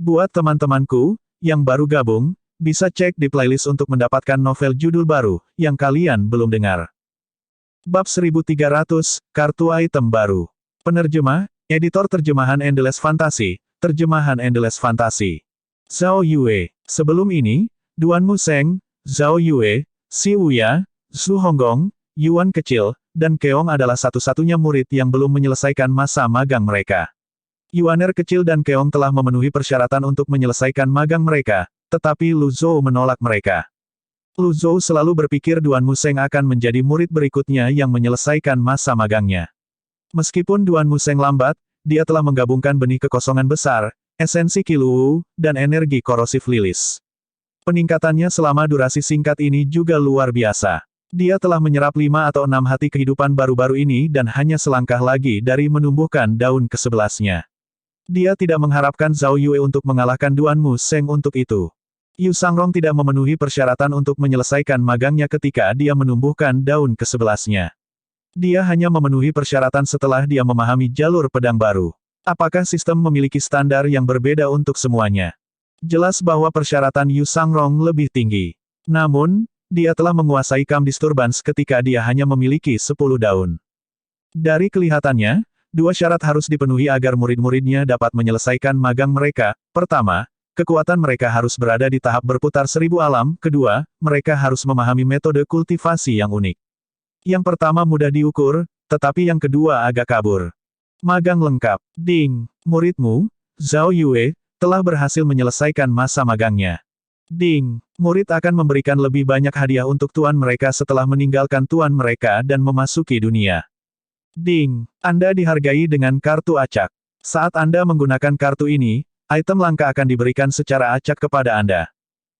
Buat teman-temanku, yang baru gabung, bisa cek di playlist untuk mendapatkan novel judul baru, yang kalian belum dengar. Bab 1300, Kartu Item Baru. Penerjemah, Editor Terjemahan Endless Fantasy, Terjemahan Endless Fantasy. Zhao Yue. Sebelum ini, Duan Museng, Zhao Yue, Si Wuya, Zhu Honggong, Yuan Kecil, dan Keong adalah satu-satunya murid yang belum menyelesaikan masa magang mereka. Yuaner Kecil dan Keong telah memenuhi persyaratan untuk menyelesaikan magang mereka, tetapi Lu Zhou menolak mereka. Lu Zhou selalu berpikir Duan Museng akan menjadi murid berikutnya yang menyelesaikan masa magangnya. Meskipun Duan Museng lambat, dia telah menggabungkan benih kekosongan besar, esensi Qiluwu, dan energi korosif lilis. Peningkatannya selama durasi singkat ini juga luar biasa. Dia telah menyerap 5 atau 6 hati kehidupan baru-baru ini dan hanya selangkah lagi dari menumbuhkan daun ke-11-nya. Dia tidak mengharapkan Zhao Yue untuk mengalahkan Duan Museng untuk itu. Yu Sangrong tidak memenuhi persyaratan untuk menyelesaikan magangnya ketika dia menumbuhkan daun ke-11-nya. Dia hanya memenuhi persyaratan setelah dia memahami jalur pedang baru. Apakah sistem memiliki standar yang berbeda untuk semuanya? Jelas bahwa persyaratan Yu Sangrong lebih tinggi. Namun, dia telah menguasai Kam Disturbance ketika dia hanya memiliki 10 daun. Dari kelihatannya, 2 syarat harus dipenuhi agar murid-muridnya dapat menyelesaikan magang mereka. Pertama, kekuatan mereka harus berada di tahap berputar 1000 alam. Kedua, mereka harus memahami metode kultivasi yang unik. Yang pertama mudah diukur, tetapi yang kedua agak kabur. Magang lengkap. Ding. Muridmu, Zhao Yue, telah berhasil menyelesaikan masa magangnya. Ding. Murid akan memberikan lebih banyak hadiah untuk tuan mereka setelah meninggalkan tuan mereka dan memasuki dunia. Ding. Anda dihargai dengan kartu acak. Saat Anda menggunakan kartu ini, item langka akan diberikan secara acak kepada Anda.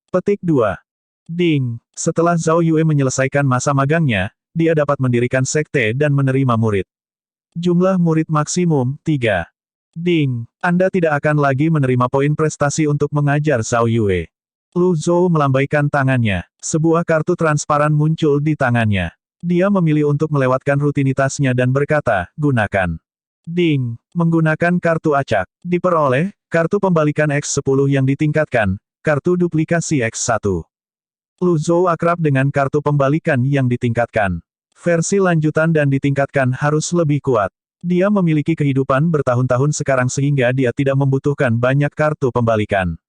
Petik 2. Ding. Setelah Zhao Yue menyelesaikan masa magangnya, dia dapat mendirikan sekte dan menerima murid. Jumlah murid maksimum, 3. Ding. Anda tidak akan lagi menerima poin prestasi untuk mengajar Zhao Yue. Lu Zhou melambaikan tangannya. Sebuah kartu transparan muncul di tangannya. Dia memilih untuk melewatkan rutinitasnya dan berkata, gunakan. Ding. Menggunakan kartu acak. Diperoleh, kartu pembalikan X10 yang ditingkatkan, kartu duplikasi X1. Lu Zhou akrab dengan kartu pembalikan yang ditingkatkan. Versi lanjutan dan ditingkatkan harus lebih kuat. Dia memiliki kehidupan bertahun-tahun sekarang sehingga dia tidak membutuhkan banyak kartu pembalikan.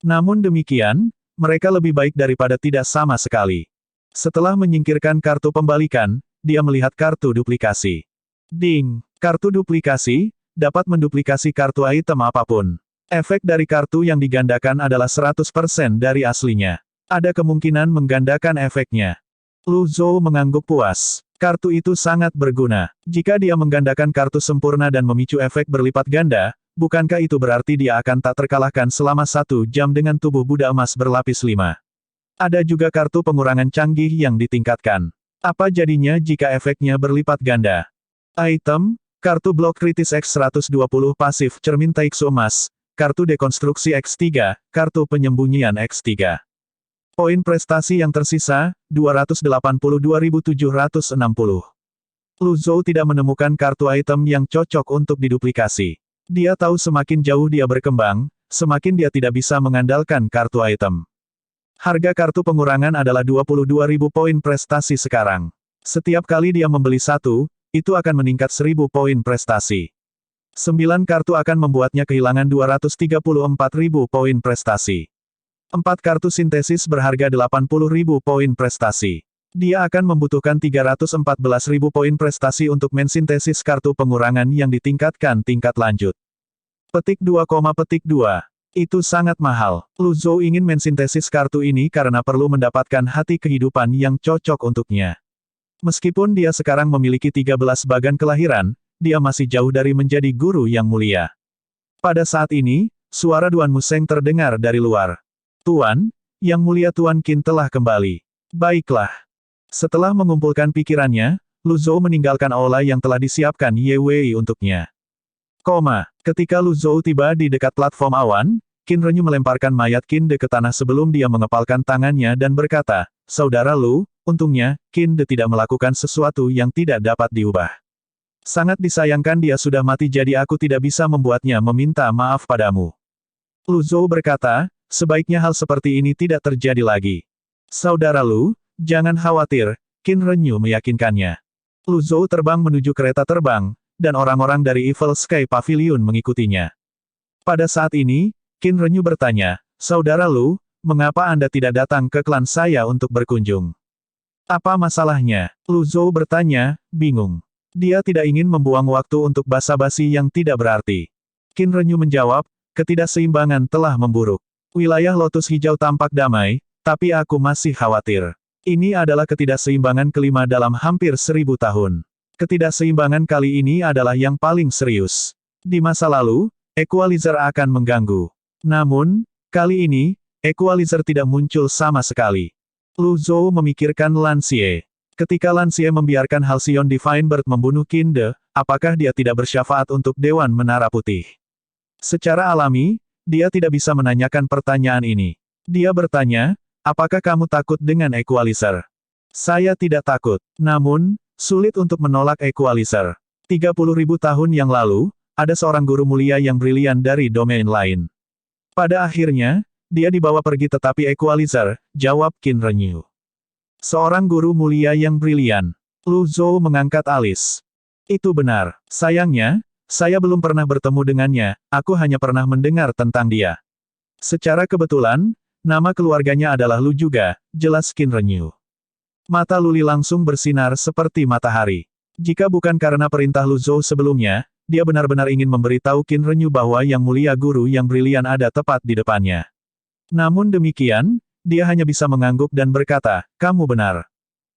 Namun demikian, mereka lebih baik daripada tidak sama sekali. Setelah menyingkirkan kartu pembalikan, dia melihat kartu duplikasi. Ding. Kartu duplikasi, dapat menduplikasi kartu item apapun. Efek dari kartu yang digandakan adalah 100% dari aslinya. Ada kemungkinan menggandakan efeknya. Lu Zhou mengangguk puas. Kartu itu sangat berguna. Jika dia menggandakan kartu sempurna dan memicu efek berlipat ganda, bukankah itu berarti dia akan tak terkalahkan selama 1 jam dengan tubuh Buddha emas berlapis 5? Ada juga kartu pengurangan canggih yang ditingkatkan. Apa jadinya jika efeknya berlipat ganda? Item, kartu blok kritis X120 pasif cermin Taiksu emas, kartu dekonstruksi X3, kartu penyembunyian X3. Poin prestasi yang tersisa, 282.760. Lu Zhou tidak menemukan kartu item yang cocok untuk diduplikasi. Dia tahu semakin jauh dia berkembang, semakin dia tidak bisa mengandalkan kartu item. Harga kartu pengurangan adalah 22.000 poin prestasi sekarang. Setiap kali dia membeli satu, itu akan meningkat 1.000 poin prestasi. 9 kartu akan membuatnya kehilangan 234.000 poin prestasi. 4 kartu sintesis berharga 80.000 poin prestasi. Dia akan membutuhkan 314.000 poin prestasi untuk mensintesis kartu pengurangan yang ditingkatkan tingkat lanjut. Petik 2, petik 2. Itu sangat mahal. Lu Zhou ingin mensintesis kartu ini karena perlu mendapatkan hati kehidupan yang cocok untuknya. Meskipun dia sekarang memiliki 13 bagan kelahiran, dia masih jauh dari menjadi guru yang mulia. Pada saat ini, suara Duan Museng terdengar dari luar. Tuan, yang mulia Tuan Qin telah kembali. Baiklah. Setelah mengumpulkan pikirannya, Lu Zhou meninggalkan aula yang telah disiapkan Ye Wei untuknya. Ketika Lu Zhou tiba di dekat platform awan, Qin Renyu melemparkan mayat Qin De ke tanah sebelum dia mengepalkan tangannya dan berkata, Saudara Lu, untungnya, Qin De tidak melakukan sesuatu yang tidak dapat diubah. Sangat disayangkan dia sudah mati jadi aku tidak bisa membuatnya meminta maaf padamu. Lu Zhou berkata, sebaiknya hal seperti ini tidak terjadi lagi. Saudara Lu, jangan khawatir, Qin Renyu meyakinkannya. Lu Zhou terbang menuju kereta terbang, dan orang-orang dari Evil Sky Pavilion mengikutinya. Pada saat ini, Qin Renyu bertanya, Saudara Lu, mengapa Anda tidak datang ke klan saya untuk berkunjung? Apa masalahnya? Lu Zhou bertanya, bingung. Dia tidak ingin membuang waktu untuk basa-basi yang tidak berarti. Qin Renyu menjawab, ketidakseimbangan telah memburuk. Wilayah Lotus Hijau tampak damai, tapi aku masih khawatir. Ini adalah ketidakseimbangan kelima dalam hampir 1000 tahun. Ketidakseimbangan kali ini adalah yang paling serius. Di masa lalu, Equalizer akan mengganggu. Namun, kali ini, Equalizer tidak muncul sama sekali. Lu Zhou memikirkan Lan Xie. Ketika Lan Xie membiarkan Halcyon Divine Bird membunuh Qin De, apakah dia tidak bersyafaat untuk Dewan Menara Putih? Secara alami, dia tidak bisa menanyakan pertanyaan ini. Dia bertanya, apakah kamu takut dengan Equalizer? Saya tidak takut. Namun, sulit untuk menolak Equalizer. 30.000 tahun yang lalu, ada seorang guru mulia yang brilian dari domain lain. Pada akhirnya, dia dibawa pergi tetapi Equalizer, jawab Qin Renyu. Seorang guru mulia yang brilian. Lu Zhou mengangkat alis. Itu benar. Sayangnya, saya belum pernah bertemu dengannya, aku hanya pernah mendengar tentang dia. Secara kebetulan, nama keluarganya adalah Lu juga, jelas Qin Renyu. Mata Luli langsung bersinar seperti matahari. Jika bukan karena perintah Lu Zhou sebelumnya, dia benar-benar ingin memberitahu Qin Renyu bahwa yang mulia guru yang brilian ada tepat di depannya. Namun demikian, dia hanya bisa mengangguk dan berkata, kamu benar.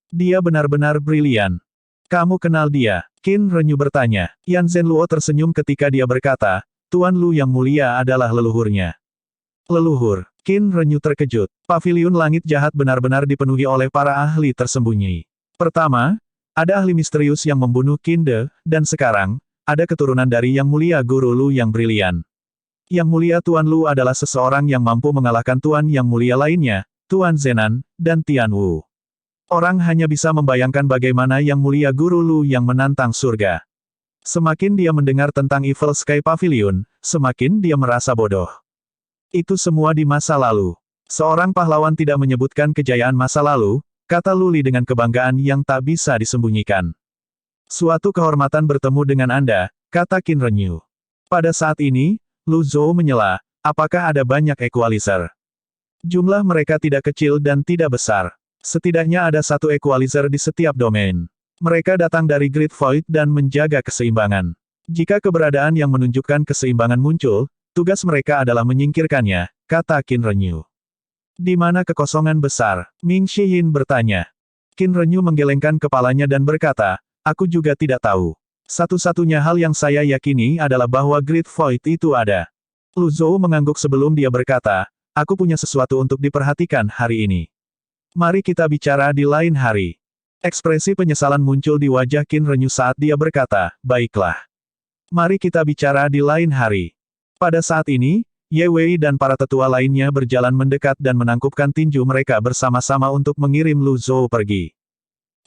Dia benar-benar brilian. Kamu kenal dia? Qin Renyu bertanya. Yan Zhenluo tersenyum ketika dia berkata, Tuan Lu yang mulia adalah leluhurnya. Leluhur. Qin Renyu terkejut. Paviliun langit jahat benar-benar dipenuhi oleh para ahli tersembunyi. Pertama, ada ahli misterius yang membunuh Qin De, dan sekarang, ada keturunan dari yang mulia guru Lu yang brilian. Yang mulia Tuan Lu adalah seseorang yang mampu mengalahkan Tuan yang mulia lainnya, Tuan Zenan, dan Tian Wu. Orang hanya bisa membayangkan bagaimana yang mulia guru Lu yang menantang surga. Semakin dia mendengar tentang Evil Sky Pavilion, semakin dia merasa bodoh. Itu semua di masa lalu. Seorang pahlawan tidak menyebutkan kejayaan masa lalu, kata Luli dengan kebanggaan yang tak bisa disembunyikan. Suatu kehormatan bertemu dengan Anda, kata Qin Renyu. Pada saat ini, Lu Zhou menyela, apakah ada banyak Equalizer? Jumlah mereka tidak kecil dan tidak besar. Setidaknya ada satu Equalizer di setiap domain. Mereka datang dari Great Void dan menjaga keseimbangan. Jika keberadaan yang menunjukkan keseimbangan muncul, tugas mereka adalah menyingkirkannya, kata Qin Renyu. Di mana kekosongan besar? Ming Shiyin bertanya. Qin Renyu menggelengkan kepalanya dan berkata, aku juga tidak tahu. Satu-satunya hal yang saya yakini adalah bahwa Great Void itu ada. Lu Zhou mengangguk sebelum dia berkata, aku punya sesuatu untuk diperhatikan hari ini. Mari kita bicara di lain hari. Ekspresi penyesalan muncul di wajah Qin Renyu saat dia berkata, baiklah. Mari kita bicara di lain hari. Pada saat ini, Ye Wei dan para tetua lainnya berjalan mendekat dan menangkupkan tinju mereka bersama-sama untuk mengirim Lu Zhou pergi.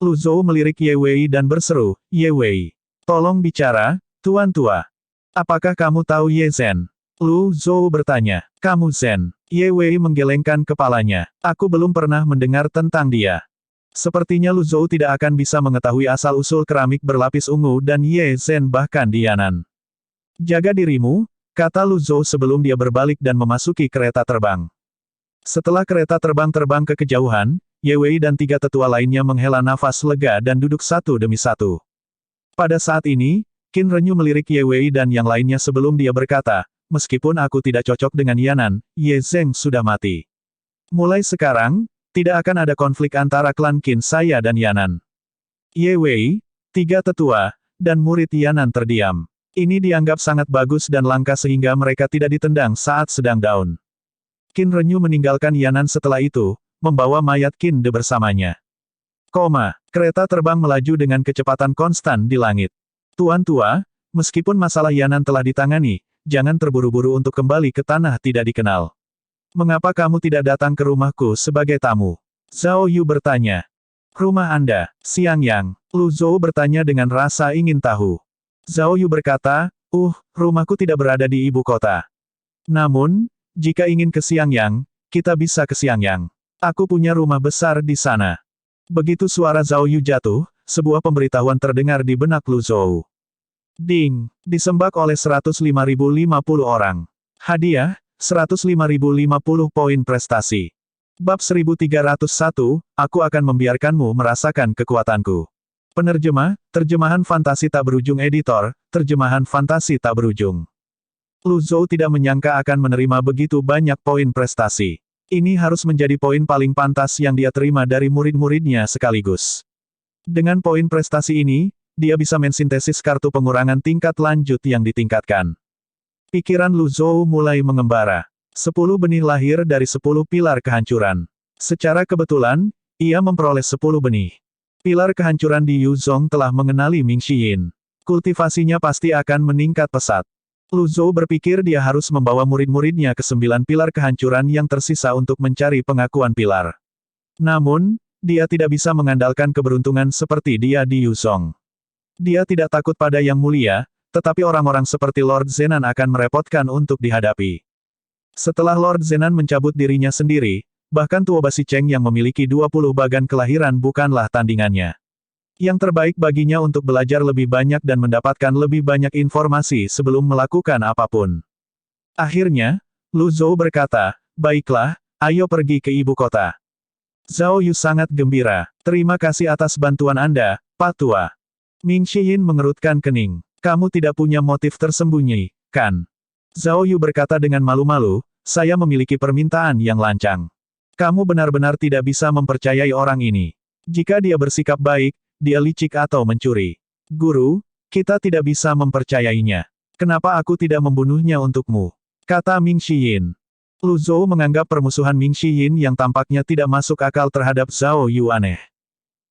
Lu Zhou melirik Ye Wei dan berseru, Ye Wei. Tolong bicara, Tuan Tua. Apakah kamu tahu Ye Zhen? Lu Zhou bertanya. Kamu Zhen? Ye Wei menggelengkan kepalanya. Aku belum pernah mendengar tentang dia. Sepertinya Lu Zhou tidak akan bisa mengetahui asal-usul keramik berlapis ungu dan Ye Zhen bahkan Dianan. Jaga dirimu, kata Lu Zhou sebelum dia berbalik dan memasuki kereta terbang. Setelah kereta terbang ke kejauhan, Ye Wei dan tiga tetua lainnya menghela nafas lega dan duduk satu demi satu. Pada saat ini, Qin Renyu melirik Ye Wei dan yang lainnya sebelum dia berkata, meskipun aku tidak cocok dengan Yanan, Ye Zheng sudah mati. Mulai sekarang, tidak akan ada konflik antara klan Qin saya dan Yanan. Ye Wei, tiga tetua, dan murid Yanan terdiam. Ini dianggap sangat bagus dan langka sehingga mereka tidak ditendang saat sedang down. Qin Renyu meninggalkan Yanan setelah itu, membawa mayat Qin De bersamanya. Kereta terbang melaju dengan kecepatan konstan di langit. Tuan Tua, meskipun masalah Yanan telah ditangani, jangan terburu-buru untuk kembali ke tanah tidak dikenal. Mengapa kamu tidak datang ke rumahku sebagai tamu? Zhao Yu bertanya. Rumah Anda, Xiangyang. Lu Zhou bertanya dengan rasa ingin tahu. Zhao Yu berkata, rumahku tidak berada di ibu kota. Namun, Jika ingin ke Xiangyang, kita bisa ke Xiangyang. Aku punya rumah besar di sana. Begitu suara Zhao Yu jatuh, sebuah pemberitahuan terdengar di benak Lu Zhou. Ding! Disembah oleh 105.050 orang. Hadiah, 105.050 poin prestasi. Bab 1301, aku akan membiarkanmu merasakan kekuatanku. Penerjemah, terjemahan fantasi tak berujung editor, terjemahan fantasi tak berujung. Lu Zhou tidak menyangka akan menerima begitu banyak poin prestasi. Ini harus menjadi poin paling pantas yang dia terima dari murid-muridnya sekaligus. Dengan poin prestasi ini, dia bisa mensintesis kartu pengurangan tingkat lanjut yang ditingkatkan. Pikiran Lu Zhou mulai mengembara. 10 benih lahir dari 10 pilar kehancuran. Secara kebetulan, ia memperoleh 10 benih. Pilar kehancuran di Yuzhong telah mengenali Ming Xiyin. Kultivasinya pasti akan meningkat pesat. Lu Zhou berpikir dia harus membawa murid-muridnya ke 9 pilar kehancuran yang tersisa untuk mencari pengakuan pilar. Namun, dia tidak bisa mengandalkan keberuntungan seperti dia di Yuzhong. Dia tidak takut pada Yang Mulia, tetapi orang-orang seperti Lord Zenan akan merepotkan untuk dihadapi. Setelah Lord Zenan mencabut dirinya sendiri, bahkan Tua Basi Cheng yang memiliki 20 bagan kelahiran bukanlah tandingannya. Yang terbaik baginya untuk belajar lebih banyak dan mendapatkan lebih banyak informasi sebelum melakukan apapun. Akhirnya, Lu Zhou berkata, baiklah, ayo pergi ke ibu kota. Zhao Yu sangat gembira. Terima kasih atas bantuan Anda, Pak Tua. Ming Xiyin mengerutkan kening. Kamu tidak punya motif tersembunyi, kan? Zhao Yu berkata dengan malu-malu, saya memiliki permintaan yang lancang. Kamu benar-benar tidak bisa mempercayai orang ini. Jika dia bersikap baik, dia licik atau mencuri. Guru, kita tidak bisa mempercayainya. Kenapa aku tidak membunuhnya untukmu? Kata Ming Xiyin. Lu Zhou menganggap permusuhan Ming Xiyin yang tampaknya tidak masuk akal terhadap Zhao Yu aneh.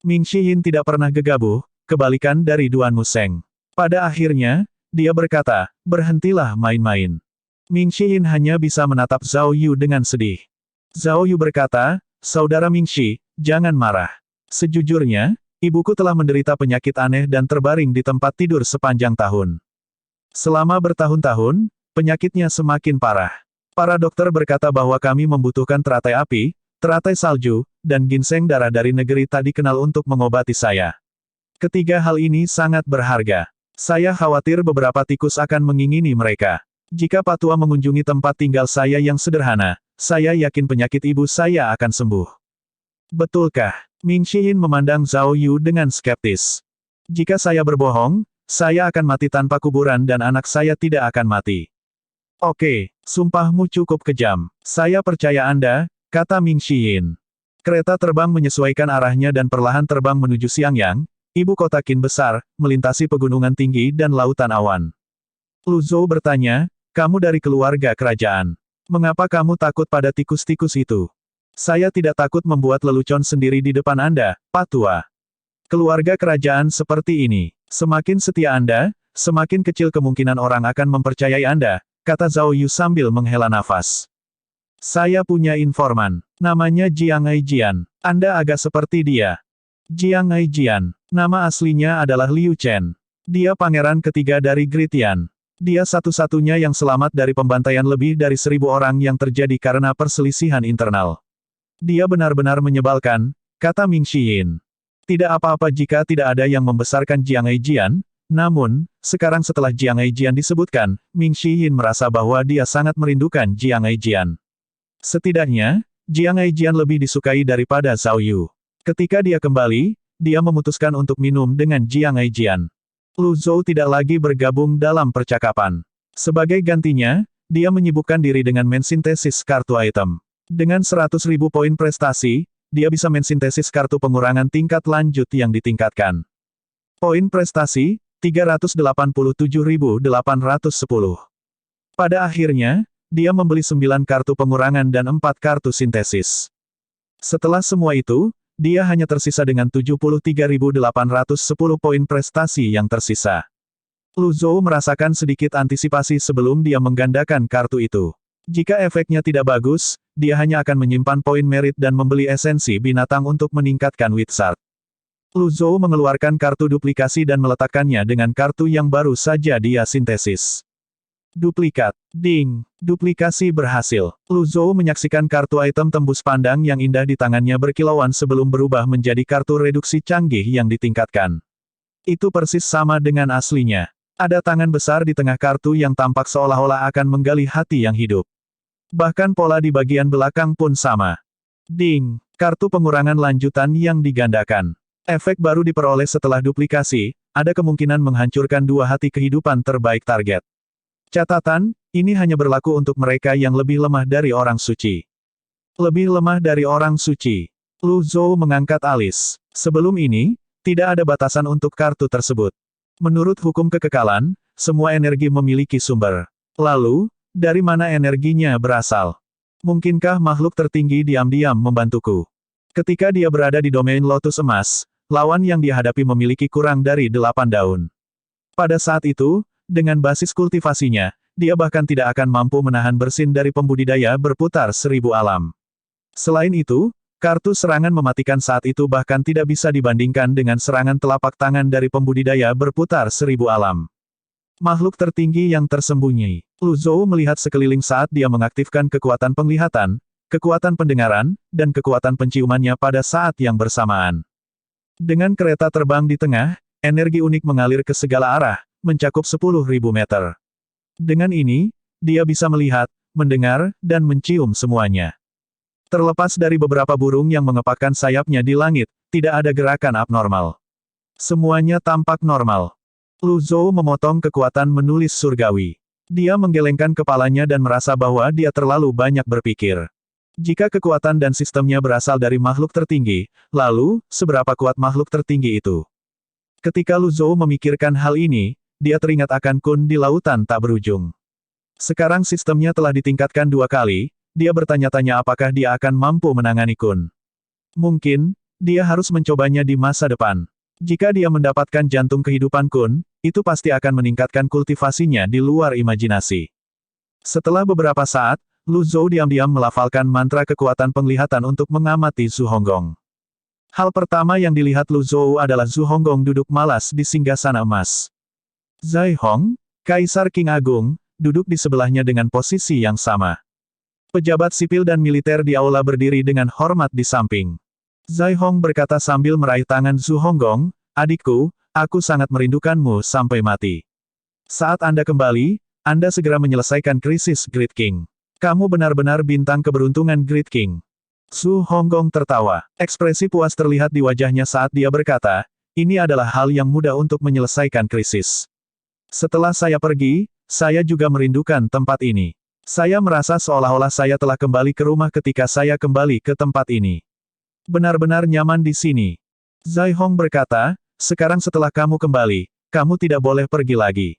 Ming Xiyin tidak pernah gegabah, kebalikan dari Duan Museng. Pada akhirnya, dia berkata, berhentilah main-main. Ming Xiyin hanya bisa menatap Zhao Yu dengan sedih. Zhao Yu berkata, saudara Ming Xi, jangan marah. Sejujurnya, ibuku telah menderita penyakit aneh dan terbaring di tempat tidur sepanjang tahun. Selama bertahun-tahun, penyakitnya semakin parah. Para dokter berkata bahwa kami membutuhkan teratai api, teratai salju, dan ginseng darah dari negeri tak dikenal untuk mengobati saya. Ketiga hal ini sangat berharga. Saya khawatir beberapa tikus akan mengingini mereka. Jika Pak Tua mengunjungi tempat tinggal saya yang sederhana, saya yakin penyakit ibu saya akan sembuh. Betulkah? Ming Xiyin memandang Zhao Yu dengan skeptis. Jika saya berbohong, saya akan mati tanpa kuburan dan anak saya tidak akan mati. Oke, sumpahmu cukup kejam. Saya percaya Anda, kata Ming Xiyin. Kereta terbang menyesuaikan arahnya dan perlahan terbang menuju Xiangyang, ibu kota Qin besar, melintasi pegunungan tinggi dan lautan awan. Lu Zhou bertanya, kamu dari keluarga kerajaan. Mengapa kamu takut pada tikus-tikus itu? Saya tidak takut membuat lelucon sendiri di depan Anda, Pak Tua. Keluarga kerajaan seperti ini. Semakin setia Anda, semakin kecil kemungkinan orang akan mempercayai Anda, kata Zhao Yu sambil menghela nafas. Saya punya informan. Namanya Jiang Aijian. Anda agak seperti dia. Jiang Aijian. Nama aslinya adalah Liu Chen. Dia pangeran ketiga dari Gritian. Dia satu-satunya yang selamat dari pembantaian lebih dari 1.000 orang yang terjadi karena perselisihan internal. Dia benar-benar menyebalkan, kata Ming Xiyin. Tidak apa-apa jika tidak ada yang membesarkan Jiang Aijian, namun, sekarang setelah Jiang Aijian disebutkan, Ming Xiyin merasa bahwa dia sangat merindukan Jiang Aijian. Setidaknya, Jiang Aijian lebih disukai daripada Zhao Yu. Ketika dia kembali, dia memutuskan untuk minum dengan Jiang Aijian. Lu Zhou tidak lagi bergabung dalam percakapan. Sebagai gantinya, dia menyibukkan diri dengan mensintesis kartu item. Dengan 100.000 poin prestasi, dia bisa mensintesis kartu pengurangan tingkat lanjut yang ditingkatkan. Poin prestasi, 387.810. Pada akhirnya, dia membeli 9 kartu pengurangan dan 4 kartu sintesis. Setelah semua itu, dia hanya tersisa dengan 73.810 poin prestasi yang tersisa. Lu Zhou merasakan sedikit antisipasi sebelum dia menggandakan kartu itu. Jika efeknya tidak bagus, dia hanya akan menyimpan poin merit dan membeli esensi binatang untuk meningkatkan Wizard. Lu Zhou mengeluarkan kartu duplikasi dan meletakkannya dengan kartu yang baru saja dia sintesis. Duplikat. Ding. Duplikasi berhasil. Lu Zhou menyaksikan kartu item tembus pandang yang indah di tangannya berkilauan sebelum berubah menjadi kartu reduksi canggih yang ditingkatkan. Itu persis sama dengan aslinya. Ada tangan besar di tengah kartu yang tampak seolah-olah akan menggali hati yang hidup. Bahkan pola di bagian belakang pun sama. Ding. Kartu pengurangan lanjutan yang digandakan. Efek baru diperoleh setelah duplikasi, ada kemungkinan menghancurkan 2 hati kehidupan terbaik target. Catatan, ini hanya berlaku untuk mereka yang lebih lemah dari orang suci. Lebih lemah dari orang suci. Lu Zhou mengangkat alis. Sebelum ini, tidak ada batasan untuk kartu tersebut. Menurut hukum kekekalan, semua energi memiliki sumber. Lalu, dari mana energinya berasal? Mungkinkah makhluk tertinggi diam-diam membantuku? Ketika dia berada di domain lotus emas, lawan yang dia hadapi memiliki kurang dari 8 daun. Pada saat itu, dengan basis kultivasinya, dia bahkan tidak akan mampu menahan bersin dari pembudidaya berputar 1000 alam. Selain itu, kartu serangan mematikan saat itu bahkan tidak bisa dibandingkan dengan serangan telapak tangan dari pembudidaya berputar 1000 alam. Makhluk tertinggi yang tersembunyi. Lu Zhou melihat sekeliling saat dia mengaktifkan kekuatan penglihatan, kekuatan pendengaran, dan kekuatan penciumannya pada saat yang bersamaan. Dengan kereta terbang di tengah, energi unik mengalir ke segala arah, mencakup 10.000 meter. Dengan ini, dia bisa melihat, mendengar, dan mencium semuanya. Terlepas dari beberapa burung yang mengepakkan sayapnya di langit, tidak ada gerakan abnormal. Semuanya tampak normal. Lu Zhou memotong kekuatan menulis surgawi. Dia menggelengkan kepalanya dan merasa bahwa dia terlalu banyak berpikir. Jika kekuatan dan sistemnya berasal dari makhluk tertinggi, lalu, seberapa kuat makhluk tertinggi itu? Ketika Lu Zhou memikirkan hal ini, dia teringat akan Kun di lautan tak berujung. Sekarang sistemnya telah ditingkatkan 2 kali, dia bertanya-tanya apakah dia akan mampu menangani Kun. Mungkin, dia harus mencobanya di masa depan. Jika dia mendapatkan jantung kehidupan Kun, itu pasti akan meningkatkan kultivasinya di luar imajinasi. Setelah beberapa saat, Lu Zhou diam-diam melafalkan mantra kekuatan penglihatan untuk mengamati Zhu Honggong. Hal pertama yang dilihat Lu Zhou adalah Zhu Honggong duduk malas di singgasana emas. Zai Hong, Kaisar Qing Agung, duduk di sebelahnya dengan posisi yang sama. Pejabat sipil dan militer di aula berdiri dengan hormat di samping. Zai Hong berkata sambil meraih tangan Zhu Honggong, "Adikku, aku sangat merindukanmu sampai mati. Saat Anda kembali, Anda segera menyelesaikan krisis Great King. Kamu benar-benar bintang keberuntungan Great King." Zhu Honggong tertawa. Ekspresi puas terlihat di wajahnya saat dia berkata, "Ini adalah hal yang mudah untuk menyelesaikan krisis. Setelah saya pergi, saya juga merindukan tempat ini. Saya merasa seolah-olah saya telah kembali ke rumah ketika saya kembali ke tempat ini. Benar-benar nyaman di sini." Zai Hong berkata, "Sekarang setelah kamu kembali, kamu tidak boleh pergi lagi."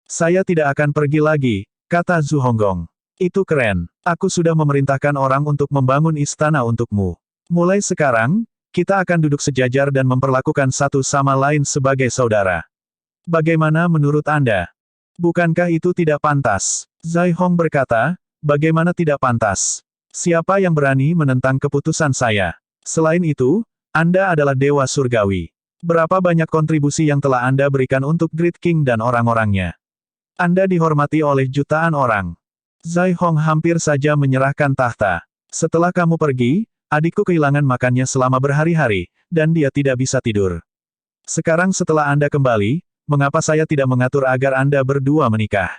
"Saya tidak akan pergi lagi," kata Zhu Honggong. "Itu keren. Aku sudah memerintahkan orang untuk membangun istana untukmu. Mulai sekarang, kita akan duduk sejajar dan memperlakukan satu sama lain sebagai saudara. Bagaimana menurut Anda? Bukankah itu tidak pantas?" Zai Hong berkata, "Bagaimana tidak pantas? Siapa yang berani menentang keputusan saya? Selain itu, Anda adalah dewa surgawi. Berapa banyak kontribusi yang telah Anda berikan untuk Great King dan orang-orangnya? Anda dihormati oleh jutaan orang." Zai Hong hampir saja menyerahkan tahta. "Setelah kamu pergi, adikku kehilangan makannya selama berhari-hari, dan dia tidak bisa tidur. Sekarang setelah Anda kembali, mengapa saya tidak mengatur agar Anda berdua menikah?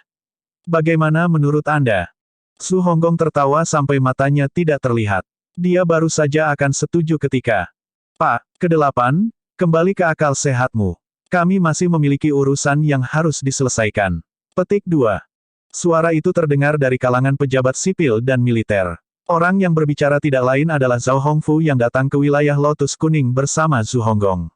Bagaimana menurut Anda?" Zhu Honggong tertawa sampai matanya tidak terlihat. Dia baru saja akan setuju ketika, "Pak, ke-8, kembali ke akal sehatmu. Kami masih memiliki urusan yang harus diselesaikan." Petik 2. Suara itu terdengar dari kalangan pejabat sipil dan militer. Orang yang berbicara tidak lain adalah Zhao Hongfu yang datang ke wilayah Lotus Kuning bersama Zhu Honggong.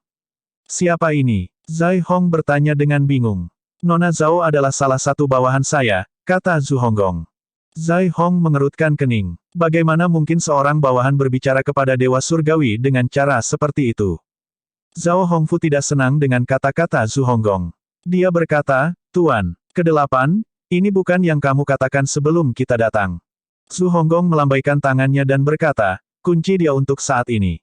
"Siapa ini?" Zai Hong bertanya dengan bingung. "Nona Zhao adalah salah satu bawahan saya," kata Zhu Honggong. Zai Hong mengerutkan kening. Bagaimana mungkin seorang bawahan berbicara kepada Dewa Surgawi dengan cara seperti itu? Zhao Hongfu tidak senang dengan kata-kata Zhu Honggong. Dia berkata, "Tuan, ke-8, ini bukan yang kamu katakan sebelum kita datang." Zhu Honggong melambaikan tangannya dan berkata, "Kunci dia untuk saat ini.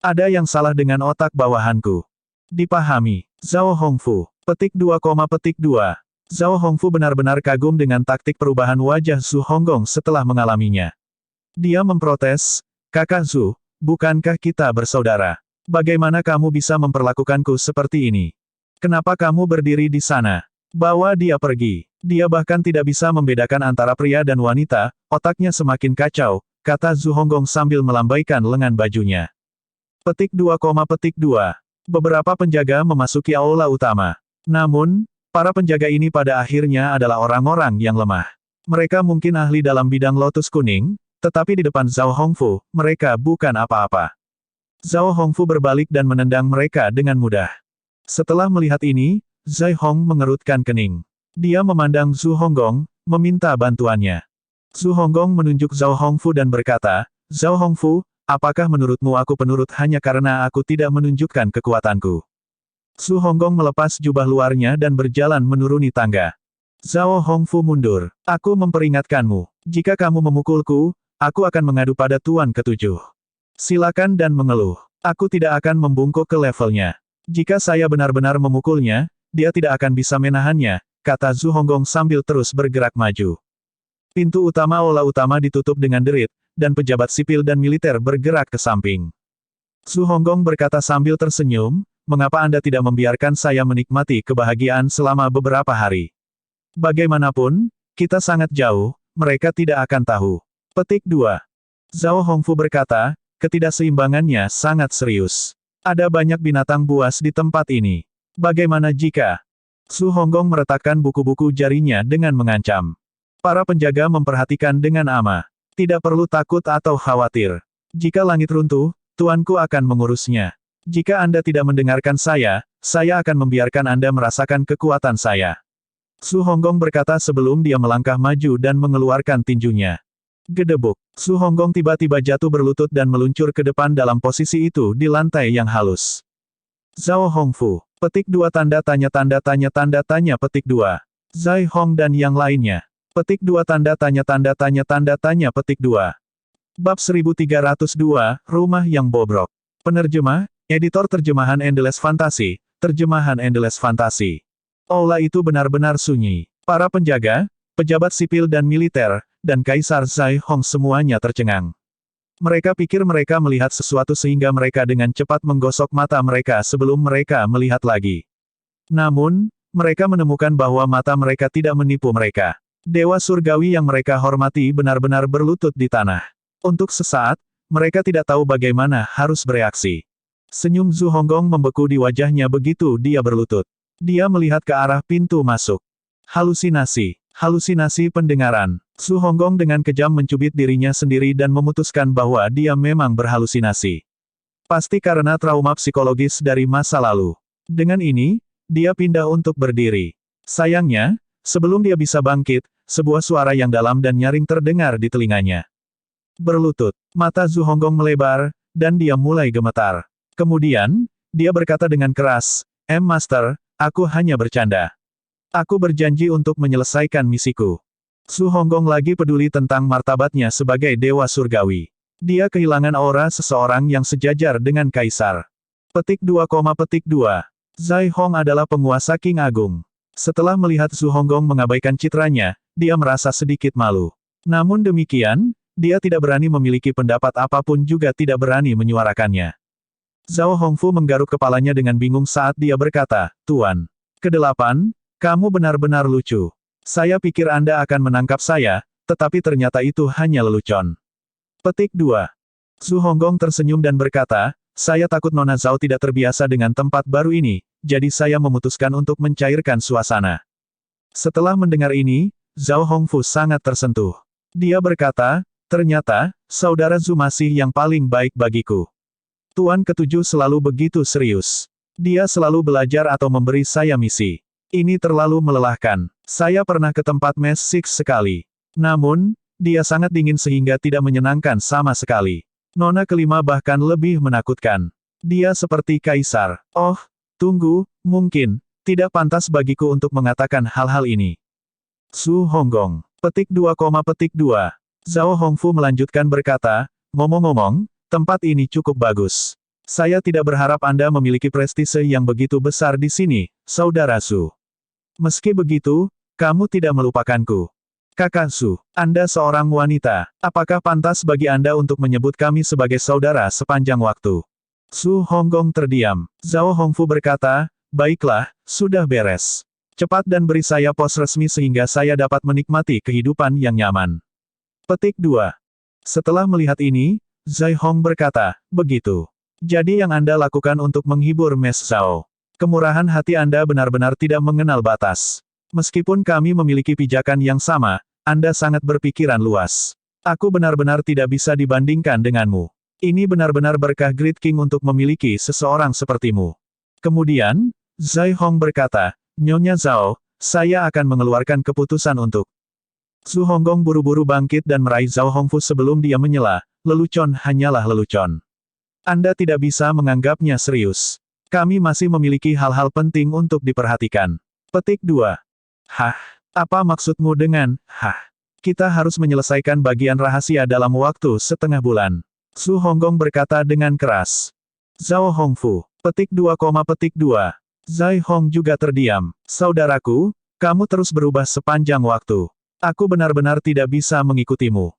Ada yang salah dengan otak bawahanku." Dipahami. Zhao Hongfu. Petik 2, Zhao Hongfu benar-benar kagum dengan taktik perubahan wajah Zhu Honggong setelah mengalaminya. Dia memprotes, "Kakak Zhu, bukankah kita bersaudara? Bagaimana kamu bisa memperlakukanku seperti ini? Kenapa kamu berdiri di sana? Bawa dia pergi." Dia bahkan tidak bisa membedakan antara pria dan wanita, otaknya semakin kacau, kata Zhu Honggong sambil melambaikan lengan bajunya. Petik 2,2. Beberapa penjaga memasuki aula utama. Namun, para penjaga ini pada akhirnya adalah orang-orang yang lemah. Mereka mungkin ahli dalam bidang lotus kuning, tetapi di depan Zhao Hongfu, mereka bukan apa-apa. Zhao Hongfu berbalik dan menendang mereka dengan mudah. Setelah melihat ini, Zhao Hong mengerutkan kening. Dia memandang Zhu Honggong, meminta bantuannya. Zhu Honggong menunjuk Zhao Hongfu dan berkata, "Zhao Hongfu, apakah menurutmu aku penurut hanya karena aku tidak menunjukkan kekuatanku?" Zhu Honggong melepas jubah luarnya dan berjalan menuruni tangga. Zhao Hongfu mundur. "Aku memperingatkanmu. Jika kamu memukulku, aku akan mengadu pada Tuan Ketujuh. Silakan dan mengeluh. Aku tidak akan membungkuk ke levelnya. Jika saya benar-benar memukulnya, dia tidak akan bisa menahannya," kata Zhu Honggong sambil terus bergerak maju. Pintu utama aula utama ditutup dengan derit, dan pejabat sipil dan militer bergerak ke samping. Zhu Honggong berkata sambil tersenyum, "Mengapa Anda tidak membiarkan saya menikmati kebahagiaan selama beberapa hari? Bagaimanapun, kita sangat jauh, mereka tidak akan tahu." Petik 2. Zhao Hongfu berkata, "Ketidakseimbangannya sangat serius. Ada banyak binatang buas di tempat ini. Bagaimana jika..." Zhu Honggong meletakkan buku-buku jarinya dengan mengancam. Para penjaga memperhatikan dengan ama. "Tidak perlu takut atau khawatir. Jika langit runtuh, tuanku akan mengurusnya. Jika Anda tidak mendengarkan saya akan membiarkan Anda merasakan kekuatan saya." Zhu Honggong berkata sebelum dia melangkah maju dan mengeluarkan tinjunya. Gedebuk. Zhu Honggong tiba-tiba jatuh berlutut dan meluncur ke depan dalam posisi itu di lantai yang halus. Zhao Hongfu. Petik 2 tanda tanya petik 2. Zhao Hong dan yang lainnya. Petik 2 tanda tanya petik 2. Bab 1302, Rumah yang Bobrok. Penerjemah, editor terjemahan Endless Fantasy, terjemahan Endless Fantasy. Aula itu benar-benar sunyi. Para penjaga, pejabat sipil dan militer, dan Kaisar Zhao Hong semuanya tercengang. Mereka pikir mereka melihat sesuatu sehingga mereka dengan cepat menggosok mata mereka sebelum mereka melihat lagi. Namun, mereka menemukan bahwa mata mereka tidak menipu mereka. Dewa surgawi yang mereka hormati benar-benar berlutut di tanah. Untuk sesaat, mereka tidak tahu bagaimana harus bereaksi. Senyum Zhu Honggong membeku di wajahnya begitu dia berlutut. Dia melihat ke arah pintu masuk. Halusinasi pendengaran. Zhu Honggong dengan kejam mencubit dirinya sendiri dan memutuskan bahwa dia memang berhalusinasi. Pasti karena trauma psikologis dari masa lalu. Dengan ini, dia pindah untuk berdiri. Sayangnya, sebelum dia bisa bangkit, sebuah suara yang dalam dan nyaring terdengar di telinganya. Berlutut. Mata Zhu Honggong melebar, dan dia mulai gemetar. Kemudian, dia berkata dengan keras, Master, aku hanya bercanda. Aku berjanji untuk menyelesaikan misiku." Zhu Honggong lagi peduli tentang martabatnya sebagai dewa surgawi. Dia kehilangan aura seseorang yang sejajar dengan kaisar. Petik 2, Zhao Hong adalah penguasa King Agung. Setelah melihat Zhu Honggong mengabaikan citranya, dia merasa sedikit malu. Namun demikian, dia tidak berani memiliki pendapat apapun juga tidak berani menyuarakannya. Zhao Hongfu menggaruk kepalanya dengan bingung saat dia berkata, "Tuan ke-8, kamu benar-benar lucu. Saya pikir Anda akan menangkap saya, tetapi ternyata itu hanya lelucon." Petik 2. Zhu Honggong tersenyum dan berkata, "Saya takut Nona Zhao tidak terbiasa dengan tempat baru ini, jadi saya memutuskan untuk mencairkan suasana." Setelah mendengar ini, Zhao Hongfu sangat tersentuh. Dia berkata, "Ternyata, Saudara Zhu masih yang paling baik bagiku. Tuan Ketujuh selalu begitu serius. Dia selalu belajar atau memberi saya misi. Ini terlalu melelahkan. Saya pernah ke tempat Mes Six sekali. Namun, dia sangat dingin sehingga tidak menyenangkan sama sekali. Nona ke-5 bahkan lebih menakutkan. Dia seperti kaisar. Oh, tunggu, mungkin, tidak pantas bagiku untuk mengatakan hal-hal ini." Zhu Honggong. Petik 2, Zhao Hongfu melanjutkan berkata, "Ngomong-ngomong, tempat ini cukup bagus. Saya tidak berharap Anda memiliki prestise yang begitu besar di sini, Saudara Zhu. Meski begitu, kamu tidak melupakanku. Kakak Su, Anda seorang wanita. Apakah pantas bagi Anda untuk menyebut kami sebagai saudara sepanjang waktu? Su Honggong terdiam. Zhao Hongfu berkata, baiklah, sudah beres. Cepat dan beri saya pos resmi sehingga saya dapat menikmati kehidupan yang nyaman. Petik 2. Setelah melihat ini, Zhai Hong berkata, begitu. Jadi yang Anda lakukan untuk menghibur Mes Zhao. Kemurahan hati Anda benar-benar tidak mengenal batas. Meskipun kami memiliki pijakan yang sama, Anda sangat berpikiran luas. Aku benar-benar tidak bisa dibandingkan denganmu. Ini benar-benar berkah Great King untuk memiliki seseorang sepertimu. Kemudian, Zhai Hong berkata, Nyonya Zhao, saya akan mengeluarkan keputusan untuk. Su Honggong buru-buru bangkit dan meraih Zhao Hongfu sebelum dia menyela, lelucon hanyalah lelucon. Anda tidak bisa menganggapnya serius. Kami masih memiliki hal-hal penting untuk diperhatikan. Petik 2. Hah? Apa maksudmu dengan, kita harus menyelesaikan bagian rahasia dalam waktu setengah bulan. Su Honggong berkata dengan keras. Zhao Hongfu. Petik 2, petik 2. Zhai Hong juga terdiam. Saudaraku, kamu terus berubah sepanjang waktu. Aku benar-benar tidak bisa mengikutimu.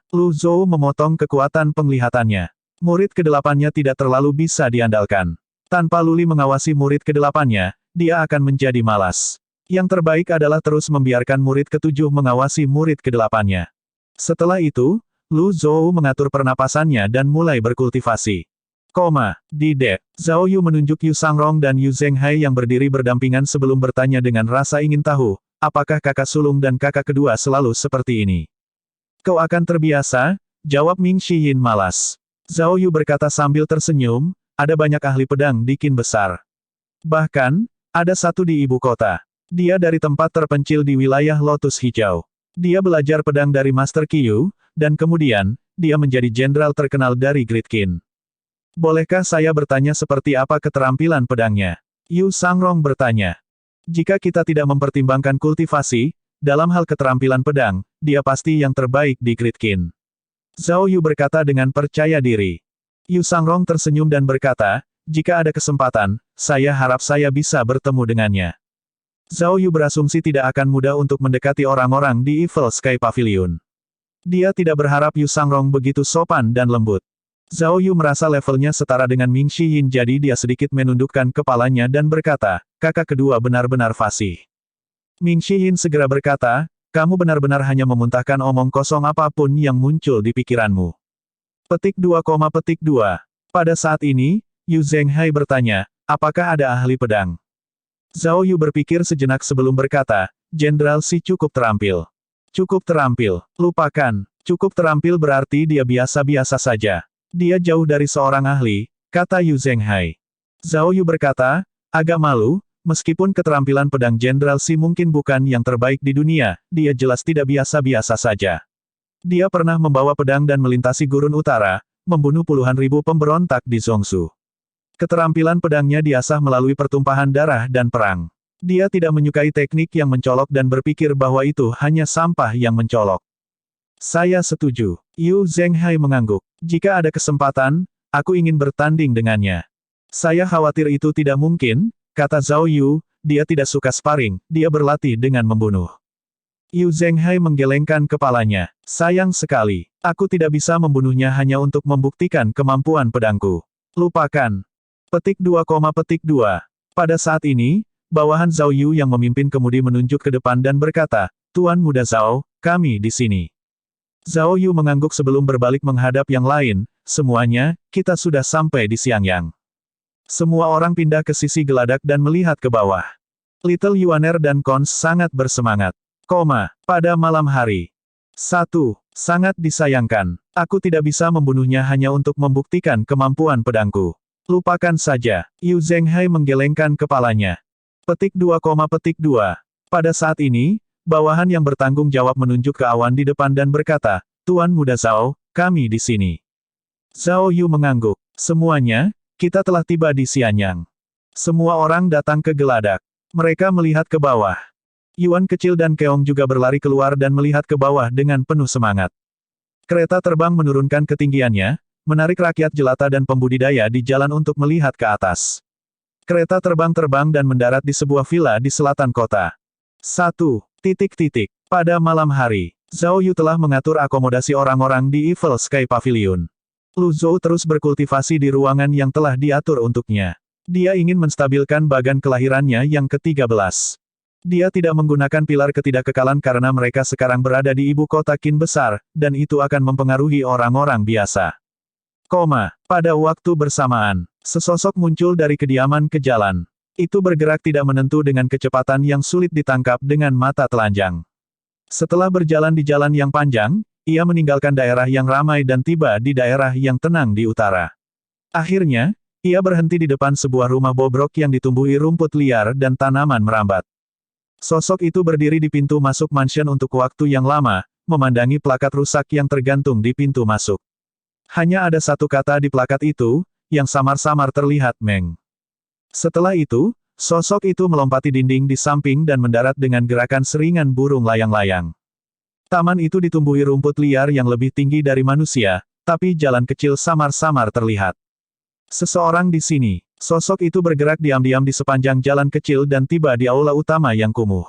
Lu Zhou memotong kekuatan penglihatannya. Murid ke-8-nya tidak terlalu bisa diandalkan. Tanpa Luli mengawasi murid ke-8-nya, dia akan menjadi malas. Yang terbaik adalah terus membiarkan murid ke-7 mengawasi murid ke-8-nya. Setelah itu, Lu Zhou mengatur pernapasannya dan mulai berkultivasi. Di deck, Zhao Yu menunjuk Yu Sangrong dan Yu Zhenghai yang berdiri berdampingan sebelum bertanya dengan rasa ingin tahu, apakah kakak sulung dan kakak kedua selalu seperti ini? Kau akan terbiasa, jawab Ming Shiyin malas. Zhao Yu berkata sambil tersenyum, ada banyak ahli pedang di Qin besar. Bahkan, ada satu di ibu kota. Dia dari tempat terpencil di wilayah Lotus Hijau. Dia belajar pedang dari Master Qiyu, dan kemudian, dia menjadi jenderal terkenal dari Great Qin. Bolehkah saya bertanya seperti apa keterampilan pedangnya? Yu Sangrong bertanya. Jika kita tidak mempertimbangkan kultivasi, dalam hal keterampilan pedang, dia pasti yang terbaik di Great Qin. Zhao Yu berkata dengan percaya diri. Yu Sangrong tersenyum dan berkata, jika ada kesempatan, saya harap saya bisa bertemu dengannya. Zhao Yu berasumsi tidak akan mudah untuk mendekati orang-orang di Evil Sky Pavilion. Dia tidak berharap Yu Sangrong begitu sopan dan lembut. Zhao Yu merasa levelnya setara dengan Ming Shiyin jadi dia sedikit menundukkan kepalanya dan berkata, kakak kedua benar-benar fasih. Ming Shiyin segera berkata, kamu benar-benar hanya memuntahkan omong kosong apapun yang muncul di pikiranmu. Petik 2, petik 2. Pada saat ini, Yu Zhenghai bertanya, apakah ada ahli pedang? Zhao Yu berpikir sejenak sebelum berkata, Jenderal Xi cukup terampil. Cukup terampil, lupakan. Cukup terampil berarti dia biasa-biasa saja. Dia jauh dari seorang ahli, kata Yu Zhenghai. Zhao Yu berkata, agak malu, meskipun keterampilan pedang Jenderal Xi mungkin bukan yang terbaik di dunia, dia jelas tidak biasa-biasa saja. Dia pernah membawa pedang dan melintasi gurun utara, membunuh puluhan ribu pemberontak di Zhongshu. Keterampilan pedangnya diasah melalui pertumpahan darah dan perang. Dia tidak menyukai teknik yang mencolok dan berpikir bahwa itu hanya sampah yang mencolok. Saya setuju. Yu Zhenghai mengangguk. Jika ada kesempatan, aku ingin bertanding dengannya. Saya khawatir itu tidak mungkin, kata Zhao Yu, dia tidak suka sparring, dia berlatih dengan membunuh. Yu Zhenghai menggelengkan kepalanya. Sayang sekali. Aku tidak bisa membunuhnya hanya untuk membuktikan kemampuan pedangku. Lupakan. Petik 2, petik 2. Pada saat ini, bawahan Zhao Yu yang memimpin kemudi menunjuk ke depan dan berkata, Tuan Muda Zhao, kami di sini. Zhao Yu mengangguk sebelum berbalik menghadap yang lain, semuanya, kita sudah sampai di Xiangyang. Semua orang pindah ke sisi geladak dan melihat ke bawah. Little Yuaner dan Cons sangat bersemangat. Pada malam hari. 1. Sangat disayangkan. Aku tidak bisa membunuhnya hanya untuk membuktikan kemampuan pedangku. Lupakan saja. Yu Zhenghai menggelengkan kepalanya. Petik 2, petik 2. Pada saat ini, bawahan yang bertanggung jawab menunjuk ke awan di depan dan berkata, Tuan Muda Zhao, kami di sini. Zhao Yu mengangguk. Semuanya, kita telah tiba di Xiangyang. Semua orang datang ke geladak. Mereka melihat ke bawah. Yuan kecil dan Keong juga berlari keluar dan melihat ke bawah dengan penuh semangat. Kereta terbang menurunkan ketinggiannya, menarik rakyat jelata dan pembudidaya di jalan untuk melihat ke atas. Kereta terbang dan mendarat di sebuah villa di selatan kota. 1. Pada malam hari, Zhao Yu telah mengatur akomodasi orang-orang di Evil Sky Pavilion. Lu Zhou terus berkultivasi di ruangan yang telah diatur untuknya. Dia ingin menstabilkan bagan kelahirannya yang ke-13. Dia tidak menggunakan pilar ketidakkekalan karena mereka sekarang berada di ibu kota Qin besar, dan itu akan mempengaruhi orang-orang biasa. Pada waktu bersamaan, sesosok muncul dari kediaman ke jalan. Itu bergerak tidak menentu dengan kecepatan yang sulit ditangkap dengan mata telanjang. Setelah berjalan di jalan yang panjang, ia meninggalkan daerah yang ramai dan tiba di daerah yang tenang di utara. Akhirnya, ia berhenti di depan sebuah rumah bobrok yang ditumbuhi rumput liar dan tanaman merambat. Sosok itu berdiri di pintu masuk mansion untuk waktu yang lama, memandangi plakat rusak yang tergantung di pintu masuk. Hanya ada satu kata di plakat itu, yang samar-samar terlihat Meng. Setelah itu, sosok itu melompati dinding di samping dan mendarat dengan gerakan seringan burung layang-layang. Taman itu ditumbuhi rumput liar yang lebih tinggi dari manusia, tapi jalan kecil samar-samar terlihat. Seseorang di sini. Sosok itu bergerak diam-diam di sepanjang jalan kecil dan tiba di aula utama yang kumuh.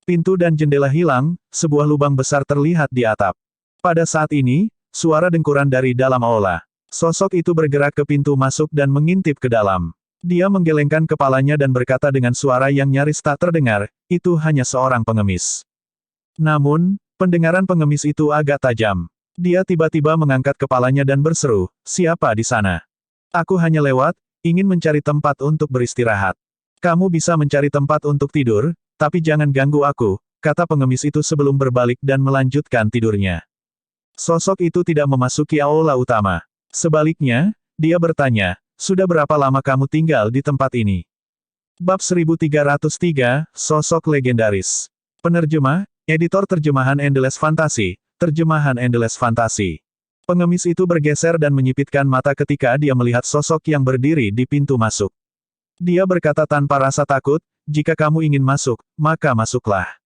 Pintu dan jendela hilang, sebuah lubang besar terlihat di atap. Pada saat ini, suara dengkuran dari dalam aula. Sosok itu bergerak ke pintu masuk dan mengintip ke dalam. Dia menggelengkan kepalanya dan berkata dengan suara yang nyaris tak terdengar, itu hanya seorang pengemis. Namun, pendengaran pengemis itu agak tajam. Dia tiba-tiba mengangkat kepalanya dan berseru, "Siapa di sana? Aku hanya lewat, ingin mencari tempat untuk beristirahat. Kamu bisa mencari tempat untuk tidur, tapi jangan ganggu aku," kata pengemis itu sebelum berbalik dan melanjutkan tidurnya. Sosok itu tidak memasuki aula utama. Sebaliknya, dia bertanya, "Sudah berapa lama kamu tinggal di tempat ini?" Bab 1303, Sosok Legendaris. Penerjemah, Editor Terjemahan Endless Fantasy, Terjemahan Endless Fantasy. Pengemis itu bergeser dan menyipitkan mata ketika dia melihat sosok yang berdiri di pintu masuk. Dia berkata tanpa rasa takut, "Jika kamu ingin masuk, maka masuklah.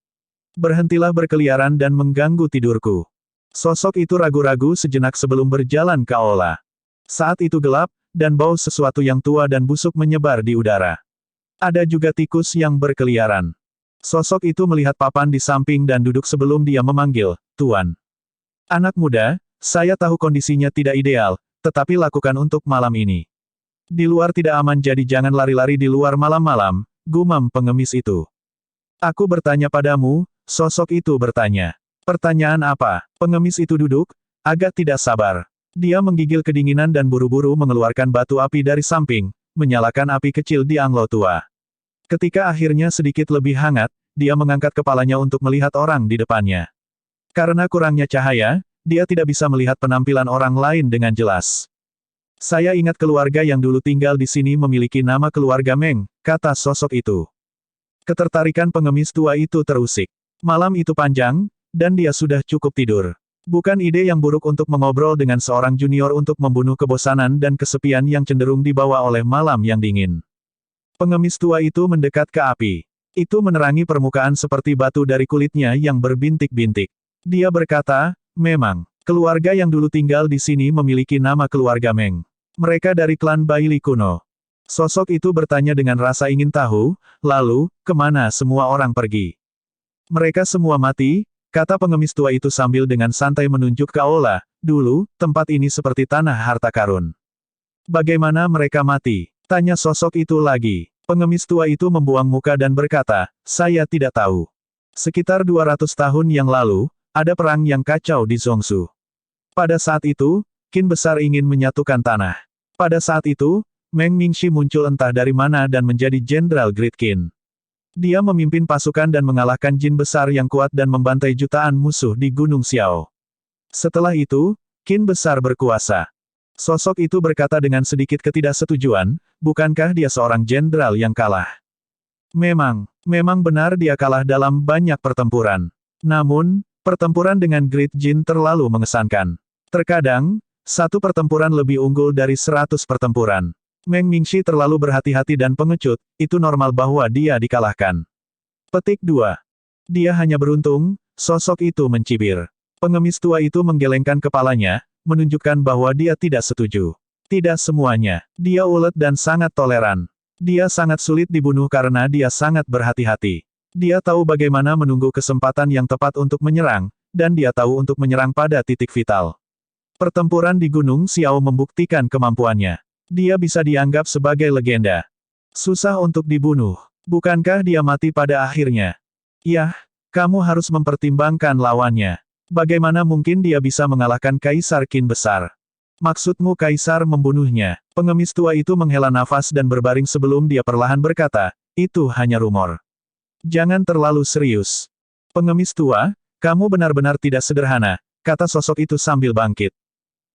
Berhentilah berkeliaran dan mengganggu tidurku." Sosok itu ragu-ragu sejenak sebelum berjalan ke aula. Saat itu gelap, dan bau sesuatu yang tua dan busuk menyebar di udara. Ada juga tikus yang berkeliaran. Sosok itu melihat papan di samping dan duduk sebelum dia memanggil, "Tuan. Anak muda, saya tahu kondisinya tidak ideal, tetapi lakukan untuk malam ini. Di luar tidak aman jadi jangan lari-lari di luar malam-malam," gumam pengemis itu. "Aku bertanya padamu," sosok itu bertanya. "Pertanyaan apa?" Pengemis itu duduk, agak tidak sabar. Dia menggigil kedinginan dan buru-buru mengeluarkan batu api dari samping, menyalakan api kecil di anglo tua. Ketika akhirnya sedikit lebih hangat, dia mengangkat kepalanya untuk melihat orang di depannya. Karena kurangnya cahaya, dia tidak bisa melihat penampilan orang lain dengan jelas. "Saya ingat keluarga yang dulu tinggal di sini memiliki nama keluarga Meng," kata sosok itu. Ketertarikan pengemis tua itu terusik. Malam itu panjang, dan dia sudah cukup tidur. Bukan ide yang buruk untuk mengobrol dengan seorang junior untuk membunuh kebosanan dan kesepian yang cenderung dibawa oleh malam yang dingin. Pengemis tua itu mendekat ke api. Itu menerangi permukaan seperti batu dari kulitnya yang berbintik-bintik. Dia berkata, "Memang, keluarga yang dulu tinggal di sini memiliki nama keluarga Meng. Mereka dari klan Baili kuno." Sosok itu bertanya dengan rasa ingin tahu, "Lalu, kemana semua orang pergi?" "Mereka semua mati," kata pengemis tua itu sambil dengan santai menunjuk ke aula. "Dulu, tempat ini seperti tanah harta karun." "Bagaimana mereka mati?" tanya sosok itu lagi. Pengemis tua itu membuang muka dan berkata, "Saya tidak tahu. Sekitar 200 tahun yang lalu, ada perang yang kacau di Zhongshu. Pada saat itu, Qin besar ingin menyatukan tanah. Pada saat itu, Meng Mingxi muncul entah dari mana dan menjadi Jenderal Great Qin. Dia memimpin pasukan dan mengalahkan Jin besar yang kuat dan membantai jutaan musuh di Gunung Xiao. Setelah itu, Qin besar berkuasa." Sosok itu berkata dengan sedikit ketidaksetujuan, "Bukankah dia seorang jenderal yang kalah?" Memang benar dia kalah dalam banyak pertempuran. Namun, pertempuran dengan Great Jin terlalu mengesankan. Terkadang, satu pertempuran lebih unggul dari 100 pertempuran. Meng Mingxi terlalu berhati-hati dan pengecut, itu normal bahwa dia dikalahkan. Petik 2. Dia hanya beruntung, sosok itu mencibir. Pengemis tua itu menggelengkan kepalanya, menunjukkan bahwa dia tidak setuju. Tidak semuanya. Dia ulet dan sangat toleran. Dia sangat sulit dibunuh karena dia sangat berhati-hati. Dia tahu bagaimana menunggu kesempatan yang tepat untuk menyerang, dan dia tahu untuk menyerang pada titik vital. Pertempuran di Gunung Xiao membuktikan kemampuannya. Dia bisa dianggap sebagai legenda. Susah untuk dibunuh. Bukankah dia mati pada akhirnya? Yah, kamu harus mempertimbangkan lawannya. Bagaimana mungkin dia bisa mengalahkan Kaisar Qin besar? Maksudmu Kaisar membunuhnya? Pengemis tua itu menghela nafas dan berbaring sebelum dia perlahan berkata, itu hanya rumor. Jangan terlalu serius. Pengemis tua, kamu benar-benar tidak sederhana, kata sosok itu sambil bangkit.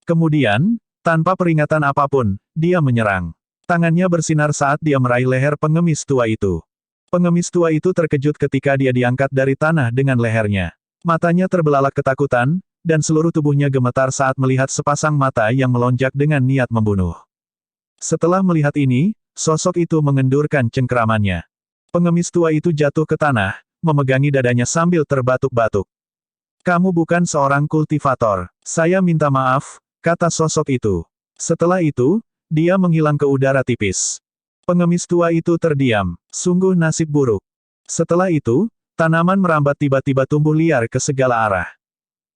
Kemudian, tanpa peringatan apapun, dia menyerang. Tangannya bersinar saat dia meraih leher pengemis tua itu. Pengemis tua itu terkejut ketika dia diangkat dari tanah dengan lehernya. Matanya terbelalak ketakutan, dan seluruh tubuhnya gemetar saat melihat sepasang mata yang melonjak dengan niat membunuh. Setelah melihat ini, sosok itu mengendurkan cengkeramannya. Pengemis tua itu jatuh ke tanah, memegangi dadanya sambil terbatuk-batuk. Kamu bukan seorang kultivator. Saya minta maaf, kata sosok itu. Setelah itu, dia menghilang ke udara tipis. Pengemis tua itu terdiam. Sungguh nasib buruk. Setelah itu, tanaman merambat tiba-tiba tumbuh liar ke segala arah.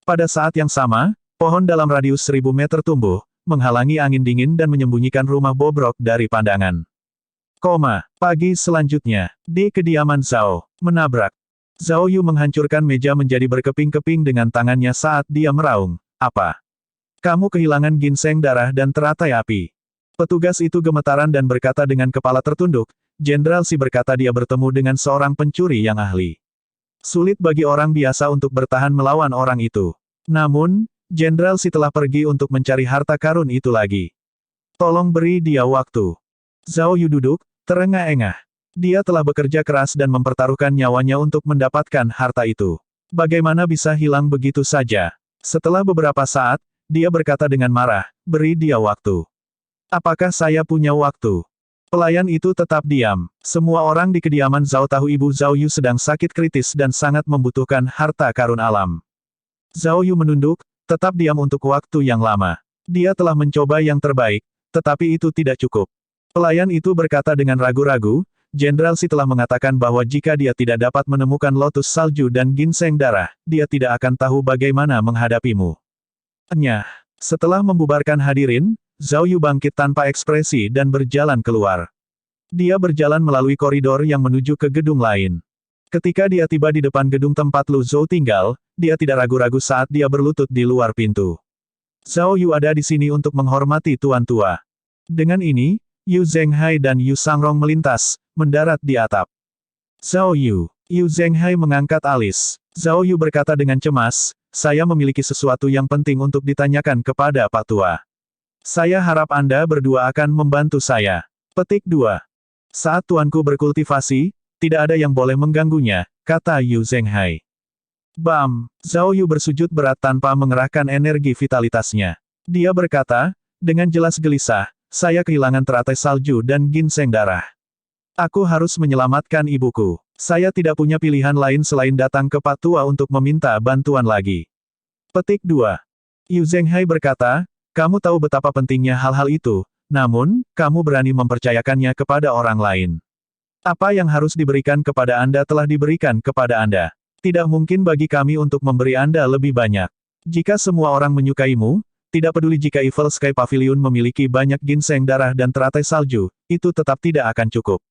Pada saat yang sama, pohon dalam radius 1000 meter tumbuh, menghalangi angin dingin dan menyembunyikan rumah bobrok dari pandangan. Pagi selanjutnya, di kediaman Zhao, menabrak. Zhao Yu menghancurkan meja menjadi berkeping-keping dengan tangannya saat dia meraung. Apa? Kamu kehilangan ginseng darah dan teratai api. Petugas itu gemetaran dan berkata dengan kepala tertunduk, Jenderal Si berkata dia bertemu dengan seorang pencuri yang ahli. Sulit bagi orang biasa untuk bertahan melawan orang itu. Namun, Jenderal Si telah pergi untuk mencari harta karun itu lagi. Tolong beri dia waktu. Zhao Yu duduk, terengah-engah. Dia telah bekerja keras dan mempertaruhkan nyawanya untuk mendapatkan harta itu. Bagaimana bisa hilang begitu saja? Setelah beberapa saat, dia berkata dengan marah, beri dia waktu. Apakah saya punya waktu? Pelayan itu tetap diam. Semua orang di kediaman Zhao tahu ibu Zhao Yu sedang sakit kritis dan sangat membutuhkan harta karun alam. Zhao Yu menunduk, tetap diam untuk waktu yang lama. Dia telah mencoba yang terbaik, tetapi itu tidak cukup. Pelayan itu berkata dengan ragu-ragu, Jenderal Si telah mengatakan bahwa jika dia tidak dapat menemukan lotus salju dan ginseng darah, dia tidak akan tahu bagaimana menghadapimu. Setelah membubarkan hadirin, Zhao Yu bangkit tanpa ekspresi dan berjalan keluar. Dia berjalan melalui koridor yang menuju ke gedung lain. Ketika dia tiba di depan gedung tempat Lu Zhou tinggal, dia tidak ragu-ragu saat dia berlutut di luar pintu. Zhao Yu ada di sini untuk menghormati tuan tua. Dengan ini, Yu Zhenghai dan Yu Sangrong melintas, mendarat di atap. Zhao Yu. Yu Zhenghai mengangkat alis. Zhao Yu berkata dengan cemas, saya memiliki sesuatu yang penting untuk ditanyakan kepada Pak Tua. Saya harap Anda berdua akan membantu saya. Petik 2. Saat tuanku berkultivasi, tidak ada yang boleh mengganggunya, kata Yu Zhenghai. Bam! Zhao Yu bersujud berat tanpa mengerahkan energi vitalitasnya. Dia berkata, dengan jelas gelisah, saya kehilangan teratai salju dan ginseng darah. Aku harus menyelamatkan ibuku. Saya tidak punya pilihan lain selain datang ke Pak Tua untuk meminta bantuan lagi. Petik 2. Yu Zhenghai berkata, kamu tahu betapa pentingnya hal-hal itu, namun, kamu berani mempercayakannya kepada orang lain. Apa yang harus diberikan kepada Anda telah diberikan kepada Anda. Tidak mungkin bagi kami untuk memberi Anda lebih banyak. Jika semua orang menyukaimu, tidak peduli jika Evil Sky Pavilion memiliki banyak ginseng darah dan teratai salju, itu tetap tidak akan cukup.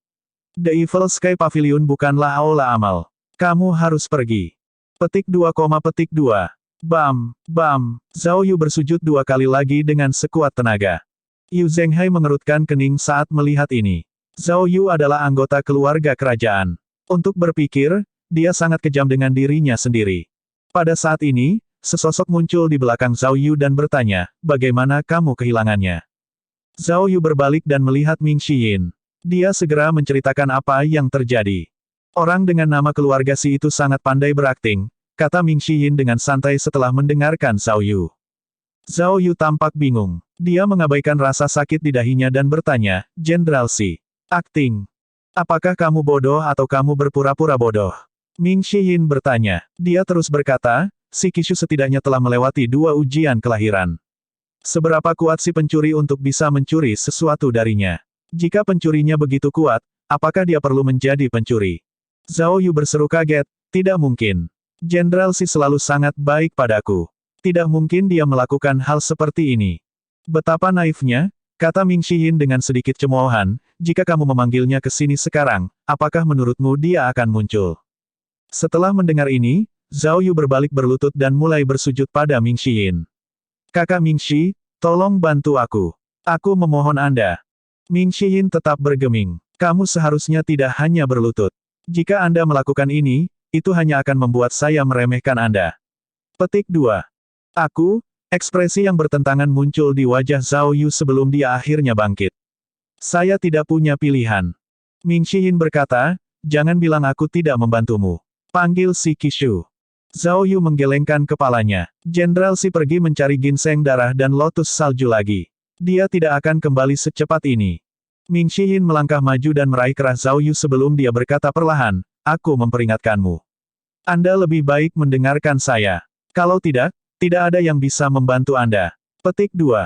The Evil Sky Pavilion bukanlah aula amal. Kamu harus pergi. Petik 2, petik 2. Bam, bam. Zhao Yu bersujud 2 kali lagi dengan sekuat tenaga. Yu Zhenghai mengerutkan kening saat melihat ini. Zhao Yu adalah anggota keluarga kerajaan. Untuk berpikir, dia sangat kejam dengan dirinya sendiri. Pada saat ini, sesosok muncul di belakang Zhao Yu dan bertanya, bagaimana kamu kehilangannya? Zhao Yu berbalik dan melihat Ming Xiyin. Dia segera menceritakan apa yang terjadi. Orang dengan nama keluarga Si itu sangat pandai berakting, kata Ming Xiyin dengan santai setelah mendengarkan Zhao Yu. Zhao Yu tampak bingung. Dia mengabaikan rasa sakit di dahinya dan bertanya, Jenderal Si. Akting. Apakah kamu bodoh atau kamu berpura-pura bodoh? Ming Xiyin bertanya. Dia terus berkata, si Qishu setidaknya telah melewati 2 ujian kelahiran. Seberapa kuat si pencuri untuk bisa mencuri sesuatu darinya? Jika pencurinya begitu kuat, apakah dia perlu menjadi pencuri? Zhao Yu berseru kaget, tidak mungkin. Jenderal Shi selalu sangat baik padaku. Tidak mungkin dia melakukan hal seperti ini. Betapa naifnya, kata Ming Xiyin dengan sedikit cemoohan, jika kamu memanggilnya ke sini sekarang, apakah menurutmu dia akan muncul? Setelah mendengar ini, Zhao Yu berbalik berlutut dan mulai bersujud pada Ming Xiyin. Kakak Ming Xi, tolong bantu aku. Aku memohon Anda. Ming Xiyin tetap bergeming. Kamu seharusnya tidak hanya berlutut. Jika Anda melakukan ini, itu hanya akan membuat saya meremehkan Anda. Petik 2. Aku, ekspresi yang bertentangan muncul di wajah Zhao Yu sebelum dia akhirnya bangkit. Saya tidak punya pilihan. Ming Xiyin berkata, jangan bilang aku tidak membantumu. Panggil si Qishu. Zhao Yu menggelengkan kepalanya. Jenderal Shi pergi mencari ginseng darah dan lotus salju lagi. Dia tidak akan kembali secepat ini. Ming Xiyin melangkah maju dan meraih kerah Zhao Yu sebelum dia berkata perlahan, aku memperingatkanmu. Anda lebih baik mendengarkan saya. Kalau tidak, tidak ada yang bisa membantu Anda. Petik 2.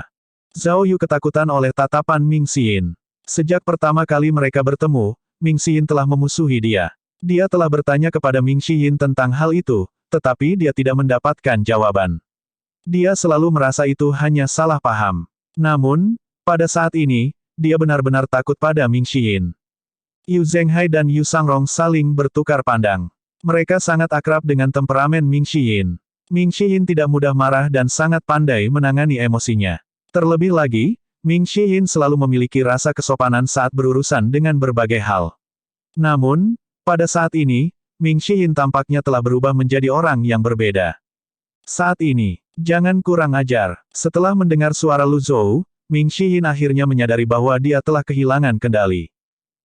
Zhao Yu ketakutan oleh tatapan Ming Xiyin. Sejak pertama kali mereka bertemu, Ming Xiyin telah memusuhi dia. Dia telah bertanya kepada Ming Xiyin tentang hal itu, tetapi dia tidak mendapatkan jawaban. Dia selalu merasa itu hanya salah paham. Namun, pada saat ini, dia benar-benar takut pada Ming Xiyin. Yu Zhenghai dan Yu Sangrong saling bertukar pandang. Mereka sangat akrab dengan temperamen Ming Xiyin. Ming Xiyin tidak mudah marah dan sangat pandai menangani emosinya. Terlebih lagi, Ming Xiyin selalu memiliki rasa kesopanan saat berurusan dengan berbagai hal. Namun, pada saat ini, Ming Xiyin tampaknya telah berubah menjadi orang yang berbeda. Saat ini, jangan kurang ajar. Setelah mendengar suara Lu Zhou, Ming Xiyin akhirnya menyadari bahwa dia telah kehilangan kendali.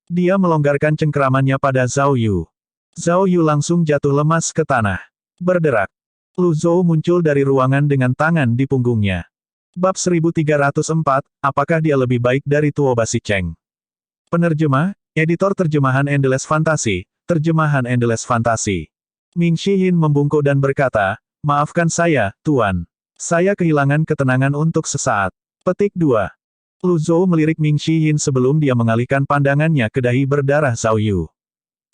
Dia melonggarkan cengkeramannya pada Zhao Yu. Zhao Yu langsung jatuh lemas ke tanah. Berderak. Lu Zhou muncul dari ruangan dengan tangan di punggungnya. Bab 1304, apakah dia lebih baik dari Tuo Basicheng? Penerjemah, editor terjemahan Endless Fantasy, terjemahan Endless Fantasy. Ming Xiyin membungkuk dan berkata, maafkan saya, Tuan. Saya kehilangan ketenangan untuk sesaat. Petik 2. Lu Zhou melirik Ming Xiyin sebelum dia mengalihkan pandangannya ke dahi berdarah Zhao Yu.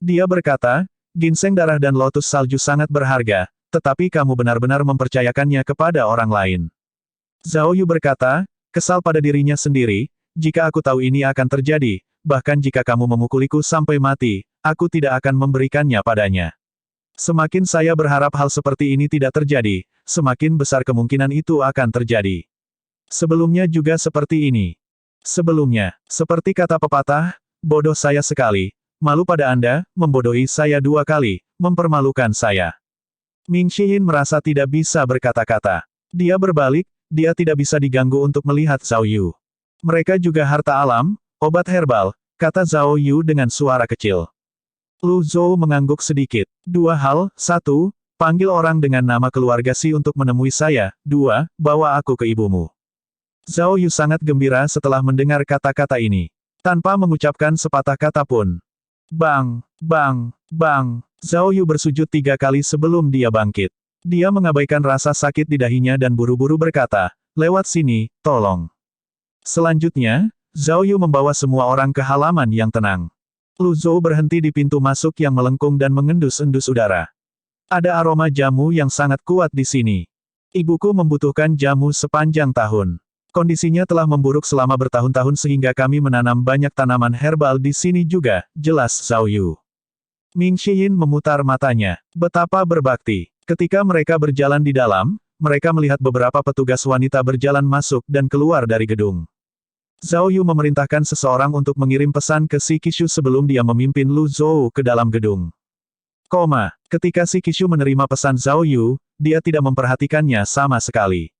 Dia berkata, ginseng darah dan lotus salju sangat berharga, tetapi kamu benar-benar mempercayakannya kepada orang lain. Zhao Yu berkata, kesal pada dirinya sendiri, jika aku tahu ini akan terjadi, bahkan jika kamu memukuliku sampai mati, aku tidak akan memberikannya padanya. Semakin saya berharap hal seperti ini tidak terjadi, semakin besar kemungkinan itu akan terjadi. Sebelumnya juga seperti ini. Sebelumnya, seperti kata pepatah, bodoh saya sekali. Malu pada Anda, membodohi saya 2 kali, mempermalukan saya. Ming Xiyin merasa tidak bisa berkata-kata. Dia berbalik, dia tidak bisa diganggu untuk melihat Zhao Yu. Mereka juga harta alam, obat herbal, kata Zhao Yu dengan suara kecil. Lu Zhou mengangguk sedikit. 2 hal, 1, panggil orang dengan nama keluarga Shi untuk menemui saya, 2, bawa aku ke ibumu. Zhao Yu sangat gembira setelah mendengar kata-kata ini. Tanpa mengucapkan sepatah kata pun. Bang, bang, bang. Zhao Yu bersujud 3 kali sebelum dia bangkit. Dia mengabaikan rasa sakit di dahinya dan buru-buru berkata, lewat sini, tolong. Selanjutnya, Zhao Yu membawa semua orang ke halaman yang tenang. Lu Zhou berhenti di pintu masuk yang melengkung dan mengendus-endus udara. Ada aroma jamu yang sangat kuat di sini. Ibuku membutuhkan jamu sepanjang tahun. Kondisinya telah memburuk selama bertahun-tahun sehingga kami menanam banyak tanaman herbal di sini juga, jelas Zhao Yu. Ming Xiyin memutar matanya. Betapa berbakti. Ketika mereka berjalan di dalam, mereka melihat beberapa petugas wanita berjalan masuk dan keluar dari gedung. Zhao Yu memerintahkan seseorang untuk mengirim pesan ke si Qishu sebelum dia memimpin Lu Zhou ke dalam gedung. Ketika si Qishu menerima pesan Zhao Yu, dia tidak memperhatikannya sama sekali.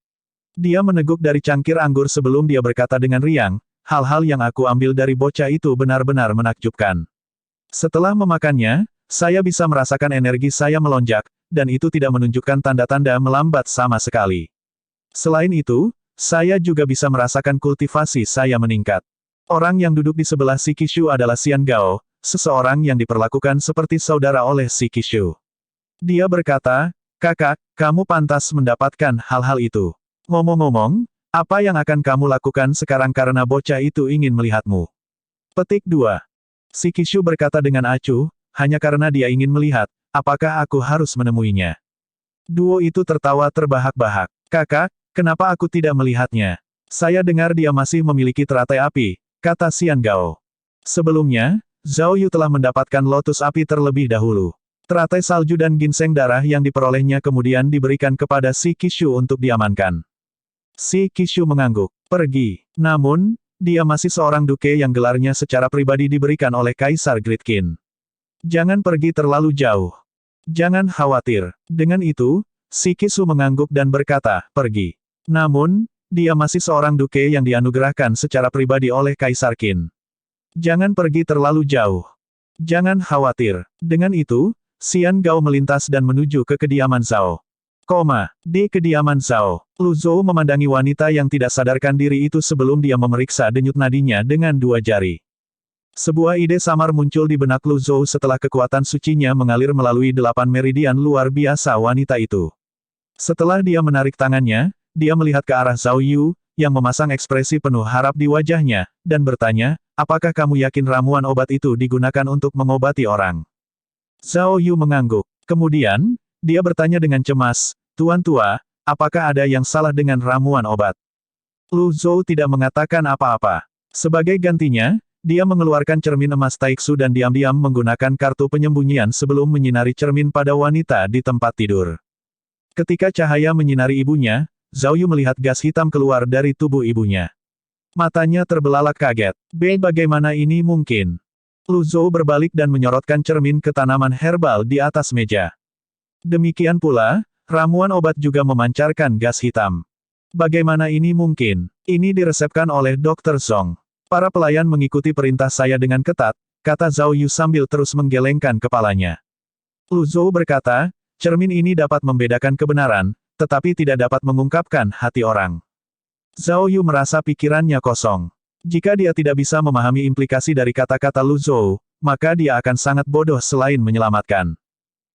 Dia meneguk dari cangkir anggur sebelum dia berkata dengan riang, hal-hal yang aku ambil dari bocah itu benar-benar menakjubkan. Setelah memakannya, saya bisa merasakan energi saya melonjak, dan itu tidak menunjukkan tanda-tanda melambat sama sekali. Selain itu, saya juga bisa merasakan kultivasi saya meningkat. Orang yang duduk di sebelah si Qishu adalah Xian Gao, seseorang yang diperlakukan seperti saudara oleh si Qishu. Dia berkata, kakak, kamu pantas mendapatkan hal-hal itu. Ngomong-ngomong, apa yang akan kamu lakukan sekarang karena bocah itu ingin melihatmu? Petik 2. Si Qishu berkata dengan acuh, hanya karena dia ingin melihat, apakah aku harus menemuinya. Duo itu tertawa terbahak-bahak. Kakak, kenapa aku tidak melihatnya? Saya dengar dia masih memiliki teratai api, kata Xian Gao. Sebelumnya, Zhao Yu telah mendapatkan lotus api terlebih dahulu. Teratai salju dan ginseng darah yang diperolehnya kemudian diberikan kepada si Qishu untuk diamankan. Si Qishu mengangguk. Pergi. Namun, dia masih seorang duke yang gelarnya secara pribadi diberikan oleh Kaisar Gridkin. Jangan pergi terlalu jauh. Jangan khawatir. Dengan itu, si Qishu mengangguk dan berkata, pergi. Namun, dia masih seorang duke yang dianugerahkan secara pribadi oleh Kaisar Qin. Jangan pergi terlalu jauh. Jangan khawatir. Dengan itu, Xian Gao melintas dan menuju ke kediaman Zhao. Di kediaman Zhao, Lu Zhou memandangi wanita yang tidak sadarkan diri itu sebelum dia memeriksa denyut nadinya dengan 2 jari. Sebuah ide samar muncul di benak Lu Zhou setelah kekuatan sucinya mengalir melalui 8 meridian luar biasa wanita itu. Setelah dia menarik tangannya, dia melihat ke arah Zhao Yu, yang memasang ekspresi penuh harap di wajahnya, dan bertanya, apakah kamu yakin ramuan obat itu digunakan untuk mengobati orang? Zhao Yu mengangguk. Kemudian, dia bertanya dengan cemas, Tuan Tua, apakah ada yang salah dengan ramuan obat? Lu Zhou tidak mengatakan apa-apa. Sebagai gantinya, dia mengeluarkan cermin emas Taiksu dan diam-diam menggunakan kartu penyembunyian sebelum menyinari cermin pada wanita di tempat tidur. Ketika cahaya menyinari ibunya, Zhao Yu melihat gas hitam keluar dari tubuh ibunya. Matanya terbelalak kaget. Bagaimana ini mungkin? Lu Zhou berbalik dan menyorotkan cermin ke tanaman herbal di atas meja. Demikian pula, ramuan obat juga memancarkan gas hitam. Bagaimana ini mungkin? Ini diresepkan oleh Dr. Zhong. Para pelayan mengikuti perintah saya dengan ketat, kata Zhao Yu sambil terus menggelengkan kepalanya. Lu Zhou berkata, cermin ini dapat membedakan kebenaran, tetapi tidak dapat mengungkapkan hati orang. Zhao Yu merasa pikirannya kosong. Jika dia tidak bisa memahami implikasi dari kata-kata Lu Zhou, maka dia akan sangat bodoh selain menyelamatkan.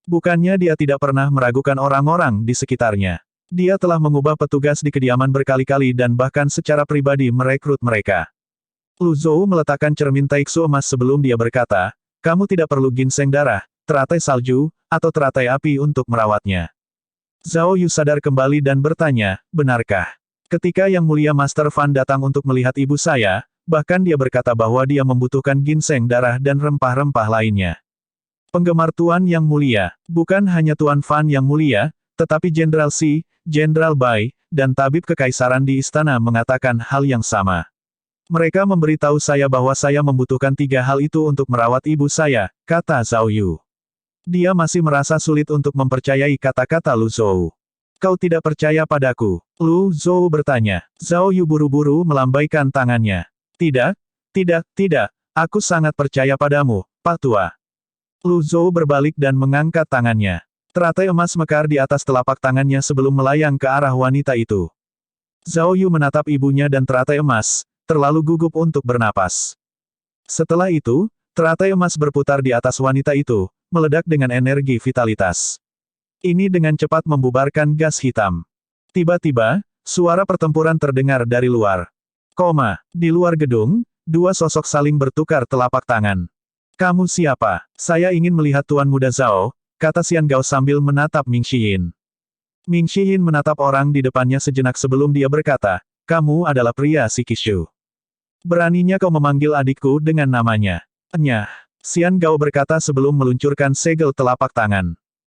Bukannya dia tidak pernah meragukan orang-orang di sekitarnya. Dia telah mengubah petugas di kediaman berkali-kali dan bahkan secara pribadi merekrut mereka. Lu Zhou meletakkan cermin Taiksu emas sebelum dia berkata, kamu tidak perlu ginseng darah, teratai salju, atau teratai api untuk merawatnya. Zhao Yu sadar kembali dan bertanya, benarkah? Ketika Yang Mulia Master Fan datang untuk melihat ibu saya, bahkan dia berkata bahwa dia membutuhkan ginseng darah dan rempah-rempah lainnya. Penggemar Tuan Yang Mulia, bukan hanya Tuan Fan Yang Mulia, tetapi Jenderal Xi, Jenderal Bai, dan tabib kekaisaran di istana mengatakan hal yang sama. Mereka memberitahu saya bahwa saya membutuhkan 3 hal itu untuk merawat ibu saya, kata Zhao Yu. Dia masih merasa sulit untuk mempercayai kata-kata Lu Zhou. Kau tidak percaya padaku? Lu Zhou bertanya. Zhao Yu buru-buru melambaikan tangannya. Tidak, aku sangat percaya padamu, Pak Tua. Lu Zhou berbalik dan mengangkat tangannya. Teratai emas mekar di atas telapak tangannya sebelum melayang ke arah wanita itu. Zhao Yu menatap ibunya dan teratai emas, terlalu gugup untuk bernapas. Setelah itu, teratai emas berputar di atas wanita itu, meledak dengan energi vitalitas. Ini dengan cepat membubarkan gas hitam. Tiba-tiba, suara pertempuran terdengar dari luar. Di luar gedung, 2 sosok saling bertukar telapak tangan. Kamu siapa? Saya ingin melihat Tuan Muda Zhao, kata Xian Gao sambil menatap Ming Xiyin. Ming Xiyin menatap orang di depannya sejenak sebelum dia berkata, kamu adalah pria si Qishu. Beraninya kau memanggil adikku dengan namanya. Nyah. Xian Gao berkata sebelum meluncurkan segel telapak tangan.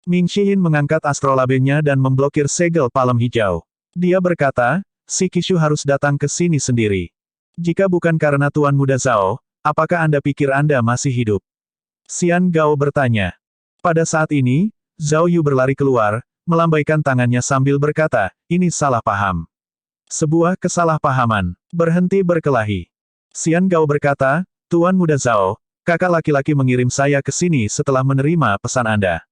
Ming Xiyin mengangkat astrolabenya dan memblokir segel palem hijau. Dia berkata, si Qishu harus datang ke sini sendiri. Jika bukan karena Tuan Muda Zhao, apakah Anda pikir Anda masih hidup? Xian Gao bertanya. Pada saat ini, Zhao Yu berlari keluar, melambaikan tangannya sambil berkata, ini salah paham. Sebuah kesalahpahaman. Berhenti berkelahi. Xian Gao berkata, Tuan Muda Zhao, kakak laki-laki mengirim saya ke sini setelah menerima pesan Anda.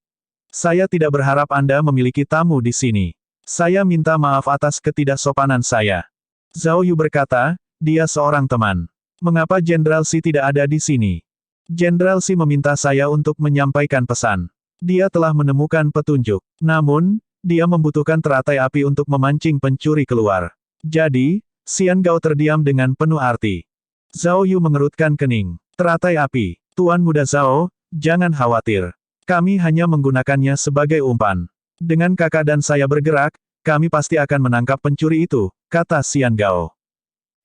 Saya tidak berharap Anda memiliki tamu di sini. Saya minta maaf atas ketidaksopanan saya. Zhao Yu berkata, dia seorang teman. Mengapa Jenderal Xi tidak ada di sini? Jenderal Xi meminta saya untuk menyampaikan pesan. Dia telah menemukan petunjuk. Namun, dia membutuhkan teratai api untuk memancing pencuri keluar. Jadi, Xian Gao terdiam dengan penuh arti. Zhao Yu mengerutkan kening. Teratai api. Tuan Muda Zhao, Jangan khawatir. Kami hanya menggunakannya sebagai umpan. Dengan kakak dan saya bergerak, kami pasti akan menangkap pencuri itu, kata Xian Gao.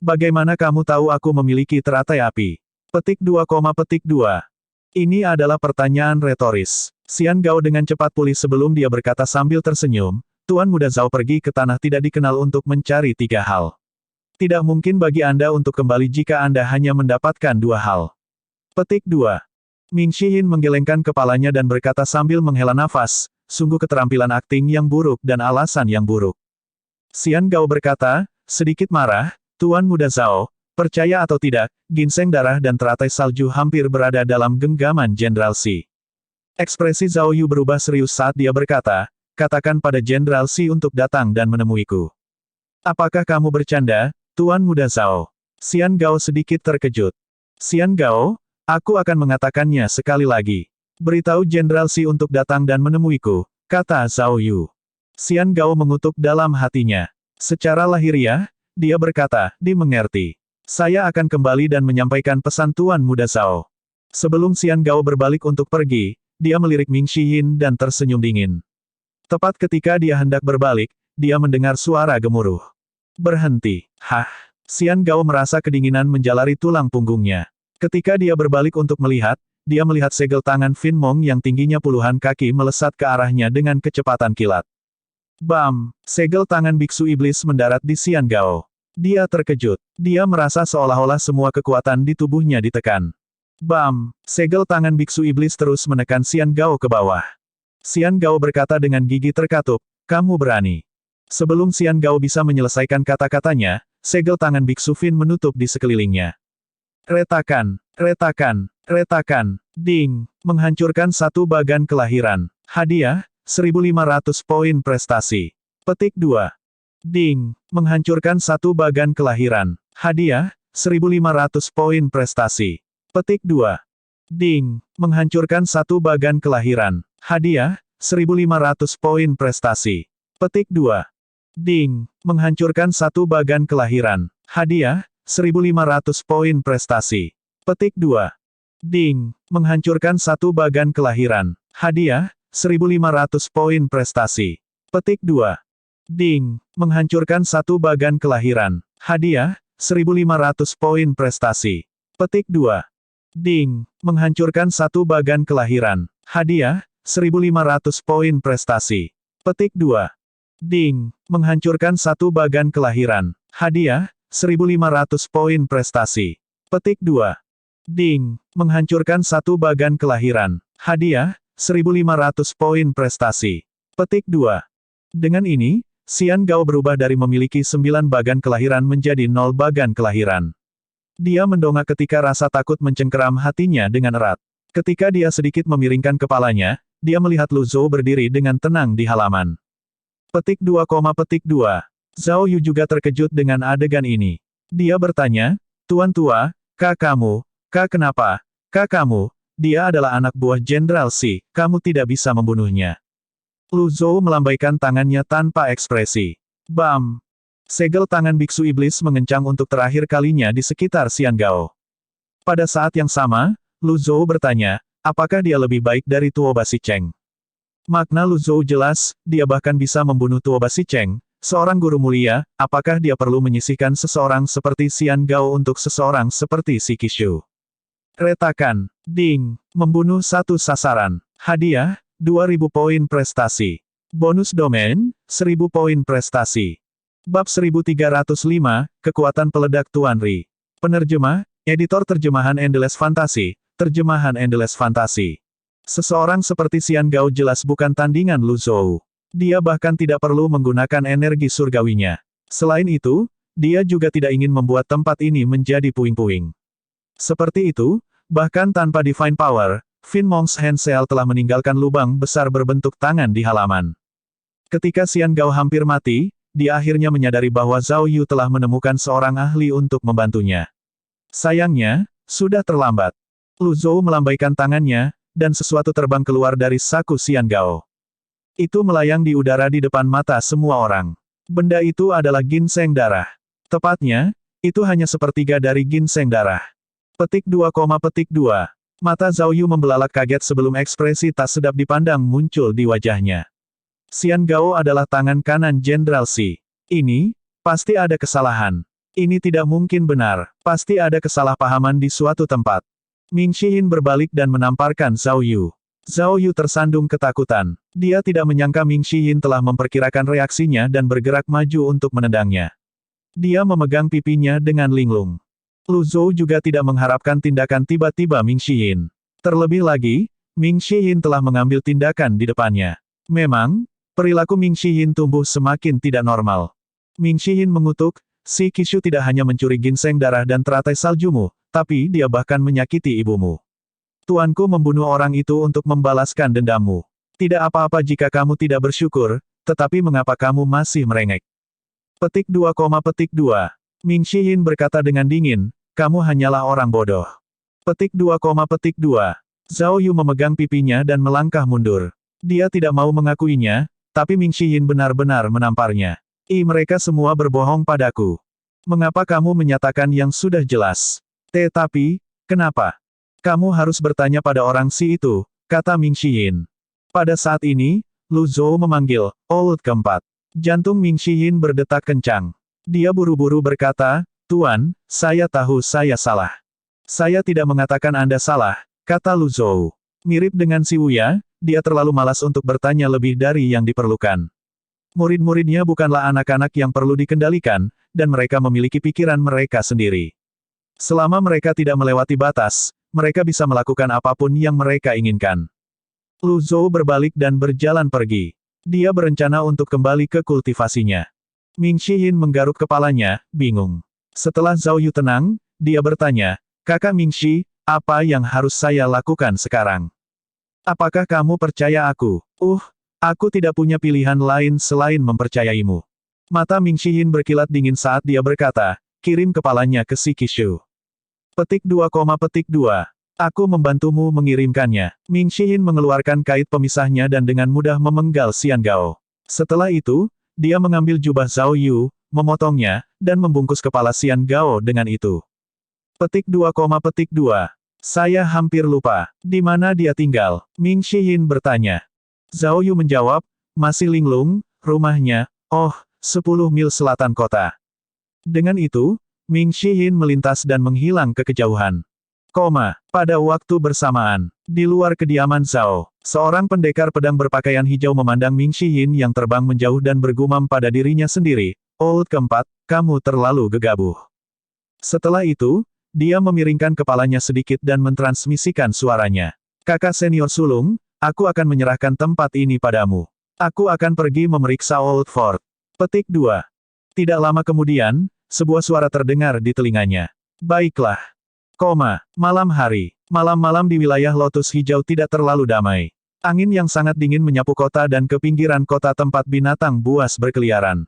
Bagaimana kamu tahu aku memiliki teratai api? Petik 2, petik 2. Ini adalah pertanyaan retoris. Xian Gao dengan cepat pulih sebelum dia berkata sambil tersenyum, Tuan Muda Zhao pergi ke tanah tidak dikenal untuk mencari 3 hal. Tidak mungkin bagi Anda untuk kembali jika Anda hanya mendapatkan 2 hal. Petik 2. Ming Shihin menggelengkan kepalanya dan berkata sambil menghela nafas, sungguh keterampilan akting yang buruk dan alasan yang buruk. Xian Gao berkata, sedikit marah, Tuan Muda Zhao, percaya atau tidak, ginseng darah dan teratai salju hampir berada dalam genggaman Jenderal Xi. Ekspresi Zhao Yu berubah serius saat dia berkata, katakan pada Jenderal Xi untuk datang dan menemuiku. Apakah kamu bercanda, Tuan Muda Zhao? Xian Gao sedikit terkejut. Xian Gao, aku akan mengatakannya sekali lagi. Beritahu Jenderal Xi untuk datang dan menemuiku, kata Zhao Yu. Xian Gao mengutuk dalam hatinya. Secara lahiriah, dia berkata, dimengerti. Saya akan kembali dan menyampaikan pesan Tuan Muda Zhao. Sebelum Xian Gao berbalik untuk pergi, dia melirik Ming Shihin dan tersenyum dingin. Tepat ketika dia hendak berbalik, dia mendengar suara gemuruh. Berhenti. Hah? Xian Gao merasa kedinginan menjalari tulang punggungnya. Ketika dia berbalik untuk melihat, dia melihat segel tangan Fin Mong yang tingginya puluhan kaki melesat ke arahnya dengan kecepatan kilat. Bam! Segel tangan biksu iblis mendarat di Xian Gao. Dia terkejut. Dia merasa seolah-olah semua kekuatan di tubuhnya ditekan. Bam! Segel tangan biksu iblis terus menekan Xian Gao ke bawah. Xian Gao berkata dengan gigi terkatup, kamu berani. Sebelum Xian Gao bisa menyelesaikan kata-katanya, segel tangan biksu Fin menutup di sekelilingnya. Retakan, retakan, retakan, ding, menghancurkan satu bagan kelahiran. Hadiah, 1.500 poin prestasi. Petik 2. Ding, menghancurkan satu bagan kelahiran. Hadiah, 1.500 poin prestasi. Petik 2. Ding, menghancurkan satu bagan kelahiran. Hadiah, 1.500 poin prestasi. Petik 2. Ding, menghancurkan satu bagan kelahiran. Hadiah, 1.500 poin prestasi. Petik 2. Ding, menghancurkan satu bagan kelahiran. Hadiah, 1.500 poin prestasi. Petik 2. Ding, menghancurkan satu bagan kelahiran. Hadiah, 1.500 poin prestasi. Petik 2. Ding, menghancurkan satu bagan kelahiran. Hadiah, 1.500 poin prestasi. Petik 2. Ding, menghancurkan satu bagan kelahiran. Hadiah, 1.500 poin prestasi. Petik 2. Ding, menghancurkan satu bagan kelahiran. Hadiah, 1.500 poin prestasi. Petik 2. Dengan ini, Xian Gao berubah dari memiliki 9 bagan kelahiran menjadi 0 bagan kelahiran. Dia mendongak ketika rasa takut mencengkeram hatinya dengan erat. Ketika dia sedikit memiringkan kepalanya, dia melihat Lu Zhou berdiri dengan tenang di halaman. Petik 2, petik 2. Zhao Yu juga terkejut dengan adegan ini. Dia bertanya, Tuan Tua, kak kenapa? Kak kamu, dia adalah anak buah Jenderal Xi, kamu tidak bisa membunuhnya. Lu Zhou melambaikan tangannya tanpa ekspresi. Bam! Segel tangan biksu iblis mengencang untuk terakhir kalinya di sekitar Xian Gao. Pada saat yang sama, Lu Zhou bertanya, apakah dia lebih baik dari Tuo Basicheng? Makna Lu Zhou jelas, dia bahkan bisa membunuh Tuo Basicheng, seorang guru mulia, apakah dia perlu menyisihkan seseorang seperti Xian Gao untuk seseorang seperti si Qixu? Retakan, ding, membunuh satu sasaran. Hadiah, 2.000 poin prestasi. Bonus domain, 1.000 poin prestasi. Bab 1305, Kekuatan Peledak Tuan Ri. Penerjemah, Editor Terjemahan Endless Fantasy, Terjemahan Endless Fantasy. Seseorang seperti Xian Gao jelas bukan tandingan Lu Zhou. Dia bahkan tidak perlu menggunakan energi surgawinya. Selain itu, dia juga tidak ingin membuat tempat ini menjadi puing-puing. Seperti itu, bahkan tanpa Divine Power, Fin Mong's Hand Cell telah meninggalkan lubang besar berbentuk tangan di halaman. Ketika Xian Gao hampir mati, dia akhirnya menyadari bahwa Zhao Yu telah menemukan seorang ahli untuk membantunya. Sayangnya, sudah terlambat. Lu Zhou melambaikan tangannya, dan sesuatu terbang keluar dari saku Xian Gao. Itu melayang di udara di depan mata semua orang. Benda itu adalah ginseng darah. Tepatnya, itu hanya sepertiga dari ginseng darah. Petik 2, petik 2. Mata Zhao Yu membelalak kaget sebelum ekspresi tak sedap dipandang muncul di wajahnya. Xian Gao adalah tangan kanan Jenderal Xi. Ini, pasti ada kesalahan. Ini tidak mungkin benar, pasti ada kesalahpahaman di suatu tempat. Ming Xiyin berbalik dan menamparkan Zhao Yu. Zhao Yu tersandung ketakutan. Dia tidak menyangka Ming Xiyin telah memperkirakan reaksinya dan bergerak maju untuk menendangnya. Dia memegang pipinya dengan linglung. Lu Zhou juga tidak mengharapkan tindakan tiba-tiba Ming Xiyin. Terlebih lagi, Ming Xiyin telah mengambil tindakan di depannya. Memang, perilaku Ming Xiyin tumbuh semakin tidak normal. Ming Xiyin mengutuk, si Qishu tidak hanya mencuri ginseng darah dan teratai saljumu, tapi dia bahkan menyakiti ibumu. Tuanku membunuh orang itu untuk membalaskan dendammu. Tidak apa-apa jika kamu tidak bersyukur, tetapi mengapa kamu masih merengek? Petik 2, petik 2. Ming Xiyin berkata dengan dingin, kamu hanyalah orang bodoh. Petik 2, petik 2. Zhao Yu memegang pipinya dan melangkah mundur. Dia tidak mau mengakuinya, tapi Ming Xiyin benar-benar menamparnya. Mereka semua berbohong padaku. Mengapa kamu menyatakan yang sudah jelas? Tetapi, kenapa? Kamu harus bertanya pada orang si itu, kata Ming Xiyin. Pada saat ini, Lu Zhou memanggil, Old keempat. Jantung Ming Xiyin berdetak kencang. Dia buru-buru berkata, Tuan, saya tahu saya salah. Saya tidak mengatakan Anda salah, kata Lu Zhou. Mirip dengan si Wuya, dia terlalu malas untuk bertanya lebih dari yang diperlukan. Murid-muridnya bukanlah anak-anak yang perlu dikendalikan, dan mereka memiliki pikiran mereka sendiri. Selama mereka tidak melewati batas, mereka bisa melakukan apapun yang mereka inginkan. Lu Zhou berbalik dan berjalan pergi. Dia berencana untuk kembali ke kultivasinya. Ming Xiyin menggaruk kepalanya, bingung. Setelah Zhao Yu tenang, dia bertanya, Kakak Ming Xi, apa yang harus saya lakukan sekarang? Apakah kamu percaya aku? Aku tidak punya pilihan lain selain mempercayaimu. Mata Ming Xiyin berkilat dingin saat dia berkata, kirim kepalanya ke si Qishu. Petik 2, petik 2. Aku membantumu mengirimkannya. Ming Xiyin mengeluarkan kait pemisahnya dan dengan mudah memenggal Xian Gao. Setelah itu, dia mengambil jubah Zhao Yu, memotongnya, dan membungkus kepala Xian Gao dengan itu. Petik 2, petik 2. Saya hampir lupa. Di mana dia tinggal? Ming Xiyin bertanya. Zhao Yu menjawab, masih linglung, rumahnya, 10 mil selatan kota. Dengan itu, Ming Xiyin melintas dan menghilang ke kejauhan. Pada waktu bersamaan, di luar kediaman Zhao, seorang pendekar pedang berpakaian hijau memandang Ming Xiyin yang terbang menjauh dan bergumam pada dirinya sendiri, Old keempat, kamu terlalu gegabah. Setelah itu, dia memiringkan kepalanya sedikit dan mentransmisikan suaranya. Kakak senior sulung, aku akan menyerahkan tempat ini padamu. Aku akan pergi memeriksa Old Fort. Petik 2. Tidak lama kemudian, sebuah suara terdengar di telinganya. Baiklah. Malam hari. Malam-malam di wilayah Lotus Hijau tidak terlalu damai. Angin yang sangat dingin menyapu kota dan ke pinggiran kota tempat binatang buas berkeliaran.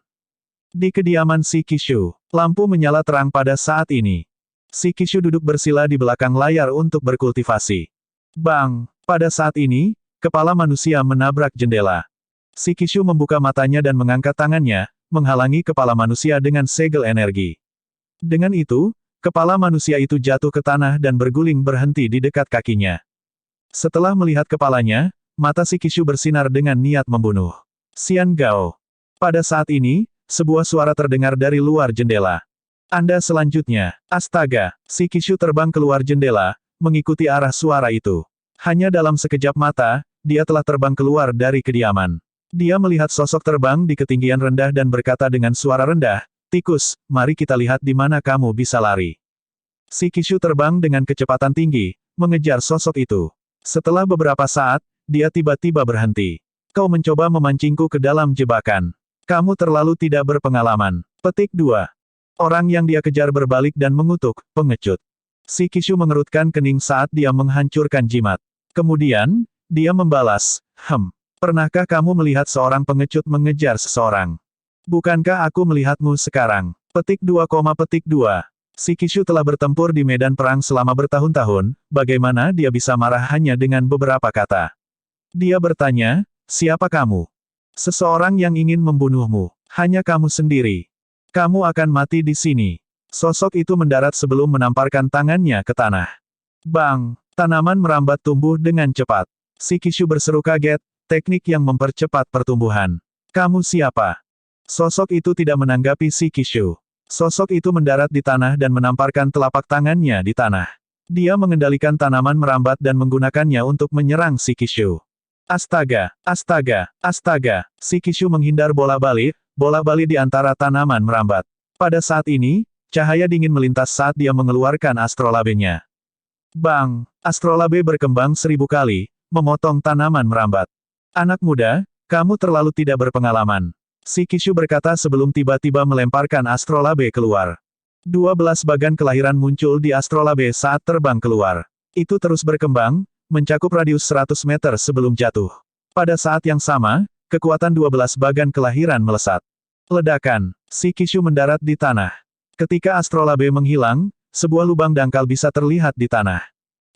Di kediaman si Qishu, lampu menyala terang pada saat ini. Si Qishu duduk bersila di belakang layar untuk berkultivasi. Bang! Pada saat ini, kepala manusia menabrak jendela. Si Qishu membuka matanya dan mengangkat tangannya, menghalangi kepala manusia dengan segel energi. Dengan itu, kepala manusia itu jatuh ke tanah dan berguling berhenti di dekat kakinya. Setelah melihat kepalanya, mata si Qishu bersinar dengan niat membunuh. Xian Gao. Pada saat ini, sebuah suara terdengar dari luar jendela. Anda selanjutnya. Astaga, si Qishu terbang keluar jendela, mengikuti arah suara itu. Hanya dalam sekejap mata, dia telah terbang keluar dari kediaman. Dia melihat sosok terbang di ketinggian rendah dan berkata dengan suara rendah, Tikus, mari kita lihat di mana kamu bisa lari. Si Qishu terbang dengan kecepatan tinggi, mengejar sosok itu. Setelah beberapa saat, dia tiba-tiba berhenti. Kau mencoba memancingku ke dalam jebakan. Kamu terlalu tidak berpengalaman. Petik 2. Orang yang dia kejar berbalik dan mengutuk, pengecut. Si Qishu mengerutkan kening saat dia menghancurkan jimat. Kemudian, dia membalas, pernahkah kamu melihat seorang pengecut mengejar seseorang? Bukankah aku melihatmu sekarang? Petik 2, petik 2. Si Qishu telah bertempur di medan perang selama bertahun-tahun, bagaimana dia bisa marah hanya dengan beberapa kata? Dia bertanya, siapa kamu? Seseorang yang ingin membunuhmu. Hanya kamu sendiri. Kamu akan mati di sini. Sosok itu mendarat sebelum menamparkan tangannya ke tanah. Bang! Tanaman merambat tumbuh dengan cepat. Shikishu berseru kaget, teknik yang mempercepat pertumbuhan. Kamu siapa? Sosok itu tidak menanggapi Shikishu. Sosok itu mendarat di tanah dan menamparkan telapak tangannya di tanah. Dia mengendalikan tanaman merambat dan menggunakannya untuk menyerang Shikishu. Astaga, astaga, astaga. Shikishu menghindar bola-balik di antara tanaman merambat. Pada saat ini, cahaya dingin melintas saat dia mengeluarkan astrolabenya. Bang! Astrolabe berkembang 1000 kali, memotong tanaman merambat. Anak muda, kamu terlalu tidak berpengalaman. Shikishu berkata sebelum tiba-tiba melemparkan astrolabe keluar. 12 bagan kelahiran muncul di astrolabe saat terbang keluar. Itu terus berkembang, mencakup radius 100 meter sebelum jatuh. Pada saat yang sama, kekuatan 12 bagan kelahiran melesat. Ledakan. Shikishu mendarat di tanah. Ketika astrolabe menghilang, sebuah lubang dangkal bisa terlihat di tanah.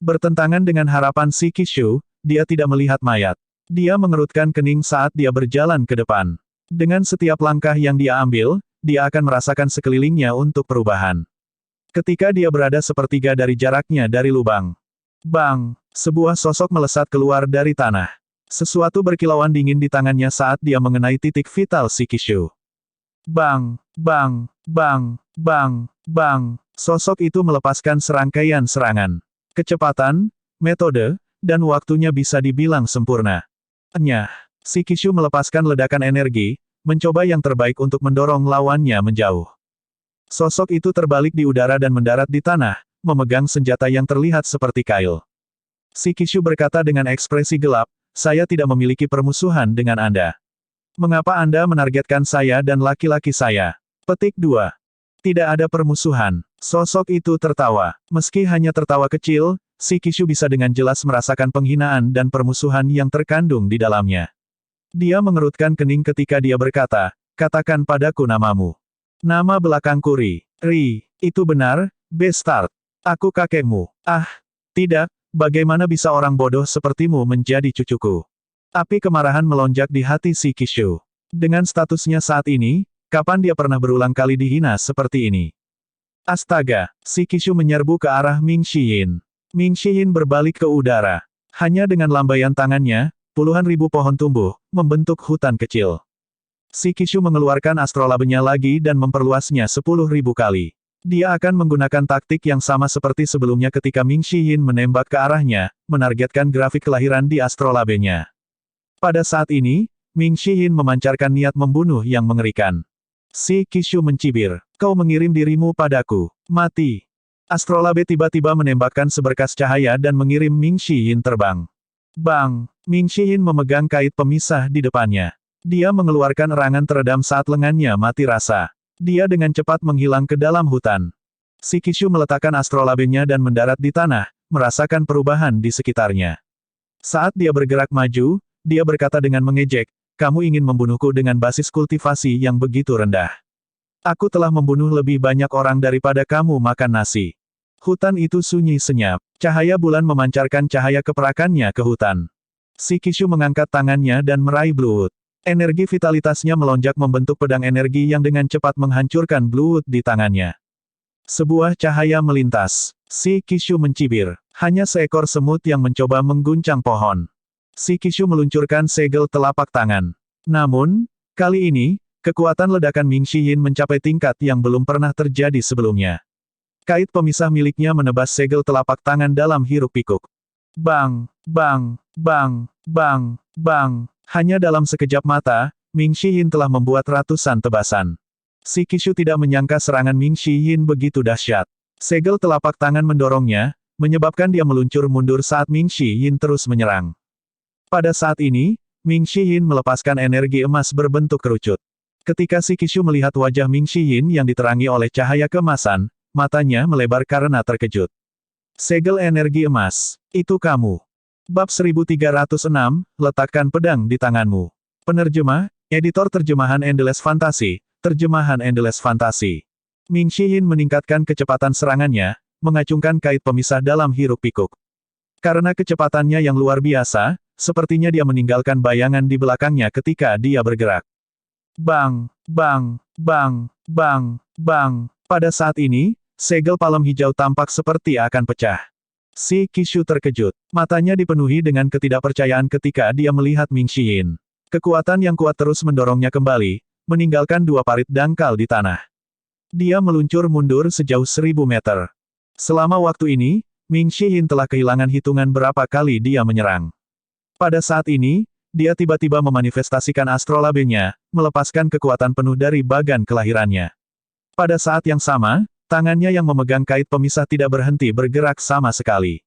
Bertentangan dengan harapan Shikishu, dia tidak melihat mayat. Dia mengerutkan kening saat dia berjalan ke depan. Dengan setiap langkah yang dia ambil, dia akan merasakan sekelilingnya untuk perubahan. Ketika dia berada sepertiga dari jaraknya dari lubang. Bang! Sebuah sosok melesat keluar dari tanah. Sesuatu berkilauan dingin di tangannya saat dia mengenai titik vital Shikishu. Bang! Bang! Bang! Bang! Bang! Sosok itu melepaskan serangkaian serangan. Kecepatan, metode, dan waktunya bisa dibilang sempurna. Nyah! Shikishu melepaskan ledakan energi, mencoba yang terbaik untuk mendorong lawannya menjauh. Sosok itu terbalik di udara dan mendarat di tanah, memegang senjata yang terlihat seperti kail. Shikishu berkata dengan ekspresi gelap, saya tidak memiliki permusuhan dengan Anda. Mengapa Anda menargetkan saya dan laki-laki saya? Petik 2. Tidak ada permusuhan. Sosok itu tertawa. Meski hanya tertawa kecil, Shikishu bisa dengan jelas merasakan penghinaan dan permusuhan yang terkandung di dalamnya. Dia mengerutkan kening ketika dia berkata, katakan padaku namamu. Nama belakangku Ri. Itu benar, Bestart. Aku kakekmu. Ah, tidak, bagaimana bisa orang bodoh sepertimu menjadi cucuku? Api kemarahan melonjak di hati Shikishu. Dengan statusnya saat ini, kapan dia pernah berulang kali dihina seperti ini? Astaga! Shikishu menyerbu ke arah Ming Shiyin. Ming Shiyin berbalik ke udara. Hanya dengan lambaian tangannya, puluhan ribu pohon tumbuh, membentuk hutan kecil. Shikishu mengeluarkan astrolabenya lagi dan memperluasnya 10.000 kali. Dia akan menggunakan taktik yang sama seperti sebelumnya ketika Ming Shiyin menembak ke arahnya, menargetkan grafik kelahiran di astrolabenya. Pada saat ini, Ming Shiyin memancarkan niat membunuh yang mengerikan. Shikishu mencibir. Kau mengirim dirimu padaku. Mati. Astrolabe tiba-tiba menembakkan seberkas cahaya dan mengirim Ming Shiyin terbang. Bang! Ming Shiyin memegang kait pemisah di depannya. Dia mengeluarkan erangan teredam saat lengannya mati rasa. Dia dengan cepat menghilang ke dalam hutan. Shikishu meletakkan astrolabenya dan mendarat di tanah, merasakan perubahan di sekitarnya. Saat dia bergerak maju, dia berkata dengan mengejek, kamu ingin membunuhku dengan basis kultivasi yang begitu rendah. Aku telah membunuh lebih banyak orang daripada kamu makan nasi. Hutan itu sunyi senyap. Cahaya bulan memancarkan cahaya keperakannya ke hutan. Shikishu mengangkat tangannya dan meraih Bluewood. Energi vitalitasnya melonjak membentuk pedang energi yang dengan cepat menghancurkan Bluewood di tangannya. Sebuah cahaya melintas. Shikishu mencibir. Hanya seekor semut yang mencoba mengguncang pohon. Shikishu meluncurkan segel telapak tangan. Namun, kali ini, kekuatan ledakan Ming Shiyin mencapai tingkat yang belum pernah terjadi sebelumnya. Kait pemisah miliknya menebas segel telapak tangan dalam hiruk-pikuk. Bang! Bang! Bang! Bang! Bang! Hanya dalam sekejap mata, Ming Shiyin telah membuat ratusan tebasan. Shikishu tidak menyangka serangan Ming Shiyin begitu dahsyat. Segel telapak tangan mendorongnya, menyebabkan dia meluncur mundur saat Ming Shiyin terus menyerang. Pada saat ini, Ming Shiyin melepaskan energi emas berbentuk kerucut. Ketika Shikishu melihat wajah Ming Shiyin yang diterangi oleh cahaya keemasan, matanya melebar karena terkejut. Segel energi emas. Itu kamu. Bab 1306, letakkan pedang di tanganmu. Penerjemah, editor terjemahan Endless Fantasy, terjemahan Endless Fantasy. Ming Shiyin meningkatkan kecepatan serangannya, mengacungkan kait pemisah dalam hiruk-pikuk. Karena kecepatannya yang luar biasa, sepertinya dia meninggalkan bayangan di belakangnya ketika dia bergerak. Bang! Bang! Bang! Bang! Bang! Pada saat ini, segel palem hijau tampak seperti akan pecah. Si Qishu terkejut. Matanya dipenuhi dengan ketidakpercayaan ketika dia melihat Ming Xiyin. Kekuatan yang kuat terus mendorongnya kembali, meninggalkan dua parit dangkal di tanah. Dia meluncur mundur sejauh 1000 meter. Selama waktu ini, Ming Xiyin telah kehilangan hitungan berapa kali dia menyerang. Pada saat ini, dia tiba-tiba memanifestasikan astrolabenya, melepaskan kekuatan penuh dari bagan kelahirannya. Pada saat yang sama, tangannya yang memegang kait pemisah tidak berhenti bergerak sama sekali.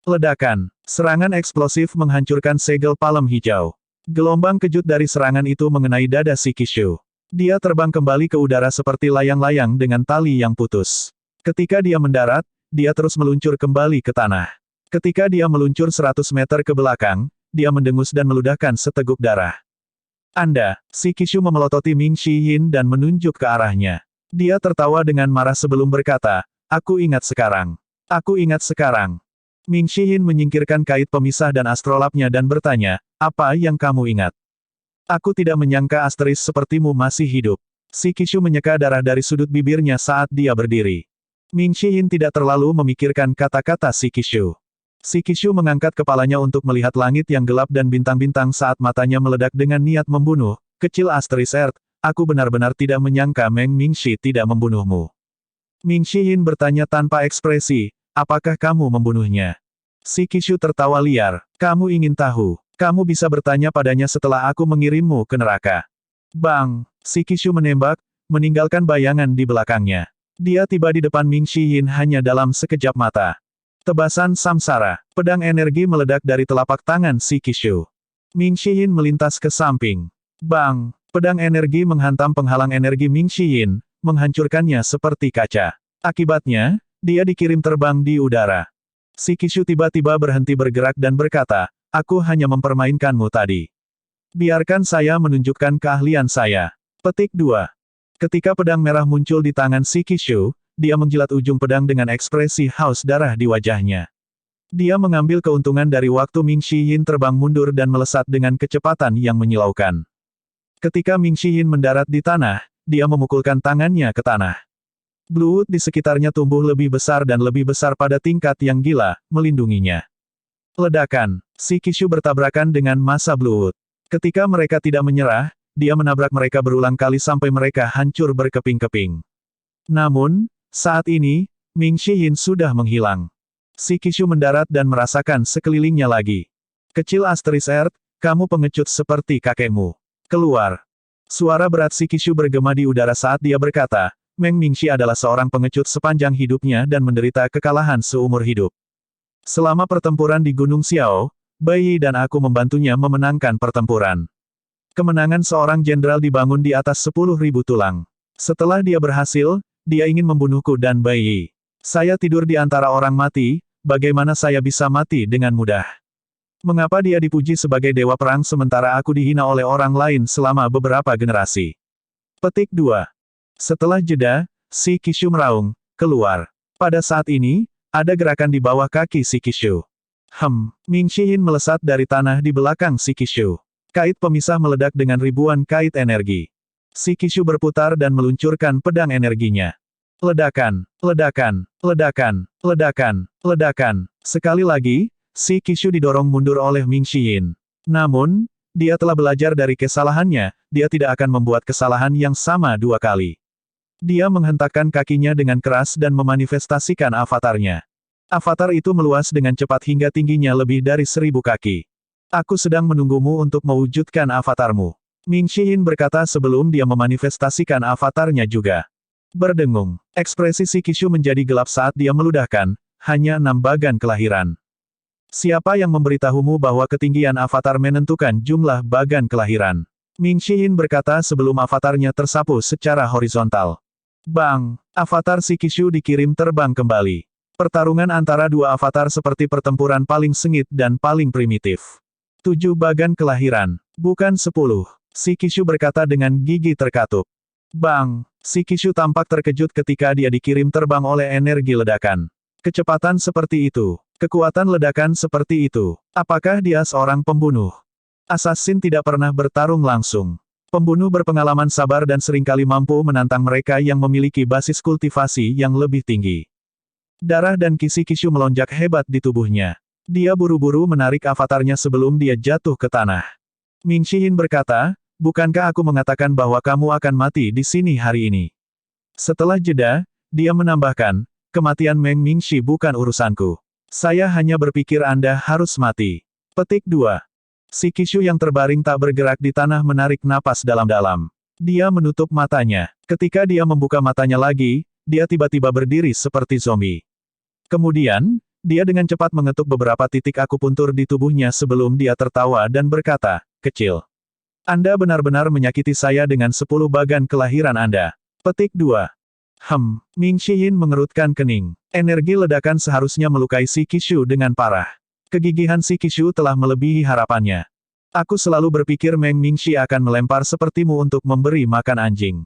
Ledakan, serangan eksplosif menghancurkan segel palem hijau. Gelombang kejut dari serangan itu mengenai dada si Qishu. Dia terbang kembali ke udara seperti layang-layang dengan tali yang putus. Ketika dia mendarat, dia terus meluncur kembali ke tanah. Ketika dia meluncur 100 meter ke belakang, dia mendengus dan meludahkan seteguk darah. Anda, si Qishu memelototi Ming Xiyin dan menunjuk ke arahnya. Dia tertawa dengan marah sebelum berkata, aku ingat sekarang. Aku ingat sekarang. Ming Xiyin menyingkirkan kait pemisah dan astrolabnya dan bertanya, apa yang kamu ingat? Aku tidak menyangka asteris sepertimu masih hidup. Si Qishu menyeka darah dari sudut bibirnya saat dia berdiri. Ming Xiyin tidak terlalu memikirkan kata-kata si Qishu. Si Qishu mengangkat kepalanya untuk melihat langit yang gelap dan bintang-bintang saat matanya meledak dengan niat membunuh. Kecil asteris Earth, aku benar-benar tidak menyangka Meng Mingxi tidak membunuhmu. Ming Xiyin bertanya tanpa ekspresi, apakah kamu membunuhnya? Si Qishu tertawa liar, kamu ingin tahu. Kamu bisa bertanya padanya setelah aku mengirimmu ke neraka. Bang! Si Qishu menembak, meninggalkan bayangan di belakangnya. Dia tiba di depan Ming Xiyin hanya dalam sekejap mata. Tebasan samsara, pedang energi meledak dari telapak tangan si Qishu. Ming Xiyin melintas ke samping. Bang! Pedang energi menghantam penghalang energi Ming Xiyin, menghancurkannya seperti kaca. Akibatnya, dia dikirim terbang di udara. Si Qishu tiba-tiba berhenti bergerak dan berkata, aku hanya mempermainkanmu tadi. Biarkan saya menunjukkan keahlian saya. Petik 2. Ketika pedang merah muncul di tangan si Qishu, dia menjilat ujung pedang dengan ekspresi haus darah di wajahnya. Dia mengambil keuntungan dari waktu Ming Xiyin terbang mundur dan melesat dengan kecepatan yang menyilaukan. Ketika Ming Xiyin mendarat di tanah, dia memukulkan tangannya ke tanah. Bluewood di sekitarnya tumbuh lebih besar dan lebih besar pada tingkat yang gila, melindunginya. Ledakan, si Qishu bertabrakan dengan massa Bluewood. Ketika mereka tidak menyerah, dia menabrak mereka berulang kali sampai mereka hancur berkeping-keping. Namun, saat ini, Ming Xiyin sudah menghilang. Si Qishu mendarat dan merasakan sekelilingnya lagi. Kecil asteris Earth, kamu pengecut seperti kakekmu. Keluar. Suara berat si Qishu bergema di udara saat dia berkata, Meng Mingxi adalah seorang pengecut sepanjang hidupnya dan menderita kekalahan seumur hidup. Selama pertempuran di Gunung Xiao, Bai Yi dan aku membantunya memenangkan pertempuran. Kemenangan seorang jenderal dibangun di atas 10.000 tulang. Setelah dia berhasil, dia ingin membunuhku dan Bai Yi. Saya tidur di antara orang mati, bagaimana saya bisa mati dengan mudah? Mengapa dia dipuji sebagai dewa perang sementara aku dihina oleh orang lain selama beberapa generasi? Petik 2. Setelah jeda, si Qishu meraung, keluar. Pada saat ini, ada gerakan di bawah kaki si Qishu. Ming Xiyin melesat dari tanah di belakang si Qishu. Kait pemisah meledak dengan ribuan kait energi. Si Qishu berputar dan meluncurkan pedang energinya. Ledakan, ledakan, ledakan, ledakan, ledakan. Sekali lagi, si Qishu didorong mundur oleh Ming Xiyin. Namun, dia telah belajar dari kesalahannya, dia tidak akan membuat kesalahan yang sama dua kali. Dia menghentakkan kakinya dengan keras dan memanifestasikan avatarnya. Avatar itu meluas dengan cepat hingga tingginya lebih dari 1000 kaki. Aku sedang menunggumu untuk mewujudkan avatarmu. Ming Xiyin berkata sebelum dia memanifestasikan avatarnya juga. Berdengung, ekspresi si Qishu menjadi gelap saat dia meludahkan, hanya 6 bagan kelahiran. Siapa yang memberitahumu bahwa ketinggian avatar menentukan jumlah bagan kelahiran? Ming Xiyin berkata sebelum avatarnya tersapu secara horizontal. Bang! Avatar si Qishu dikirim terbang kembali. Pertarungan antara dua avatar seperti pertempuran paling sengit dan paling primitif. 7 bagan kelahiran, bukan 10. Si Qishu berkata dengan gigi terkatup. Bang! Si Qishu tampak terkejut ketika dia dikirim terbang oleh energi ledakan. Kecepatan seperti itu. Kekuatan ledakan seperti itu. Apakah dia seorang pembunuh? Assassin tidak pernah bertarung langsung. Pembunuh berpengalaman sabar dan seringkali mampu menantang mereka yang memiliki basis kultivasi yang lebih tinggi. Darah dan kisi-kishu melonjak hebat di tubuhnya. Dia buru-buru menarik avatarnya sebelum dia jatuh ke tanah. Ming Shiyin berkata, bukankah aku mengatakan bahwa kamu akan mati di sini hari ini? Setelah jeda, dia menambahkan, kematian Meng Mingxi bukan urusanku. Saya hanya berpikir Anda harus mati. Petik 2. Si Kishu yang terbaring tak bergerak di tanah menarik napas dalam-dalam. Dia menutup matanya. Ketika dia membuka matanya lagi, dia tiba-tiba berdiri seperti zombie. Kemudian, dia dengan cepat mengetuk beberapa titik akupuntur di tubuhnya sebelum dia tertawa dan berkata, kecil. Anda benar-benar menyakiti saya dengan 10 bagan kelahiran Anda. Petik 2. Ming Shiyin mengerutkan kening. Energi ledakan seharusnya melukai si Kishu dengan parah. Kegigihan si Kishu telah melebihi harapannya. Aku selalu berpikir Meng Mingxi akan melempar sepertimu untuk memberi makan anjing.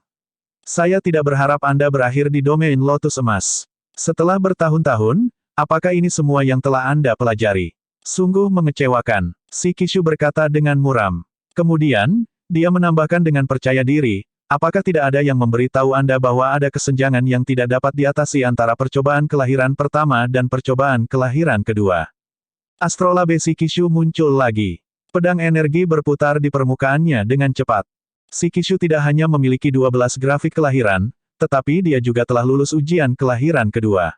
Saya tidak berharap Anda berakhir di domain Lotus Emas. Setelah bertahun-tahun, apakah ini semua yang telah Anda pelajari? Sungguh mengecewakan, si Kishu berkata dengan muram. Kemudian, dia menambahkan dengan percaya diri, apakah tidak ada yang memberitahu Anda bahwa ada kesenjangan yang tidak dapat diatasi antara percobaan kelahiran pertama dan percobaan kelahiran kedua? Astrolabe si Kishu muncul lagi. Pedang energi berputar di permukaannya dengan cepat. Si Kishu tidak hanya memiliki 12 grafik kelahiran, tetapi dia juga telah lulus ujian kelahiran kedua.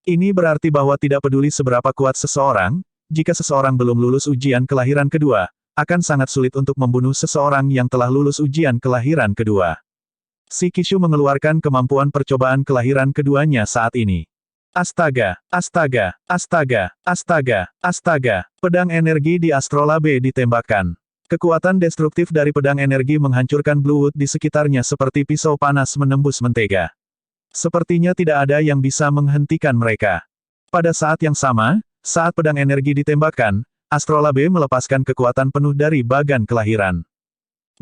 Ini berarti bahwa tidak peduli seberapa kuat seseorang, jika seseorang belum lulus ujian kelahiran kedua, akan sangat sulit untuk membunuh seseorang yang telah lulus ujian kelahiran kedua. Si Kishu mengeluarkan kemampuan percobaan kelahiran keduanya saat ini. Astaga, astaga, astaga, astaga, astaga, pedang energi di Astrolabe ditembakkan. Kekuatan destruktif dari pedang energi menghancurkan Bluewood di sekitarnya seperti pisau panas menembus mentega. Sepertinya tidak ada yang bisa menghentikan mereka. Pada saat yang sama, saat pedang energi ditembakkan, Astrolabe melepaskan kekuatan penuh dari bagan kelahiran.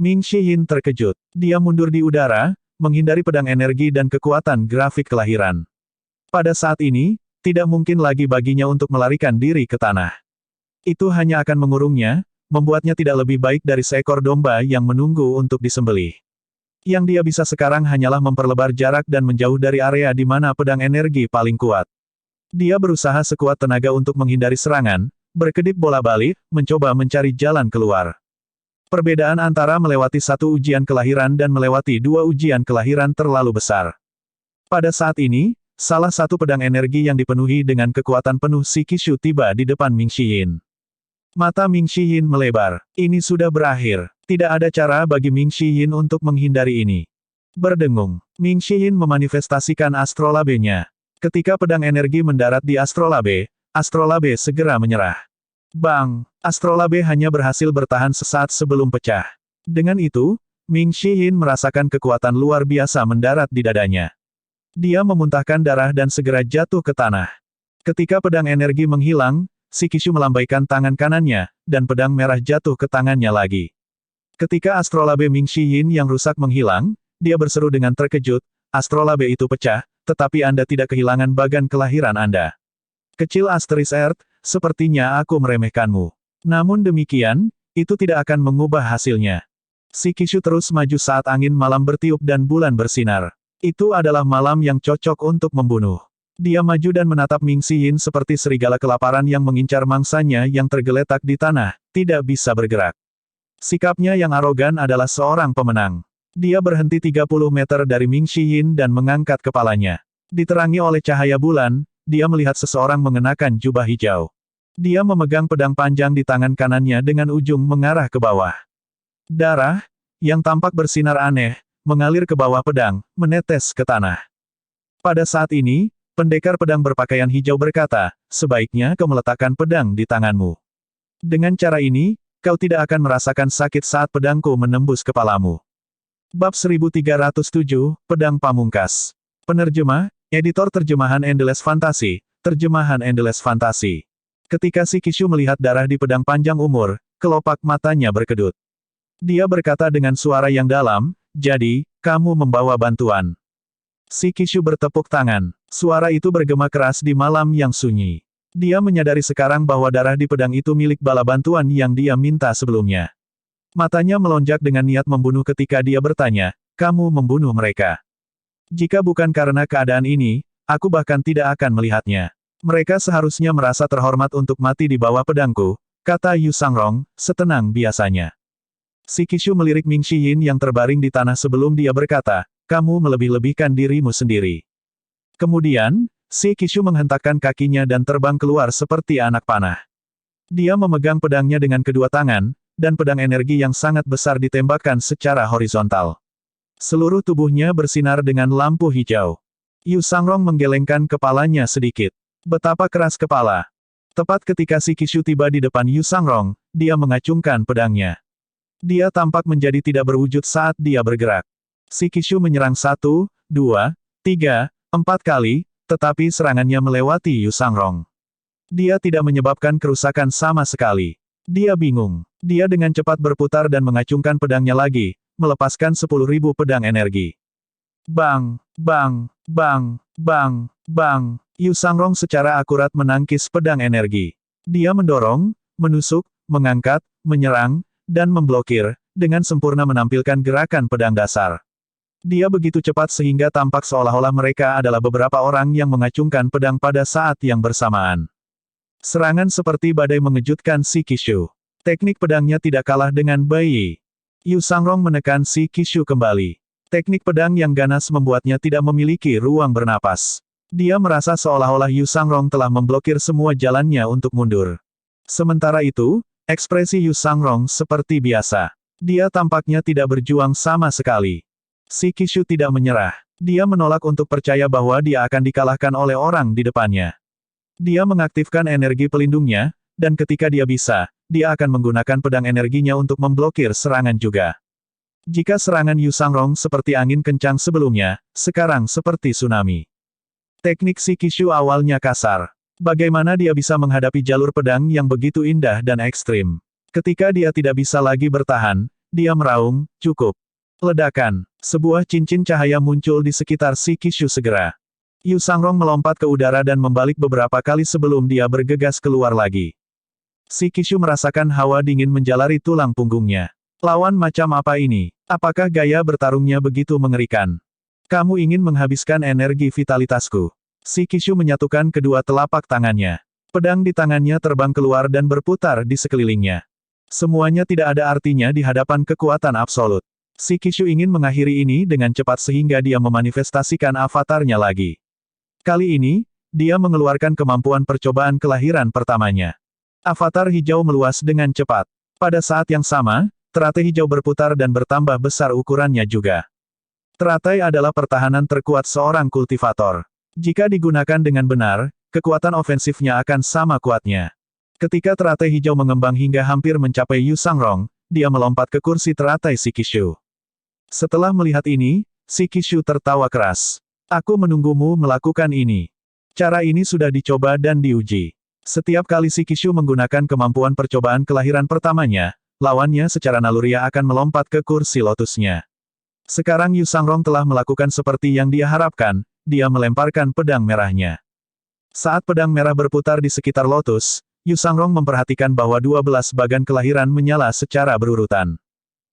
Ming Shiyin terkejut. Dia mundur di udara, menghindari pedang energi dan kekuatan grafik kelahiran. Pada saat ini, tidak mungkin lagi baginya untuk melarikan diri ke tanah. Itu hanya akan mengurungnya, membuatnya tidak lebih baik dari seekor domba yang menunggu untuk disembelih. Yang dia bisa sekarang hanyalah memperlebar jarak dan menjauh dari area di mana pedang energi paling kuat. Dia berusaha sekuat tenaga untuk menghindari serangan, berkedip bola balik, mencoba mencari jalan keluar. Perbedaan antara melewati satu ujian kelahiran dan melewati 2 ujian kelahiran terlalu besar. Pada saat ini, salah satu pedang energi yang dipenuhi dengan kekuatan penuh si Kishu tiba di depan Ming Shiyin. Mata Ming Shiyin melebar. Ini sudah berakhir. Tidak ada cara bagi Ming Shiyin untuk menghindari ini. Berdengung, Ming Shiyin memanifestasikan Astrolabe-nya. Ketika pedang energi mendarat di Astrolabe, Astrolabe segera menyerah. Bang! Astrolabe hanya berhasil bertahan sesaat sebelum pecah. Dengan itu, Ming Shiyin merasakan kekuatan luar biasa mendarat di dadanya. Dia memuntahkan darah dan segera jatuh ke tanah. Ketika pedang energi menghilang, si Kishu melambaikan tangan kanannya, dan pedang merah jatuh ke tangannya lagi. Ketika Astrolabe Ming Shiyin yang rusak menghilang, dia berseru dengan terkejut, Astrolabe itu pecah, tetapi Anda tidak kehilangan bagan kelahiran Anda. Kecil Asteris Earth, sepertinya aku meremehkanmu. Namun demikian, itu tidak akan mengubah hasilnya. Si Kishu terus maju saat angin malam bertiup dan bulan bersinar. Itu adalah malam yang cocok untuk membunuh. Dia maju dan menatap Ming Shiyin seperti serigala kelaparan yang mengincar mangsanya yang tergeletak di tanah, tidak bisa bergerak. Sikapnya yang arogan adalah seorang pemenang. Dia berhenti 30 meter dari Ming Shiyin dan mengangkat kepalanya. Diterangi oleh cahaya bulan, dia melihat seseorang mengenakan jubah hijau. Dia memegang pedang panjang di tangan kanannya dengan ujung mengarah ke bawah. Darah, yang tampak bersinar aneh, mengalir ke bawah pedang, menetes ke tanah. Pada saat ini, pendekar pedang berpakaian hijau berkata, sebaiknya kau meletakkan pedang di tanganmu. Dengan cara ini, kau tidak akan merasakan sakit saat pedangku menembus kepalamu. Bab 1307, Pedang Pamungkas. Penerjemah, Editor Terjemahan Endless Fantasy, Terjemahan Endless Fantasy. Ketika si Kishu melihat darah di pedang panjang umur, kelopak matanya berkedut. Dia berkata dengan suara yang dalam, jadi, kamu membawa bantuan. Si Kishu bertepuk tangan. Suara itu bergema keras di malam yang sunyi. Dia menyadari sekarang bahwa darah di pedang itu milik bala bantuan yang dia minta sebelumnya. Matanya melonjak dengan niat membunuh ketika dia bertanya, kamu membunuh mereka. Jika bukan karena keadaan ini, aku bahkan tidak akan melihatnya. Mereka seharusnya merasa terhormat untuk mati di bawah pedangku, kata Yu Sangrong, setenang biasanya. Si Qixu melirik Ming Xiyin yang terbaring di tanah sebelum dia berkata, kamu melebih-lebihkan dirimu sendiri. Kemudian, si Qixu menghentakkan kakinya dan terbang keluar seperti anak panah. Dia memegang pedangnya dengan kedua tangan, dan pedang energi yang sangat besar ditembakkan secara horizontal. Seluruh tubuhnya bersinar dengan lampu hijau. Yu Sangrong menggelengkan kepalanya sedikit. Betapa keras kepala. Tepat ketika si Qixu tiba di depan Yu Sangrong, dia mengacungkan pedangnya. Dia tampak menjadi tidak berwujud saat dia bergerak. Si Qixu menyerang 1, 2, 3, 4 kali, tetapi serangannya melewati Yu Sangrong. Dia tidak menyebabkan kerusakan sama sekali. Dia bingung. Dia dengan cepat berputar dan mengacungkan pedangnya lagi, melepaskan 10.000 pedang energi. Bang, bang, bang, bang, bang. Yu Sangrong secara akurat menangkis pedang energi. Dia mendorong, menusuk, mengangkat, menyerang, dan memblokir, dengan sempurna menampilkan gerakan pedang dasar. Dia begitu cepat sehingga tampak seolah-olah mereka adalah beberapa orang yang mengacungkan pedang pada saat yang bersamaan. Serangan seperti badai mengejutkan si Qixu. Teknik pedangnya tidak kalah dengan Bai Yi. Yu Sangrong menekan si Qixu kembali. Teknik pedang yang ganas membuatnya tidak memiliki ruang bernapas. Dia merasa seolah-olah Yu Sangrong telah memblokir semua jalannya untuk mundur. Sementara itu, ekspresi Yu Sangrong seperti biasa. Dia tampaknya tidak berjuang sama sekali. Si Qixu tidak menyerah. Dia menolak untuk percaya bahwa dia akan dikalahkan oleh orang di depannya. Dia mengaktifkan energi pelindungnya, dan ketika dia bisa, dia akan menggunakan pedang energinya untuk memblokir serangan juga. Jika serangan Yu Sangrong seperti angin kencang sebelumnya, sekarang seperti tsunami. Teknik si Qixu awalnya kasar. Bagaimana dia bisa menghadapi jalur pedang yang begitu indah dan ekstrim? Ketika dia tidak bisa lagi bertahan, dia meraung, cukup. Ledakan. Sebuah cincin cahaya muncul di sekitar si Qixu segera. Yu Sangrong melompat ke udara dan membalik beberapa kali sebelum dia bergegas keluar lagi. Si Qixu merasakan hawa dingin menjalari tulang punggungnya. Lawan macam apa ini? Apakah gaya bertarungnya begitu mengerikan? Kamu ingin menghabiskan energi vitalitasku. Si Qixu menyatukan kedua telapak tangannya. Pedang di tangannya terbang keluar dan berputar di sekelilingnya. Semuanya tidak ada artinya di hadapan kekuatan absolut. Si Qixu ingin mengakhiri ini dengan cepat sehingga dia memanifestasikan avatarnya lagi. Kali ini, dia mengeluarkan kemampuan percobaan kelahiran pertamanya. Avatar hijau meluas dengan cepat. Pada saat yang sama, teratai hijau berputar dan bertambah besar ukurannya juga. Teratai adalah pertahanan terkuat seorang kultivator. Jika digunakan dengan benar, kekuatan ofensifnya akan sama kuatnya. Ketika teratai hijau mengembang hingga hampir mencapai Yu Sangrong, dia melompat ke kursi teratai si Qixu. Setelah melihat ini, si Qixu tertawa keras. Aku menunggumu melakukan ini. Cara ini sudah dicoba dan diuji. Setiap kali si Qixu menggunakan kemampuan percobaan kelahiran pertamanya, lawannya secara naluriah akan melompat ke kursi lotusnya. Sekarang Yu Sangrong telah melakukan seperti yang dia harapkan, dia melemparkan pedang merahnya. Saat pedang merah berputar di sekitar lotus, Yu Sangrong memperhatikan bahwa 12 bagan kelahiran menyala secara berurutan.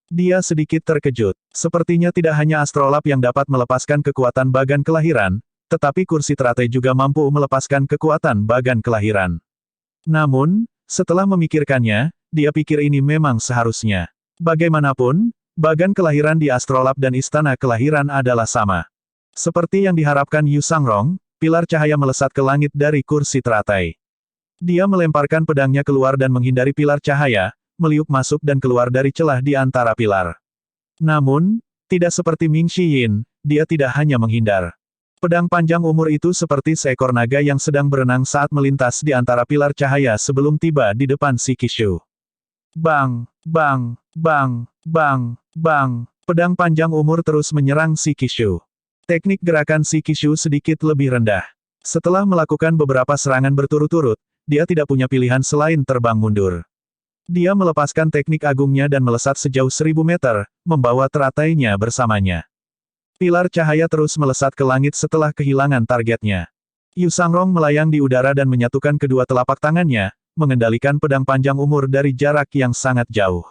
Dia sedikit terkejut. Sepertinya tidak hanya astrolab yang dapat melepaskan kekuatan bagan kelahiran, tetapi kursi teratai juga mampu melepaskan kekuatan bagan kelahiran. Namun, setelah memikirkannya, dia pikir ini memang seharusnya. Bagaimanapun, bagan kelahiran di astrolab dan istana kelahiran adalah sama. Seperti yang diharapkan Yu Sangrong, pilar cahaya melesat ke langit dari kursi teratai. Dia melemparkan pedangnya keluar dan menghindari pilar cahaya, meliuk masuk dan keluar dari celah di antara pilar. Namun, tidak seperti Ming Xiyin, dia tidak hanya menghindar. Pedang panjang umur itu seperti seekor naga yang sedang berenang saat melintas di antara pilar cahaya sebelum tiba di depan si Qixu. Bang, bang, bang, bang, bang. Pedang panjang umur terus menyerang si Qixu. Teknik gerakan si Qixu sedikit lebih rendah. Setelah melakukan beberapa serangan berturut-turut, dia tidak punya pilihan selain terbang mundur. Dia melepaskan teknik agungnya dan melesat sejauh 1000 meter, membawa teratainya bersamanya. Pilar cahaya terus melesat ke langit setelah kehilangan targetnya. Yu Sangrong melayang di udara dan menyatukan kedua telapak tangannya, mengendalikan pedang panjang umur dari jarak yang sangat jauh.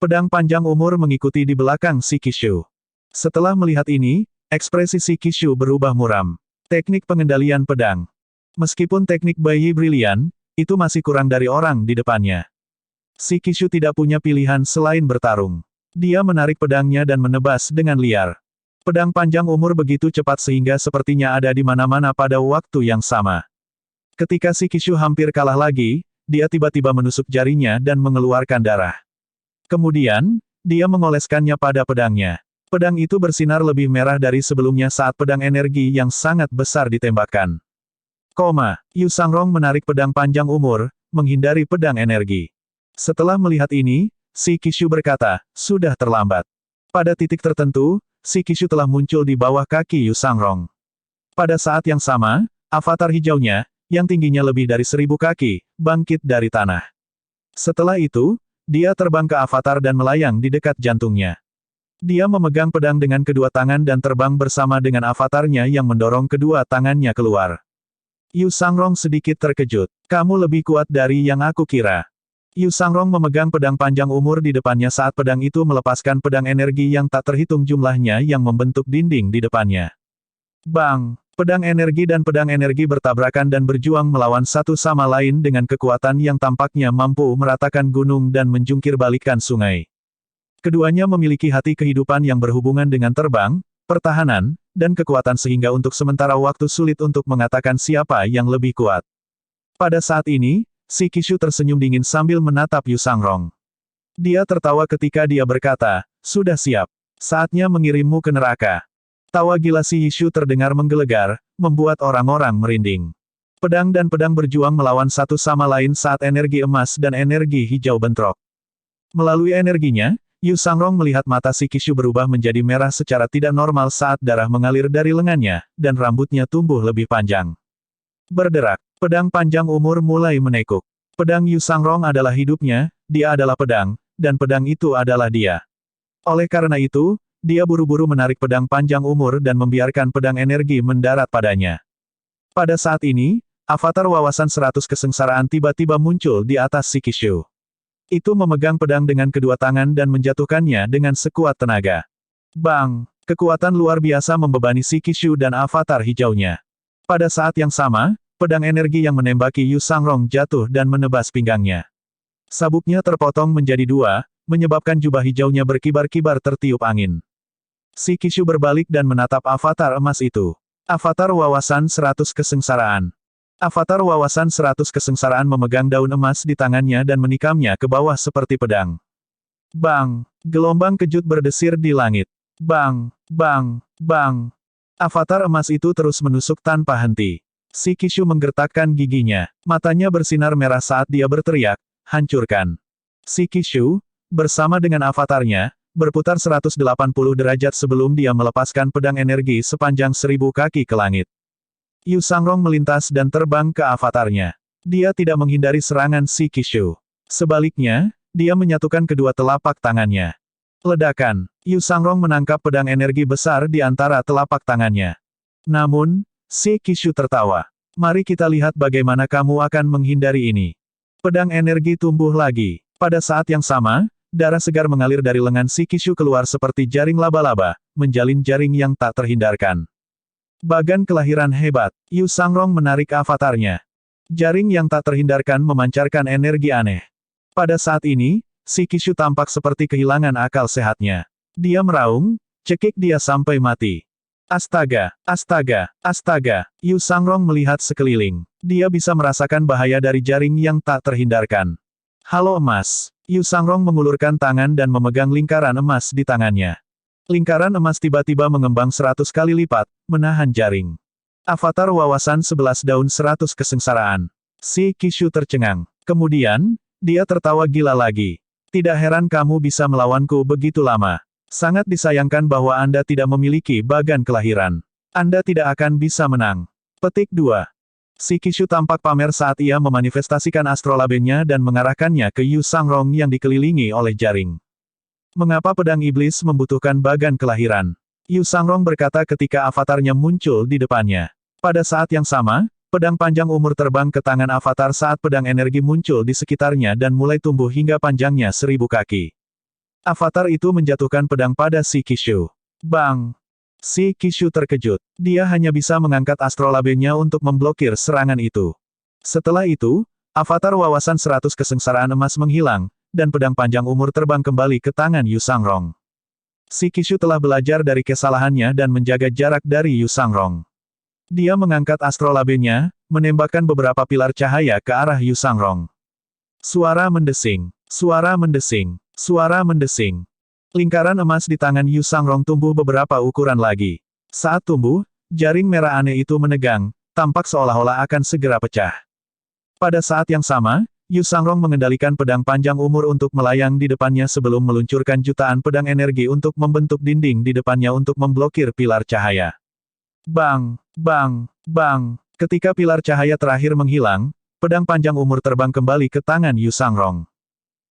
Pedang panjang umur mengikuti di belakang si Qixu. Setelah melihat ini, ekspresi si Qixu berubah muram. Teknik pengendalian pedang. Meskipun teknik bayi brilian, itu masih kurang dari orang di depannya. Shikishu tidak punya pilihan selain bertarung. Dia menarik pedangnya dan menebas dengan liar. Pedang panjang umur begitu cepat sehingga sepertinya ada di mana-mana pada waktu yang sama. Ketika Shikishu hampir kalah lagi, dia tiba-tiba menusuk jarinya dan mengeluarkan darah. Kemudian, dia mengoleskannya pada pedangnya. Pedang itu bersinar lebih merah dari sebelumnya saat pedang energi yang sangat besar ditembakkan. Yu Sangrong menarik pedang panjang umur, menghindari pedang energi. Setelah melihat ini, Shikishu berkata, sudah terlambat. Pada titik tertentu, Shikishu telah muncul di bawah kaki Yu Sangrong. Pada saat yang sama, avatar hijaunya, yang tingginya lebih dari 1000 kaki, bangkit dari tanah. Setelah itu, dia terbang ke avatar dan melayang di dekat jantungnya. Dia memegang pedang dengan kedua tangan dan terbang bersama dengan avatarnya yang mendorong kedua tangannya keluar. Yu Sangrong sedikit terkejut. Kamu lebih kuat dari yang aku kira. Yu Sangrong memegang pedang panjang umur di depannya saat pedang itu melepaskan pedang energi yang tak terhitung jumlahnya yang membentuk dinding di depannya. Bang! Pedang energi dan pedang energi bertabrakan dan berjuang melawan satu sama lain dengan kekuatan yang tampaknya mampu meratakan gunung dan menjungkir balikan sungai. Keduanya memiliki hati kehidupan yang berhubungan dengan terbang, pertahanan, dan kekuatan sehingga untuk sementara waktu sulit untuk mengatakan siapa yang lebih kuat. Pada saat ini, Shikishu tersenyum dingin sambil menatap Yu Sangrong. Dia tertawa ketika dia berkata, sudah siap. Saatnya mengirimmu ke neraka. Tawa gila Shikishu terdengar menggelegar, membuat orang-orang merinding. Pedang dan pedang berjuang melawan satu sama lain saat energi emas dan energi hijau bentrok. Melalui energinya, Yu Sangrong melihat mata Shikishu berubah menjadi merah secara tidak normal saat darah mengalir dari lengannya, dan rambutnya tumbuh lebih panjang. Berderak, pedang panjang umur mulai menekuk. Pedang Yu Sangrong adalah hidupnya, dia adalah pedang, dan pedang itu adalah dia. Oleh karena itu, dia buru-buru menarik pedang panjang umur dan membiarkan pedang energi mendarat padanya. Pada saat ini, avatar wawasan 100 kesengsaraan tiba-tiba muncul di atas Shikishu. Itu memegang pedang dengan kedua tangan dan menjatuhkannya dengan sekuat tenaga. Bang! Kekuatan luar biasa membebani Shikishu dan avatar hijaunya. Pada saat yang sama, pedang energi yang menembaki Yu Sangrong jatuh dan menebas pinggangnya. Sabuknya terpotong menjadi dua, menyebabkan jubah hijaunya berkibar-kibar tertiup angin. Shikishu berbalik dan menatap avatar emas itu. Avatar wawasan 100 kesengsaraan. Avatar wawasan 100 kesengsaraan memegang daun emas di tangannya dan menikamnya ke bawah seperti pedang. Bang! Gelombang kejut berdesir di langit. Bang! Bang! Bang! Avatar emas itu terus menusuk tanpa henti. Shikishu menggertakkan giginya. Matanya bersinar merah saat dia berteriak, hancurkan. Shikishu, bersama dengan avatarnya, berputar 180 derajat sebelum dia melepaskan pedang energi sepanjang 1000 kaki ke langit. Yu Sangrong melintas dan terbang ke avatarnya. Dia tidak menghindari serangan Shikishu. Sebaliknya, dia menyatukan kedua telapak tangannya. Ledakan. Yu Sangrong menangkap pedang energi besar di antara telapak tangannya. Namun, Shikishu tertawa. Mari kita lihat bagaimana kamu akan menghindari ini. Pedang energi tumbuh lagi. Pada saat yang sama, darah segar mengalir dari lengan Shikishu keluar seperti jaring laba-laba, menjalin jaring yang tak terhindarkan. Bagan kelahiran hebat, Yu Sangrong menarik avatarnya. Jaring yang tak terhindarkan memancarkan energi aneh. Pada saat ini, Shikishu tampak seperti kehilangan akal sehatnya. Dia meraung, cekik dia sampai mati. Astaga, astaga, astaga, Yu Sangrong melihat sekeliling. Dia bisa merasakan bahaya dari jaring yang tak terhindarkan. Halo emas. Yu Sangrong mengulurkan tangan dan memegang lingkaran emas di tangannya. Lingkaran emas tiba-tiba mengembang 100 kali lipat, menahan jaring. Avatar wawasan 11 daun 100 kesengsaraan. Shikishu tercengang. Kemudian, dia tertawa gila lagi. Tidak heran kamu bisa melawanku begitu lama. Sangat disayangkan bahwa Anda tidak memiliki bagan kelahiran. Anda tidak akan bisa menang. Petik 2. Shikishu tampak pamer saat ia memanifestasikan astrolabennya dan mengarahkannya ke Yu Sangrong yang dikelilingi oleh jaring. Mengapa pedang iblis membutuhkan bagan kelahiran? Yu Sangrong berkata ketika avatarnya muncul di depannya. Pada saat yang sama, pedang panjang umur terbang ke tangan avatar saat pedang energi muncul di sekitarnya dan mulai tumbuh hingga panjangnya 1000 kaki. Avatar itu menjatuhkan pedang pada Shikishu. Bang! Si Kishu terkejut. Dia hanya bisa mengangkat astrolabenya untuk memblokir serangan itu. Setelah itu, avatar wawasan 100 kesengsaraan emas menghilang, dan pedang panjang umur terbang kembali ke tangan Yu Sangrong. Si Kishu telah belajar dari kesalahannya dan menjaga jarak dari Yu Sangrong. Dia mengangkat astrolabenya, menembakkan beberapa pilar cahaya ke arah Yu Sangrong. Suara mendesing, suara mendesing, suara mendesing. Lingkaran emas di tangan Yu Sangrong tumbuh beberapa ukuran lagi. Saat tumbuh, jaring merah aneh itu menegang, tampak seolah-olah akan segera pecah. Pada saat yang sama, Yu Sangrong mengendalikan pedang panjang umur untuk melayang di depannya sebelum meluncurkan jutaan pedang energi untuk membentuk dinding di depannya untuk memblokir pilar cahaya. Bang, bang, bang. Ketika pilar cahaya terakhir menghilang, pedang panjang umur terbang kembali ke tangan Yu Sangrong.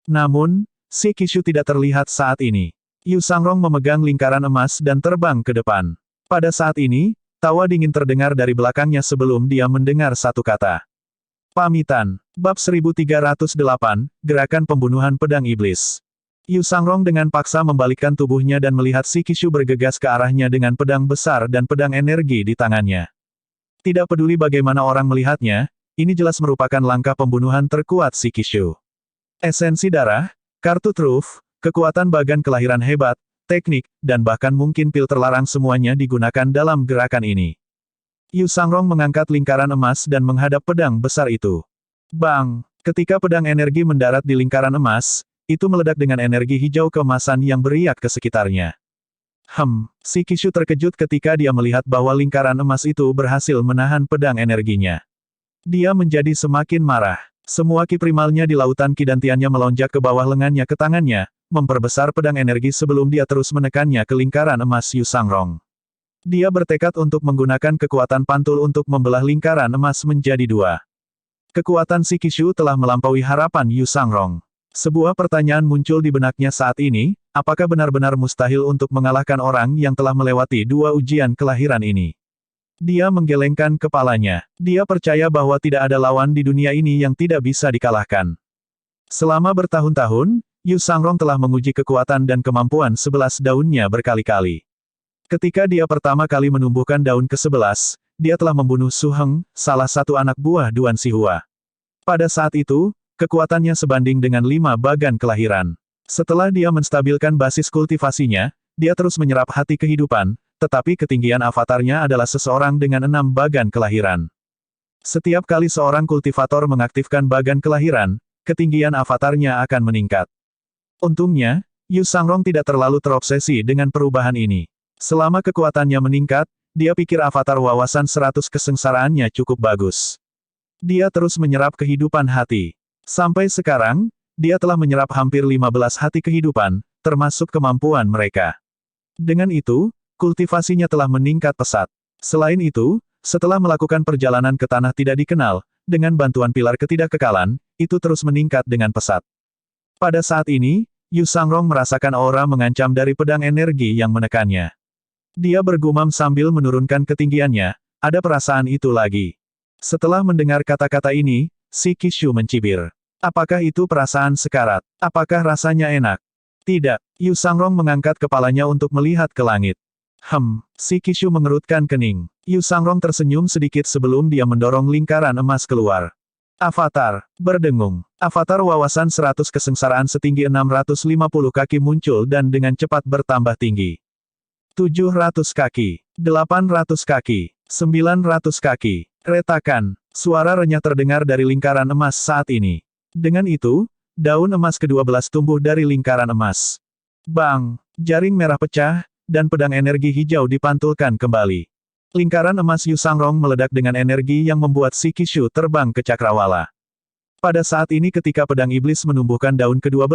Namun, si Kishu tidak terlihat saat ini. Yu Sangrong memegang lingkaran emas dan terbang ke depan. Pada saat ini, tawa dingin terdengar dari belakangnya sebelum dia mendengar satu kata. Pamitan. Bab 1308, Gerakan Pembunuhan Pedang Iblis. Yu Sangrong dengan paksa membalikkan tubuhnya dan melihat si Kishu bergegas ke arahnya dengan pedang besar dan pedang energi di tangannya. Tidak peduli bagaimana orang melihatnya, ini jelas merupakan langkah pembunuhan terkuat si Kishu. Esensi darah, kartu truf, kekuatan bagan kelahiran hebat, teknik, dan bahkan mungkin pil terlarang semuanya digunakan dalam gerakan ini. Yu Sangrong mengangkat lingkaran emas dan menghadap pedang besar itu. Bang! Ketika pedang energi mendarat di lingkaran emas, itu meledak dengan energi hijau keemasan yang beriak ke sekitarnya. Si Kishu terkejut ketika dia melihat bahwa lingkaran emas itu berhasil menahan pedang energinya. Dia menjadi semakin marah. Semua ki primalnya di lautan ki dantiannya melonjak ke bawah lengannya ke tangannya, memperbesar pedang energi sebelum dia terus menekannya ke lingkaran emas Yu Sangrong. Dia bertekad untuk menggunakan kekuatan pantul untuk membelah lingkaran emas menjadi dua. Kekuatan si Kishu telah melampaui harapan Yu Sangrong. Sebuah pertanyaan muncul di benaknya saat ini, apakah benar-benar mustahil untuk mengalahkan orang yang telah melewati dua ujian kelahiran ini? Dia menggelengkan kepalanya. Dia percaya bahwa tidak ada lawan di dunia ini yang tidak bisa dikalahkan. Selama bertahun-tahun, Yu Sangrong telah menguji kekuatan dan kemampuan 11 daunnya berkali-kali. Ketika dia pertama kali menumbuhkan daun ke-11, dia telah membunuh Su Heng, salah satu anak buah Duan Xihua. Pada saat itu, kekuatannya sebanding dengan 5 bagan kelahiran. Setelah dia menstabilkan basis kultivasinya, dia terus menyerap hati kehidupan, tetapi ketinggian avatarnya adalah seseorang dengan 6 bagan kelahiran. Setiap kali seorang kultivator mengaktifkan bagan kelahiran, ketinggian avatarnya akan meningkat. Untungnya, Yu Sangrong tidak terlalu terobsesi dengan perubahan ini. Selama kekuatannya meningkat, dia pikir avatar wawasan 100 kesengsaraannya cukup bagus. Dia terus menyerap kehidupan hati. Sampai sekarang, dia telah menyerap hampir 15 hati kehidupan, termasuk kemampuan mereka. Dengan itu, kultivasinya telah meningkat pesat. Selain itu, setelah melakukan perjalanan ke tanah tidak dikenal, dengan bantuan pilar ketidakkekalan, itu terus meningkat dengan pesat. Pada saat ini, Yu Sangrong merasakan aura mengancam dari pedang energi yang menekannya. Dia bergumam sambil menurunkan ketinggiannya, ada perasaan itu lagi. Setelah mendengar kata-kata ini, si Kishu mencibir. Apakah itu perasaan sekarat? Apakah rasanya enak? Tidak. Yu Sangrong mengangkat kepalanya untuk melihat ke langit. Si Kishu mengerutkan kening. Yu Sangrong tersenyum sedikit sebelum dia mendorong lingkaran emas keluar. Avatar, berdengung. Avatar wawasan 100 kesengsaraan setinggi 650 kaki muncul dan dengan cepat bertambah tinggi. 700 kaki, 800 kaki, 900 kaki. Retakan, suara renyah terdengar dari lingkaran emas saat ini. Dengan itu, daun emas ke-12 tumbuh dari lingkaran emas. Bang, jaring merah pecah, dan pedang energi hijau dipantulkan kembali. Lingkaran emas Yu Sangrong meledak dengan energi yang membuat si Kishu terbang ke cakrawala. Pada saat ini ketika pedang iblis menumbuhkan daun ke-12,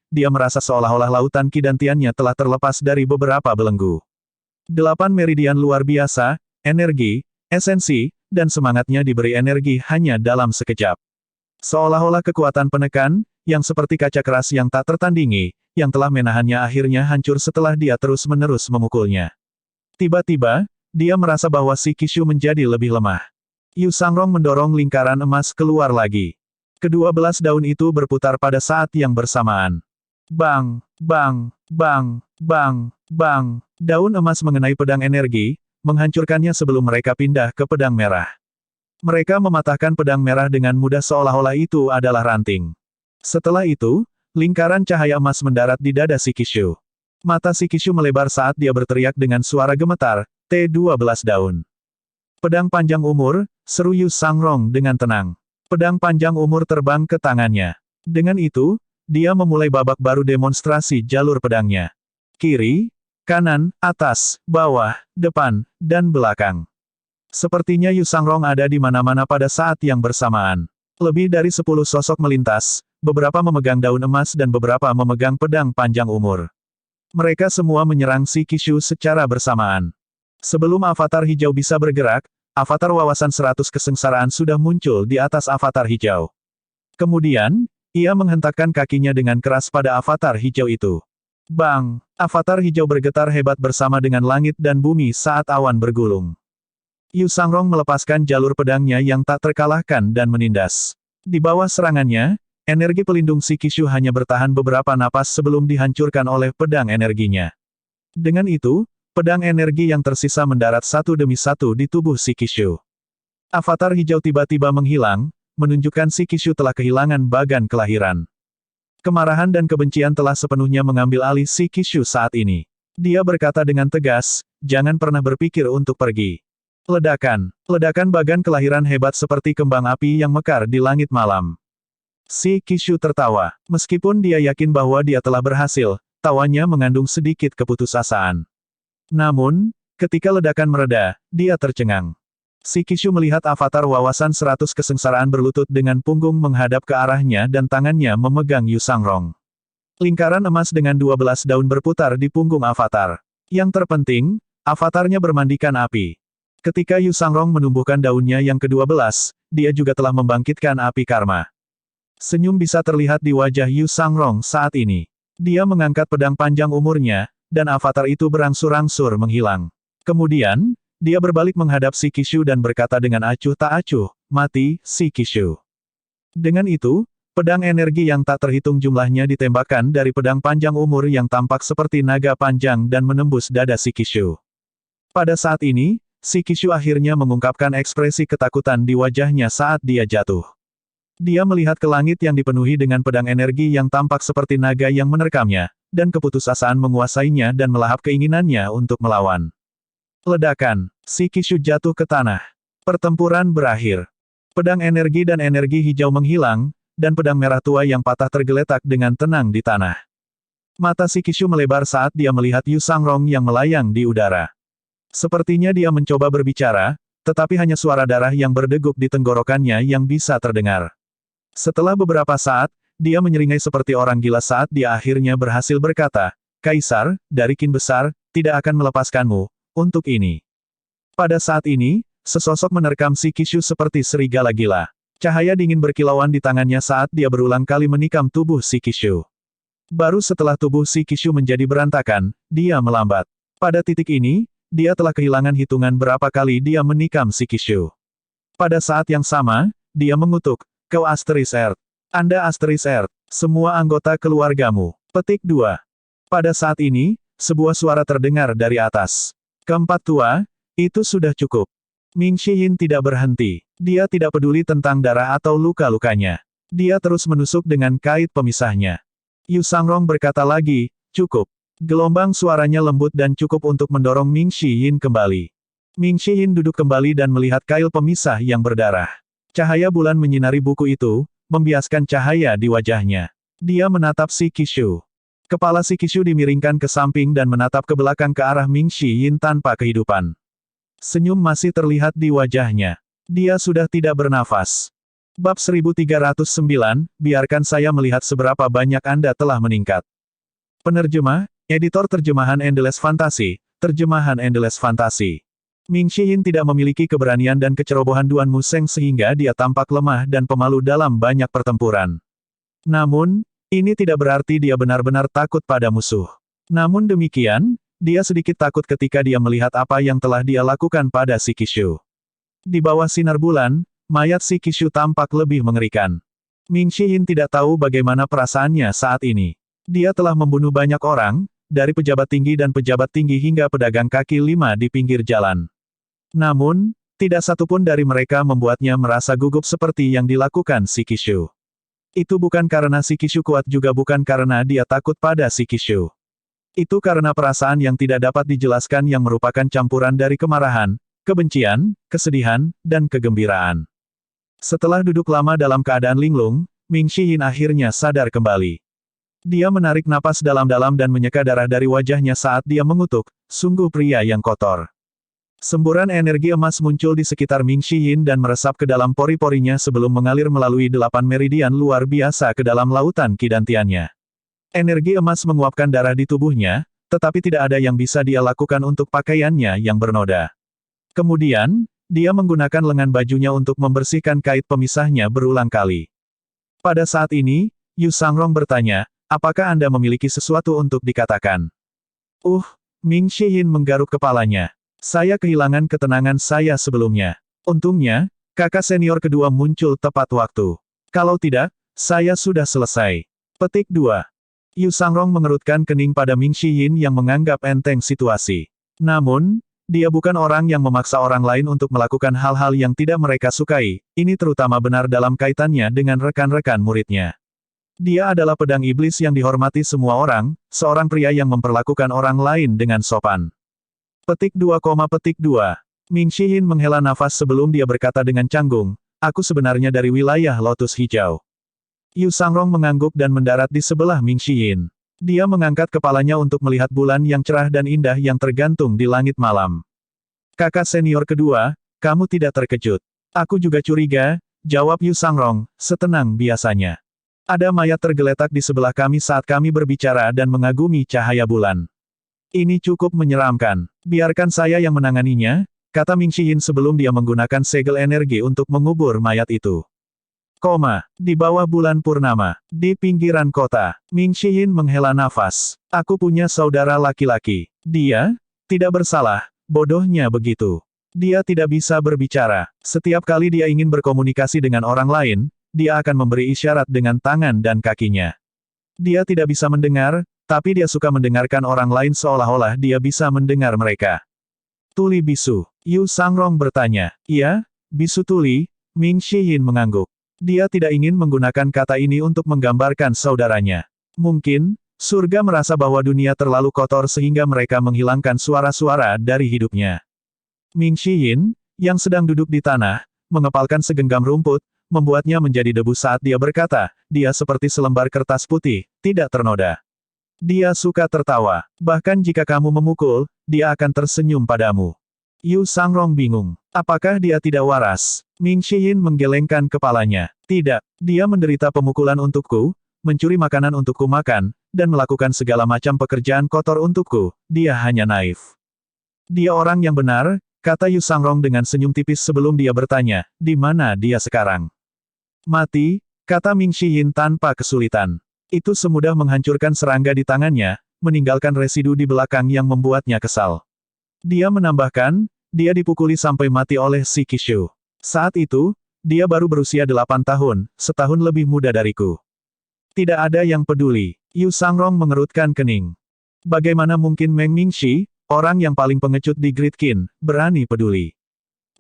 dia merasa seolah-olah lautan kidantiannya telah terlepas dari beberapa belenggu. 8 meridian luar biasa, energi, esensi, dan semangatnya diberi energi hanya dalam sekejap. Seolah-olah kekuatan penekan, yang seperti kaca keras yang tak tertandingi, yang telah menahannya akhirnya hancur setelah dia terus-menerus memukulnya. Tiba-tiba, dia merasa bahwa si Kishu menjadi lebih lemah. Yu Sangrong mendorong lingkaran emas keluar lagi. Ke-12 daun itu berputar pada saat yang bersamaan. Bang, bang, bang, bang, bang, Daun emas mengenai pedang energi, menghancurkannya sebelum mereka pindah ke pedang merah. Mereka mematahkan pedang merah dengan mudah seolah-olah itu adalah ranting. Setelah itu, lingkaran cahaya emas mendarat di dada Shikishu. Mata Shikishu melebar saat dia berteriak dengan suara gemetar, T12 daun. Pedang panjang umur, seru Yu Sangrong dengan tenang. Pedang panjang umur terbang ke tangannya. Dengan itu, dia memulai babak baru demonstrasi jalur pedangnya. Kiri, kanan, atas, bawah, depan, dan belakang. Sepertinya Yu Sangrong ada di mana-mana pada saat yang bersamaan. Lebih dari 10 sosok melintas, beberapa memegang daun emas dan beberapa memegang pedang panjang umur. Mereka semua menyerang Shikishu secara bersamaan. Sebelum avatar hijau bisa bergerak, avatar wawasan 100 kesengsaraan sudah muncul di atas avatar hijau. Kemudian, ia menghentakkan kakinya dengan keras pada avatar hijau itu. Bang! Avatar hijau bergetar hebat bersama dengan langit dan bumi saat awan bergulung. Yu Sangrong melepaskan jalur pedangnya yang tak terkalahkan dan menindas. Di bawah serangannya, energi pelindung Shikishu hanya bertahan beberapa napas sebelum dihancurkan oleh pedang energinya. Dengan itu, pedang energi yang tersisa mendarat satu demi satu di tubuh Shikishu. Avatar hijau tiba-tiba menghilang, menunjukkan Shikishu telah kehilangan bagan kelahiran. Kemarahan dan kebencian telah sepenuhnya mengambil alih Shikishu saat ini. Dia berkata dengan tegas, jangan pernah berpikir untuk pergi. Ledakan. Ledakan bagan kelahiran hebat seperti kembang api yang mekar di langit malam. Shikishu tertawa. Meskipun dia yakin bahwa dia telah berhasil, tawanya mengandung sedikit keputusasaan. Namun, ketika ledakan mereda, dia tercengang. Shikishu melihat avatar wawasan 100 kesengsaraan berlutut dengan punggung menghadap ke arahnya dan tangannya memegang Yu Sangrong. Lingkaran emas dengan 12 daun berputar di punggung avatar. Yang terpenting, avatarnya bermandikan api. Ketika Yu Sangrong menumbuhkan daunnya yang ke-12, dia juga telah membangkitkan api karma. Senyum bisa terlihat di wajah Yu Sangrong saat ini. Dia mengangkat pedang panjang umurnya, dan avatar itu berangsur-angsur menghilang. Kemudian, dia berbalik menghadap Shikishu dan berkata dengan acuh tak acuh, mati, Shikishu. Dengan itu, pedang energi yang tak terhitung jumlahnya ditembakkan dari pedang panjang umur yang tampak seperti naga panjang dan menembus dada Shikishu. Pada saat ini, Shikishu akhirnya mengungkapkan ekspresi ketakutan di wajahnya saat dia jatuh. Dia melihat ke langit yang dipenuhi dengan pedang energi yang tampak seperti naga yang menerkamnya, dan keputusasaan menguasainya dan melahap keinginannya untuk melawan. Ledakan. Shikishu jatuh ke tanah. Pertempuran berakhir. Pedang energi dan energi hijau menghilang, dan pedang merah tua yang patah tergeletak dengan tenang di tanah. Mata Shikishu melebar saat dia melihat Yu Sangrong yang melayang di udara. Sepertinya dia mencoba berbicara, tetapi hanya suara darah yang berdegup di tenggorokannya yang bisa terdengar. Setelah beberapa saat, dia menyeringai seperti orang gila saat dia akhirnya berhasil berkata, Kaisar, dari Qin besar, tidak akan melepaskanmu. Untuk ini. Pada saat ini, sesosok menerkam Shikishu seperti serigala gila. Cahaya dingin berkilauan di tangannya saat dia berulang kali menikam tubuh Shikishu. Baru setelah tubuh Shikishu menjadi berantakan, dia melambat. Pada titik ini, dia telah kehilangan hitungan berapa kali dia menikam Shikishu. Pada saat yang sama, dia mengutuk, kau Asteris Earth. Anda Asteris Earth. Semua anggota keluargamu. Petik 2. Pada saat ini, sebuah suara terdengar dari atas. Keempat tua, itu sudah cukup. Ming Shiyin tidak berhenti. Dia tidak peduli tentang darah atau luka-lukanya. Dia terus menusuk dengan kait pemisahnya. Yu Sangrong berkata lagi, cukup. Gelombang suaranya lembut dan cukup untuk mendorong Ming Shiyin kembali. Ming Shiyin duduk kembali dan melihat kail pemisah yang berdarah. Cahaya bulan menyinari buku itu, membiaskan cahaya di wajahnya. Dia menatap Shikishu. Kepala Shikishu dimiringkan ke samping dan menatap ke belakang ke arah Ming Shiyin tanpa kehidupan. Senyum masih terlihat di wajahnya. Dia sudah tidak bernafas. Bab 1309, biarkan saya melihat seberapa banyak Anda telah meningkat. Penerjemah, editor terjemahan Endless Fantasy, terjemahan Endless Fantasy. Ming Shiyin tidak memiliki keberanian dan kecerobohan Duan Museng sehingga dia tampak lemah dan pemalu dalam banyak pertempuran. Namun, ini tidak berarti dia benar-benar takut pada musuh. Namun demikian, dia sedikit takut ketika dia melihat apa yang telah dia lakukan pada Shikishu. Di bawah sinar bulan, mayat Shikishu tampak lebih mengerikan. Ming Shiyin tidak tahu bagaimana perasaannya saat ini. Dia telah membunuh banyak orang, dari pejabat tinggi hingga pedagang kaki lima di pinggir jalan. Namun, tidak satupun dari mereka membuatnya merasa gugup seperti yang dilakukan Shikishu. Itu bukan karena Shikishu kuat juga bukan karena dia takut pada Shikishu. Itu karena perasaan yang tidak dapat dijelaskan yang merupakan campuran dari kemarahan, kebencian, kesedihan, dan kegembiraan. Setelah duduk lama dalam keadaan linglung, Ming Shiyin akhirnya sadar kembali. Dia menarik napas dalam-dalam dan menyeka darah dari wajahnya saat dia mengutuk, sungguh pria yang kotor. Semburan energi emas muncul di sekitar Ming Shiyin dan meresap ke dalam pori-porinya sebelum mengalir melalui 8 meridian luar biasa ke dalam lautan kidantiannya. Energi emas menguapkan darah di tubuhnya, tetapi tidak ada yang bisa dia lakukan untuk pakaiannya yang bernoda. Kemudian, dia menggunakan lengan bajunya untuk membersihkan kait pemisahnya berulang kali. Pada saat ini, Yu Sangrong bertanya, apakah Anda memiliki sesuatu untuk dikatakan? Ming Shiyin menggaruk kepalanya. Saya kehilangan ketenangan saya sebelumnya. Untungnya, kakak senior kedua muncul tepat waktu. Kalau tidak, saya sudah selesai. Petik 2. Yu Sangrong mengerutkan kening pada Ming Shiyin yang menganggap enteng situasi. Namun, dia bukan orang yang memaksa orang lain untuk melakukan hal-hal yang tidak mereka sukai, ini terutama benar dalam kaitannya dengan rekan-rekan muridnya. Dia adalah pedang iblis yang dihormati semua orang, seorang pria yang memperlakukan orang lain dengan sopan. Petik 2, Ming Shiyin menghela nafas sebelum dia berkata dengan canggung, aku sebenarnya dari wilayah Lotus Hijau. Yu Sangrong mengangguk dan mendarat di sebelah Ming Shiyin. Dia mengangkat kepalanya untuk melihat bulan yang cerah dan indah yang tergantung di langit malam. Kakak senior kedua, kamu tidak terkejut. Aku juga curiga, jawab Yu Sangrong, setenang biasanya. Ada mayat tergeletak di sebelah kami saat kami berbicara dan mengagumi cahaya bulan. Ini cukup menyeramkan. Biarkan saya yang menanganinya, kata Ming Shiyin sebelum dia menggunakan segel energi untuk mengubur mayat itu. Di bawah bulan purnama, di pinggiran kota, Ming Shiyin menghela nafas. Aku punya saudara laki-laki. Dia tidak bersalah, bodohnya begitu. Dia tidak bisa berbicara. Setiap kali dia ingin berkomunikasi dengan orang lain, dia akan memberi isyarat dengan tangan dan kakinya. Dia tidak bisa mendengar, tapi dia suka mendengarkan orang lain seolah-olah dia bisa mendengar mereka. Tuli bisu. Yu Sangrong bertanya. Iya, bisu tuli, Ming Shiyin mengangguk. Dia tidak ingin menggunakan kata ini untuk menggambarkan saudaranya. Mungkin, surga merasa bahwa dunia terlalu kotor sehingga mereka menghilangkan suara-suara dari hidupnya. Ming Shiyin, yang sedang duduk di tanah, mengepalkan segenggam rumput, membuatnya menjadi debu saat dia berkata, dia seperti selembar kertas putih, tidak ternoda. Dia suka tertawa. Bahkan jika kamu memukul, dia akan tersenyum padamu. Yu Sangrong bingung. Apakah dia tidak waras? Ming Shiyin menggelengkan kepalanya. Tidak, dia menderita pemukulan untukku, mencuri makanan untukku makan, dan melakukan segala macam pekerjaan kotor untukku. Dia hanya naif. Dia orang yang benar, kata Yu Sangrong dengan senyum tipis sebelum dia bertanya, di mana dia sekarang? Mati, kata Ming Shiyin tanpa kesulitan. Itu semudah menghancurkan serangga di tangannya, meninggalkan residu di belakang yang membuatnya kesal. Dia menambahkan, dia dipukuli sampai mati oleh Shikishu. Saat itu, dia baru berusia 8 tahun, setahun lebih muda dariku. Tidak ada yang peduli. Yu Sangrong mengerutkan kening. Bagaimana mungkin Meng Mingxi, orang yang paling pengecut di Great Qin, berani peduli?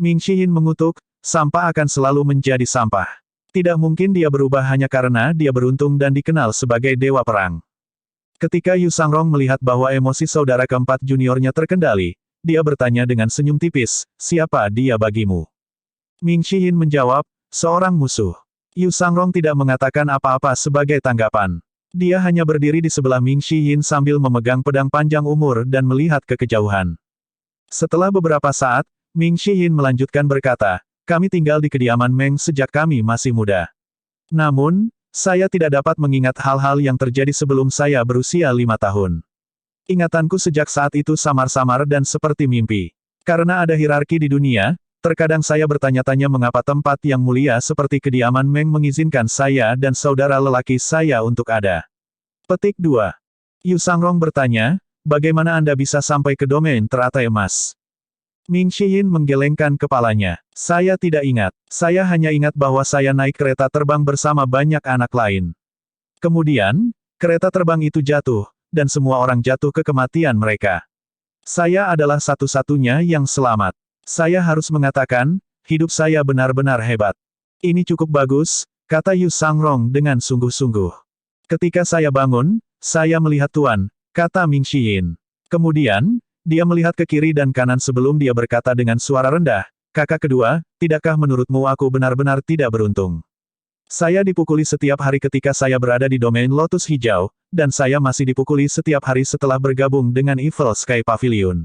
Ming Shiyin mengutuk, sampah akan selalu menjadi sampah. Tidak mungkin dia berubah hanya karena dia beruntung dan dikenal sebagai dewa perang. Ketika Yu Sangrong melihat bahwa emosi saudara keempat juniornya terkendali, dia bertanya dengan senyum tipis, siapa dia bagimu? Ming Shiyin menjawab, seorang musuh. Yu Sangrong tidak mengatakan apa-apa sebagai tanggapan. Dia hanya berdiri di sebelah Ming Shiyin sambil memegang pedang panjang umur dan melihat ke kejauhan. Setelah beberapa saat, Ming Shiyin melanjutkan berkata, kami tinggal di kediaman Meng sejak kami masih muda. Namun, saya tidak dapat mengingat hal-hal yang terjadi sebelum saya berusia 5 tahun. Ingatanku sejak saat itu samar-samar dan seperti mimpi. Karena ada hierarki di dunia, terkadang saya bertanya-tanya mengapa tempat yang mulia seperti kediaman Meng mengizinkan saya dan saudara lelaki saya untuk ada. Petik 2. Yu Sangrong bertanya, bagaimana Anda bisa sampai ke domain teratai emas? Ming Shiyin menggelengkan kepalanya. Saya tidak ingat. Saya hanya ingat bahwa saya naik kereta terbang bersama banyak anak lain. Kemudian, kereta terbang itu jatuh, dan semua orang jatuh ke kematian mereka. Saya adalah satu-satunya yang selamat. Saya harus mengatakan, hidup saya benar-benar hebat. Ini cukup bagus, kata Yu Sangrong dengan sungguh-sungguh. Ketika saya bangun, saya melihat Tuan, kata Ming Xiyin. Kemudian, dia melihat ke kiri dan kanan sebelum dia berkata dengan suara rendah, kakak kedua, tidakkah menurutmu aku benar-benar tidak beruntung? Saya dipukuli setiap hari ketika saya berada di domain Lotus Hijau, dan saya masih dipukuli setiap hari setelah bergabung dengan Evil Sky Pavilion.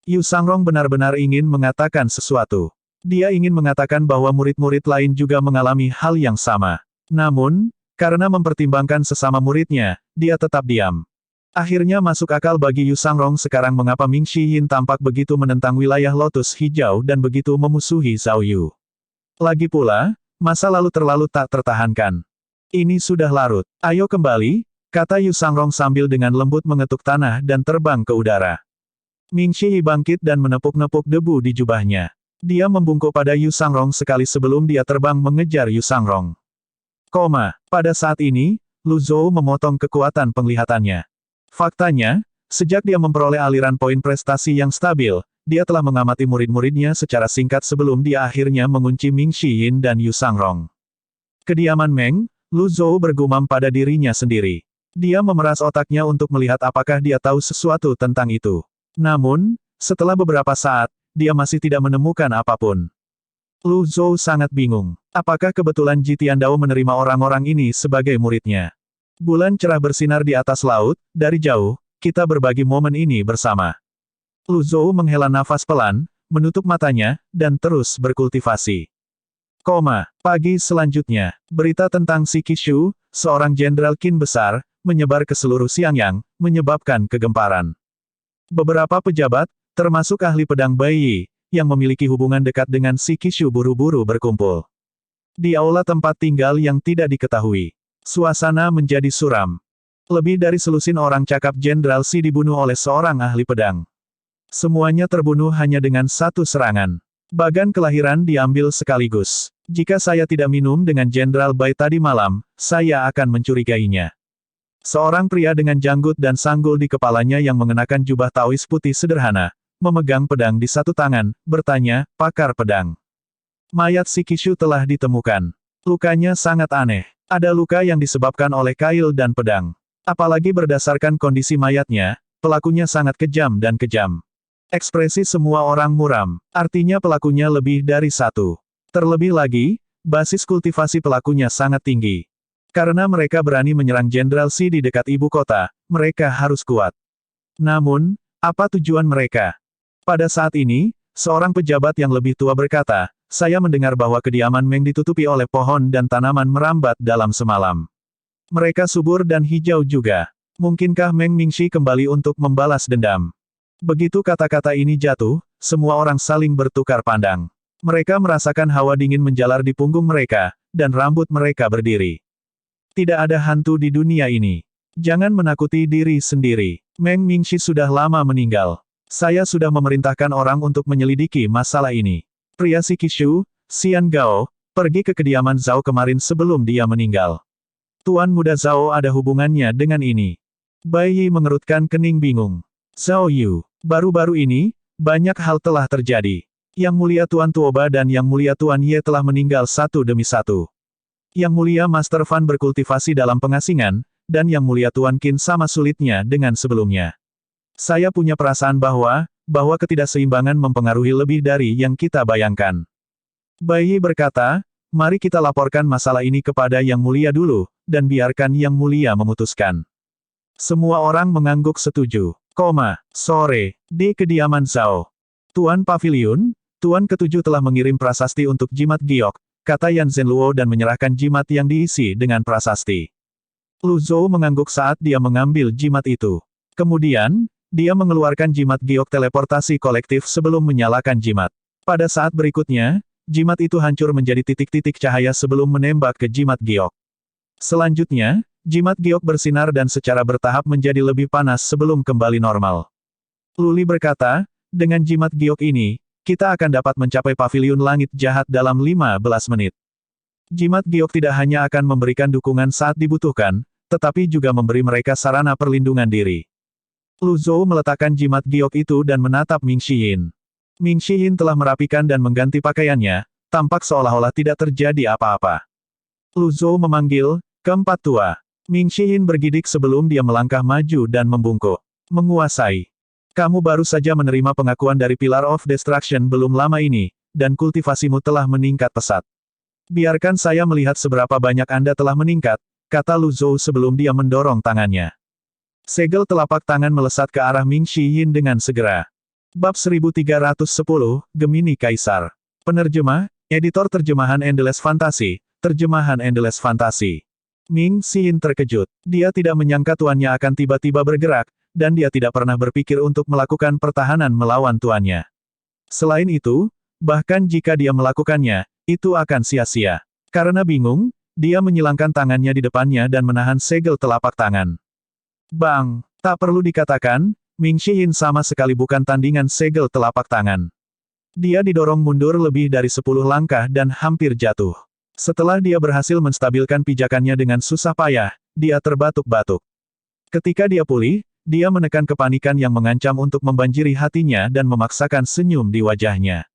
Yu Sangrong benar-benar ingin mengatakan sesuatu. Dia ingin mengatakan bahwa murid-murid lain juga mengalami hal yang sama. Namun, karena mempertimbangkan sesama muridnya, dia tetap diam. Akhirnya masuk akal bagi Yu Sangrong sekarang mengapa Ming Xiyin tampak begitu menentang wilayah Lotus Hijau dan begitu memusuhi Zhao Yu. Lagi pula, masa lalu terlalu tak tertahankan. Ini sudah larut. Ayo kembali, kata Yu Sangrong sambil dengan lembut mengetuk tanah dan terbang ke udara. Ming Xiyi bangkit dan menepuk-nepuk debu di jubahnya. Dia membungkuk pada Yu Sangrong sekali sebelum dia terbang mengejar Yu Sangrong. Pada saat ini, Lu Zhou memotong kekuatan penglihatannya. Faktanya, sejak dia memperoleh aliran poin prestasi yang stabil, dia telah mengamati murid-muridnya secara singkat sebelum dia akhirnya mengunci Ming Xiyin dan Yu Sangrong. Kediaman Meng, Lu Zhou bergumam pada dirinya sendiri. Dia memeras otaknya untuk melihat apakah dia tahu sesuatu tentang itu. Namun, setelah beberapa saat, dia masih tidak menemukan apapun. Lu Zhou sangat bingung. Apakah kebetulan Ji Tiandao menerima orang-orang ini sebagai muridnya? Bulan cerah bersinar di atas laut, dari jauh, kita berbagi momen ini bersama. Lu Zhou menghela nafas pelan, menutup matanya, dan terus berkultivasi. Pagi selanjutnya, berita tentang Si Qishu, seorang jenderal Qin besar, menyebar ke seluruh Xiangyang, menyebabkan kegemparan. Beberapa pejabat, termasuk ahli pedang Bai Yi, yang memiliki hubungan dekat dengan Si Qishu buru-buru berkumpul. Di aula tempat tinggal yang tidak diketahui, suasana menjadi suram. Lebih dari selusin orang cakap Jenderal Si dibunuh oleh seorang ahli pedang. Semuanya terbunuh hanya dengan satu serangan. Bagan kelahiran diambil sekaligus. Jika saya tidak minum dengan Jenderal Bai tadi malam, saya akan mencurigainya. Seorang pria dengan janggut dan sanggul di kepalanya yang mengenakan jubah Taois putih sederhana, memegang pedang di satu tangan, bertanya, pakar pedang. Mayat Si Qishu telah ditemukan. Lukanya sangat aneh. Ada luka yang disebabkan oleh kail dan pedang. Apalagi berdasarkan kondisi mayatnya, pelakunya sangat kejam dan kejam. Ekspresi semua orang muram. Artinya pelakunya lebih dari satu. Terlebih lagi, basis kultivasi pelakunya sangat tinggi. Karena mereka berani menyerang Jenderal Si di dekat ibu kota, mereka harus kuat. Namun, apa tujuan mereka? Pada saat ini, seorang pejabat yang lebih tua berkata, saya mendengar bahwa kediaman Meng ditutupi oleh pohon dan tanaman merambat dalam semalam. Mereka subur dan hijau juga. Mungkinkah Meng Mingxi kembali untuk membalas dendam? Begitu kata-kata ini jatuh, semua orang saling bertukar pandang. Mereka merasakan hawa dingin menjalar di punggung mereka, dan rambut mereka berdiri. Tidak ada hantu di dunia ini. Jangan menakuti diri sendiri. Meng Mingxi sudah lama meninggal. Saya sudah memerintahkan orang untuk menyelidiki masalah ini. Pria Si Qishu, Xian Gao, pergi ke kediaman Zhao kemarin sebelum dia meninggal. Tuan muda Zhao ada hubungannya dengan ini. Bai Yi mengerutkan kening bingung. Zhao Yu, baru-baru ini, banyak hal telah terjadi. Yang mulia Tuan Tuoba dan Yang mulia Tuan Ye telah meninggal satu demi satu. Yang mulia Master Fan berkultivasi dalam pengasingan, dan Yang mulia Tuan Qin sama sulitnya dengan sebelumnya. Saya punya perasaan bahwa ketidakseimbangan mempengaruhi lebih dari yang kita bayangkan. Bai Yi berkata, mari kita laporkan masalah ini kepada Yang Mulia dulu, dan biarkan Yang Mulia memutuskan. Semua orang mengangguk setuju. Sore, di kediaman Zhao. Tuan Pavilion, Tuan Ketujuh telah mengirim prasasti untuk jimat giok, kata Yan Zhenluo dan menyerahkan jimat yang diisi dengan prasasti. Lu Zhou mengangguk saat dia mengambil jimat itu. Kemudian, dia mengeluarkan jimat giok teleportasi kolektif sebelum menyalakan jimat. Pada saat berikutnya, jimat itu hancur menjadi titik-titik cahaya sebelum menembak ke jimat giok. Selanjutnya, jimat giok bersinar dan secara bertahap menjadi lebih panas sebelum kembali normal. Luli berkata, dengan jimat giok ini, kita akan dapat mencapai pavilion langit jahat dalam 15 menit. Jimat giok tidak hanya akan memberikan dukungan saat dibutuhkan, tetapi juga memberi mereka sarana perlindungan diri. Lu Zhou meletakkan jimat giok itu dan menatap Ming Xiyin. Ming Xiyin telah merapikan dan mengganti pakaiannya, tampak seolah-olah tidak terjadi apa-apa. Lu Zhou memanggil, "Keempat tua." Ming Xiyin bergidik sebelum dia melangkah maju dan membungkuk. "Menguasai. Kamu baru saja menerima pengakuan dari Pillar of Destruction belum lama ini, dan kultivasimu telah meningkat pesat. Biarkan saya melihat seberapa banyak Anda telah meningkat," kata Lu Zhou sebelum dia mendorong tangannya. Segel telapak tangan melesat ke arah Ming Xiyin dengan segera. Bab 1310, Gemini Kaisar. Penerjemah, Editor Terjemahan Endless Fantasy, Terjemahan Endless Fantasy. Ming Xiyin terkejut. Dia tidak menyangka tuannya akan tiba-tiba bergerak, dan dia tidak pernah berpikir untuk melakukan pertahanan melawan tuannya. Selain itu, bahkan jika dia melakukannya, itu akan sia-sia. Karena bingung, dia menyilangkan tangannya di depannya dan menahan segel telapak tangan. Bang! Tak perlu dikatakan, Ming Xiyin sama sekali bukan tandingan segel telapak tangan. Dia didorong mundur lebih dari 10 langkah dan hampir jatuh. Setelah dia berhasil menstabilkan pijakannya dengan susah payah, dia terbatuk-batuk. Ketika dia pulih, dia menekan kepanikan yang mengancam untuk membanjiri hatinya dan memaksakan senyum di wajahnya.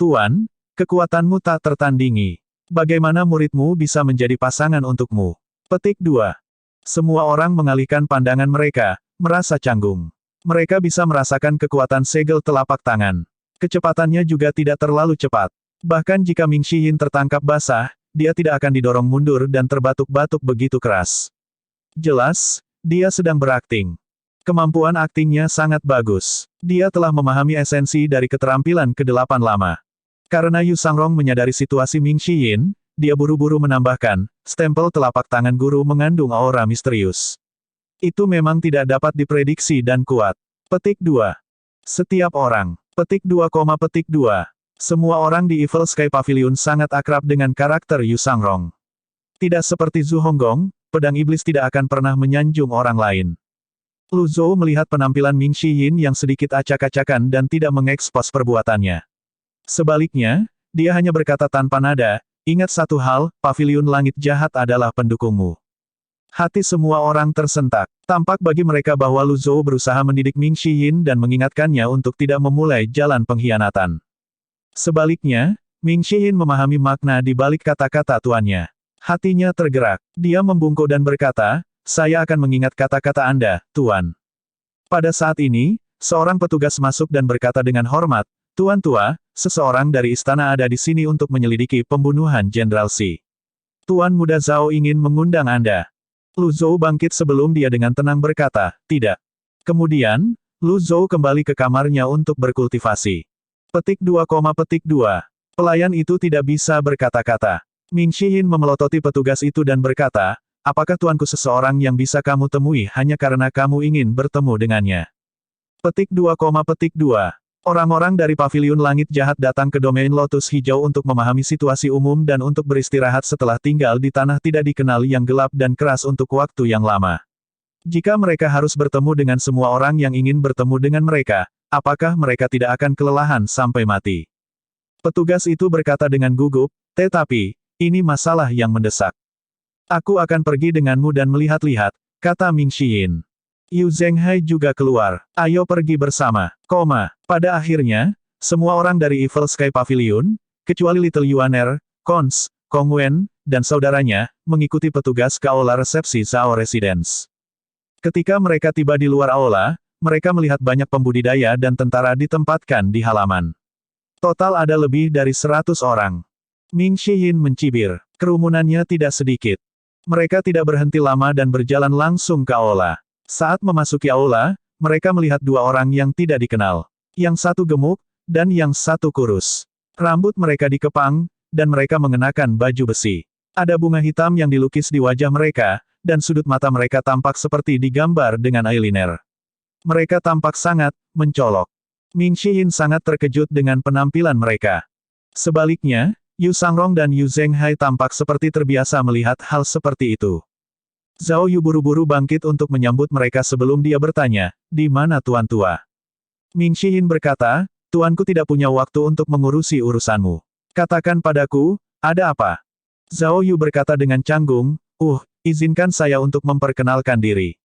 "Tuan, kekuatanmu tak tertandingi. Bagaimana muridmu bisa menjadi pasangan untukmu?" Petik 2. Semua orang mengalihkan pandangan mereka, merasa canggung. Mereka bisa merasakan kekuatan segel telapak tangan. Kecepatannya juga tidak terlalu cepat. Bahkan jika Ming Xiyin tertangkap basah, dia tidak akan didorong mundur dan terbatuk-batuk begitu keras. Jelas, dia sedang berakting. Kemampuan aktingnya sangat bagus. Dia telah memahami esensi dari keterampilan ke-8 lama. Karena Yu Sangrong menyadari situasi Ming Xiyin, dia buru-buru menambahkan, stempel telapak tangan guru mengandung aura misterius. Itu memang tidak dapat diprediksi dan kuat. Petik 2. Setiap orang. Petik 2, petik 2. Semua orang di Evil Sky Pavilion sangat akrab dengan karakter Yu Sangrong. Tidak seperti Zhu Honggong, pedang iblis tidak akan pernah menyanjung orang lain. Lu Zhou melihat penampilan Ming Xiyin yang sedikit acak-acakan dan tidak mengekspos perbuatannya. Sebaliknya, dia hanya berkata tanpa nada, "Ingat satu hal, Paviliun Langit Jahat adalah pendukungmu." Hati semua orang tersentak. Tampak bagi mereka bahwa Lu Zhou berusaha mendidik Ming Xiyin dan mengingatkannya untuk tidak memulai jalan pengkhianatan. Sebaliknya, Ming Xiyin memahami makna di balik kata-kata tuannya. Hatinya tergerak. Dia membungkuk dan berkata, "Saya akan mengingat kata-kata Anda, Tuan." Pada saat ini, seorang petugas masuk dan berkata dengan hormat, "Tuan tua, seseorang dari istana ada di sini untuk menyelidiki pembunuhan Jenderal Xi. Tuan Muda Zhao ingin mengundang Anda." Lu Zhou bangkit sebelum dia dengan tenang berkata, "Tidak." Kemudian, Lu Zhou kembali ke kamarnya untuk berkultivasi. Petik 2, petik 2. Pelayan itu tidak bisa berkata-kata. Ming Xiyin memelototi petugas itu dan berkata, "Apakah tuanku seseorang yang bisa kamu temui hanya karena kamu ingin bertemu dengannya?" Petik 2, petik 2. Orang-orang dari Paviliun Langit Jahat datang ke domain Lotus Hijau untuk memahami situasi umum dan untuk beristirahat setelah tinggal di tanah tidak dikenal yang gelap dan keras untuk waktu yang lama. Jika mereka harus bertemu dengan semua orang yang ingin bertemu dengan mereka, apakah mereka tidak akan kelelahan sampai mati? Petugas itu berkata dengan gugup, "Tetapi, ini masalah yang mendesak." "Aku akan pergi denganmu dan melihat-lihat," kata Ming Xiyin. Yu Zhenghai juga keluar. "Ayo pergi bersama." Pada akhirnya, semua orang dari Evil Sky Pavilion, kecuali Little Yuaner, Cons, Kong Wen, dan saudaranya, mengikuti petugas ke aula resepsi Zhao Residence. Ketika mereka tiba di luar aula, mereka melihat banyak pembudidaya dan tentara ditempatkan di halaman. Total ada lebih dari 100 orang. Ming Xiyin mencibir. Kerumunannya tidak sedikit. Mereka tidak berhenti lama dan berjalan langsung ke aula. Saat memasuki aula, mereka melihat dua orang yang tidak dikenal. Yang satu gemuk, dan yang satu kurus. Rambut mereka dikepang, dan mereka mengenakan baju besi. Ada bunga hitam yang dilukis di wajah mereka, dan sudut mata mereka tampak seperti digambar dengan eyeliner. Mereka tampak sangat mencolok. Ming Xiyin sangat terkejut dengan penampilan mereka. Sebaliknya, Yu Sangrong dan Yu Zhenghai tampak seperti terbiasa melihat hal seperti itu. Zhao Yu buru-buru bangkit untuk menyambut mereka sebelum dia bertanya, "Di mana Tuan Tua?" Ming Xiyin berkata, "Tuanku tidak punya waktu untuk mengurusi urusanmu. Katakan padaku, ada apa?" Zhao Yu berkata dengan canggung, Izinkan saya untuk memperkenalkan diri.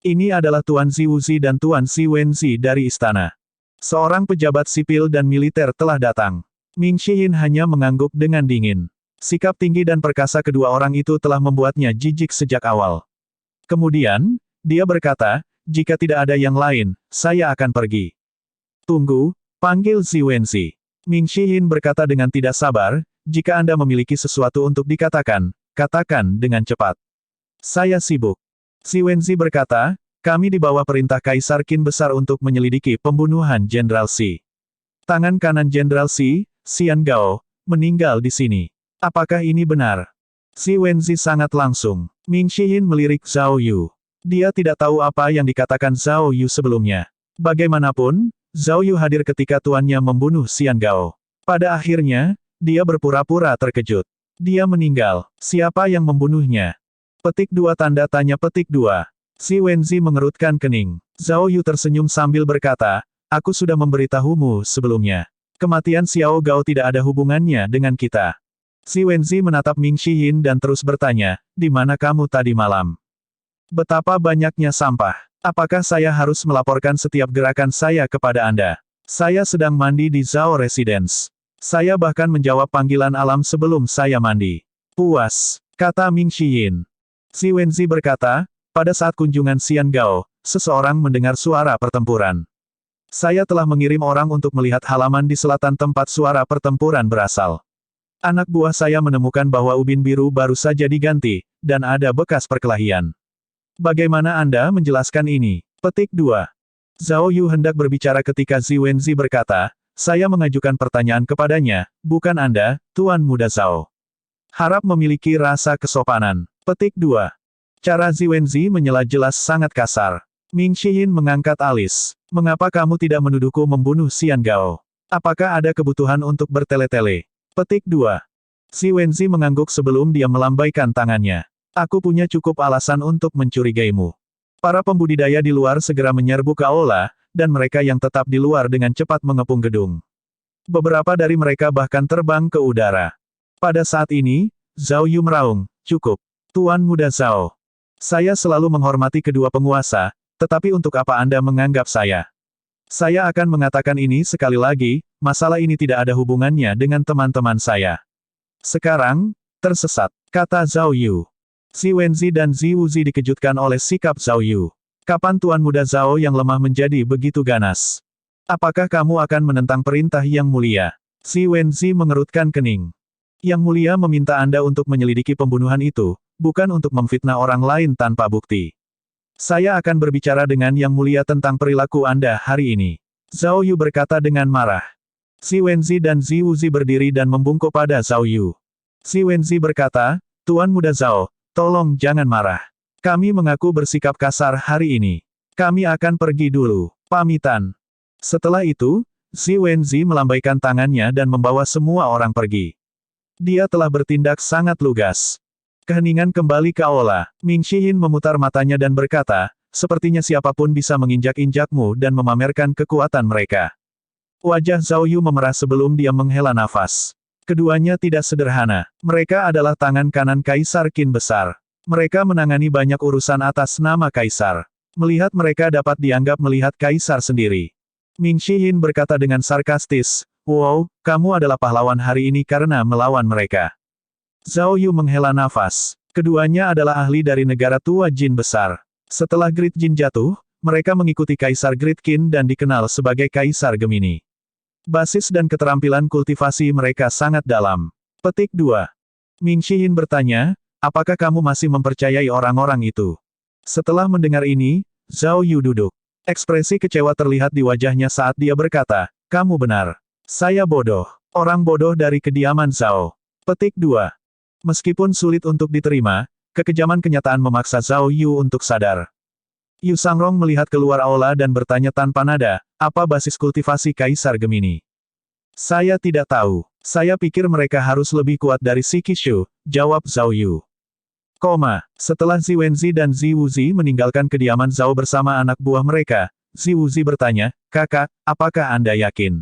Ini adalah Tuan Ziwuzi dan Tuan Si Wenzi dari istana. Seorang pejabat sipil dan militer telah datang. Ming Shiyin hanya mengangguk dengan dingin. Sikap tinggi dan perkasa kedua orang itu telah membuatnya jijik sejak awal. Kemudian, dia berkata, jika tidak ada yang lain, saya akan pergi. Tunggu, panggil Si Wenzi. Ming Shiyin berkata dengan tidak sabar, jika Anda memiliki sesuatu untuk dikatakan, katakan dengan cepat. Saya sibuk. Si Wenzi berkata, kami di bawah perintah Kaisar Qin besar untuk menyelidiki pembunuhan Jenderal Xi. Tangan kanan Jenderal Xi, Xian Gao, meninggal di sini. Apakah ini benar? Si Wenzi sangat langsung. Ming Shiyin melirik Zhao Yu. Dia tidak tahu apa yang dikatakan Zhao Yu sebelumnya. Bagaimanapun, Zhao Yu hadir ketika tuannya membunuh Xian Gao. Pada akhirnya, dia berpura-pura terkejut. Dia meninggal. Siapa yang membunuhnya? Petik 2 tanda tanya petik 2. Si Wenzi mengerutkan kening. Zhao Yu tersenyum sambil berkata, aku sudah memberitahumu sebelumnya. Kematian Xiao Gao tidak ada hubungannya dengan kita. Si Wenzi menatap Ming Shiyin dan terus bertanya, di mana kamu tadi malam? Betapa banyaknya sampah. Apakah saya harus melaporkan setiap gerakan saya kepada Anda? Saya sedang mandi di Zhao Residence. Saya bahkan menjawab panggilan alam sebelum saya mandi. Puas, kata Ming Shiyin. Si Wenzi berkata, pada saat kunjungan Xian Gao, seseorang mendengar suara pertempuran. Saya telah mengirim orang untuk melihat halaman di selatan tempat suara pertempuran berasal. Anak buah saya menemukan bahwa ubin biru baru saja diganti, dan ada bekas perkelahian. Bagaimana Anda menjelaskan ini? Petik 2. Zhao Yu hendak berbicara ketika Zi Wenzi berkata, saya mengajukan pertanyaan kepadanya, bukan Anda, Tuan Muda Zhao. Harap memiliki rasa kesopanan. Petik 2. Cara Zi Wenzi menyela jelas sangat kasar. Ming Shiyin mengangkat alis. Mengapa kamu tidak menuduhku membunuh Xian Gao? Apakah ada kebutuhan untuk bertele-tele? Petik 2. Si Wenzi mengangguk sebelum dia melambaikan tangannya. Aku punya cukup alasan untuk mencurigaimu. Para pembudidaya di luar segera menyerbu ke aula, dan mereka yang tetap di luar dengan cepat mengepung gedung. Beberapa dari mereka bahkan terbang ke udara. Pada saat ini, Zhao Yu meraung, cukup. Tuan Muda Zhao. Saya selalu menghormati kedua penguasa, tetapi untuk apa Anda menganggap saya? Saya akan mengatakan ini sekali lagi, masalah ini tidak ada hubungannya dengan teman-teman saya. Sekarang, tersesat, kata Zhao Yu. Si Wenzi dan Zi Wuzi dikejutkan oleh sikap Zhao Yu. Kapan Tuan Muda Zhao yang lemah menjadi begitu ganas? Apakah kamu akan menentang perintah yang mulia? Si Wenzi mengerutkan kening. Yang mulia meminta Anda untuk menyelidiki pembunuhan itu, bukan untuk memfitnah orang lain tanpa bukti. Saya akan berbicara dengan Yang Mulia tentang perilaku Anda hari ini. Zhao Yu berkata dengan marah. Si Wenzi dan Zi Wuzi berdiri dan membungkuk pada Zhao Yu. Si Wenzi berkata, Tuan Muda Zhao, tolong jangan marah. Kami mengaku bersikap kasar hari ini. Kami akan pergi dulu. Pamitan. Setelah itu, Si Wenzi melambaikan tangannya dan membawa semua orang pergi. Dia telah bertindak sangat lugas. Keheningan kembali ke aula. Ming Shiyin memutar matanya dan berkata, sepertinya siapapun bisa menginjak-injakmu dan memamerkan kekuatan mereka. Wajah Zhao Yu memerah sebelum dia menghela nafas. Keduanya tidak sederhana. Mereka adalah tangan kanan Kaisar Qin besar. Mereka menangani banyak urusan atas nama Kaisar. Melihat mereka dapat dianggap melihat Kaisar sendiri. Ming Shiyin berkata dengan sarkastis, wow, kamu adalah pahlawan hari ini karena melawan mereka. Zhao Yu menghela nafas. Keduanya adalah ahli dari negara tua Jin besar. Setelah Great Jin jatuh, mereka mengikuti Kaisar Great Qin dan dikenal sebagai Kaisar Gemini. Basis dan keterampilan kultivasi mereka sangat dalam. Petik 2. Ming Shiyin bertanya, apakah kamu masih mempercayai orang-orang itu? Setelah mendengar ini, Zhao Yu duduk. Ekspresi kecewa terlihat di wajahnya saat dia berkata, kamu benar. Saya bodoh. Orang bodoh dari kediaman Zhao. Petik 2. Meskipun sulit untuk diterima, kekejaman kenyataan memaksa Zhao Yu untuk sadar. Yu Sangrong melihat keluar aula dan bertanya tanpa nada, apa basis kultivasi Kaisar Gemini? Saya tidak tahu. Saya pikir mereka harus lebih kuat dari Qi Qishu, jawab Zhao Yu. Setelah Zi Wenzi dan Zi Wuzi meninggalkan kediaman Zhao bersama anak buah mereka, Zi Wuzi bertanya, kakak, apakah Anda yakin?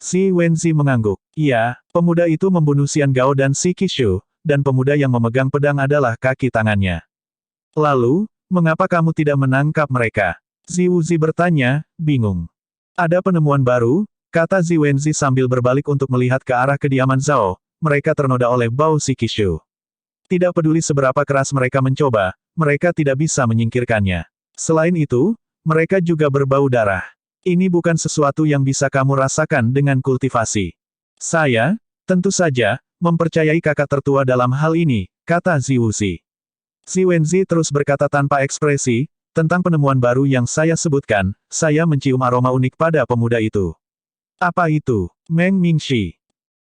Zi Wenzi mengangguk. Iya, pemuda itu membunuh Xian Gao dan Qi Qishu, dan pemuda yang memegang pedang adalah kaki tangannya. Lalu, mengapa kamu tidak menangkap mereka? Ziwuzi bertanya, bingung. Ada penemuan baru, kata Ziwenzi sambil berbalik untuk melihat ke arah kediaman Zhao, mereka ternoda oleh bau Shikishu. Tidak peduli seberapa keras mereka mencoba, mereka tidak bisa menyingkirkannya. Selain itu, mereka juga berbau darah. Ini bukan sesuatu yang bisa kamu rasakan dengan kultivasi. Saya, tentu saja, mempercayai kakak tertua dalam hal ini, kata Ziwuzi. Ziwenzi terus berkata tanpa ekspresi, tentang penemuan baru yang saya sebutkan, saya mencium aroma unik pada pemuda itu. Apa itu? Meng Mingxi.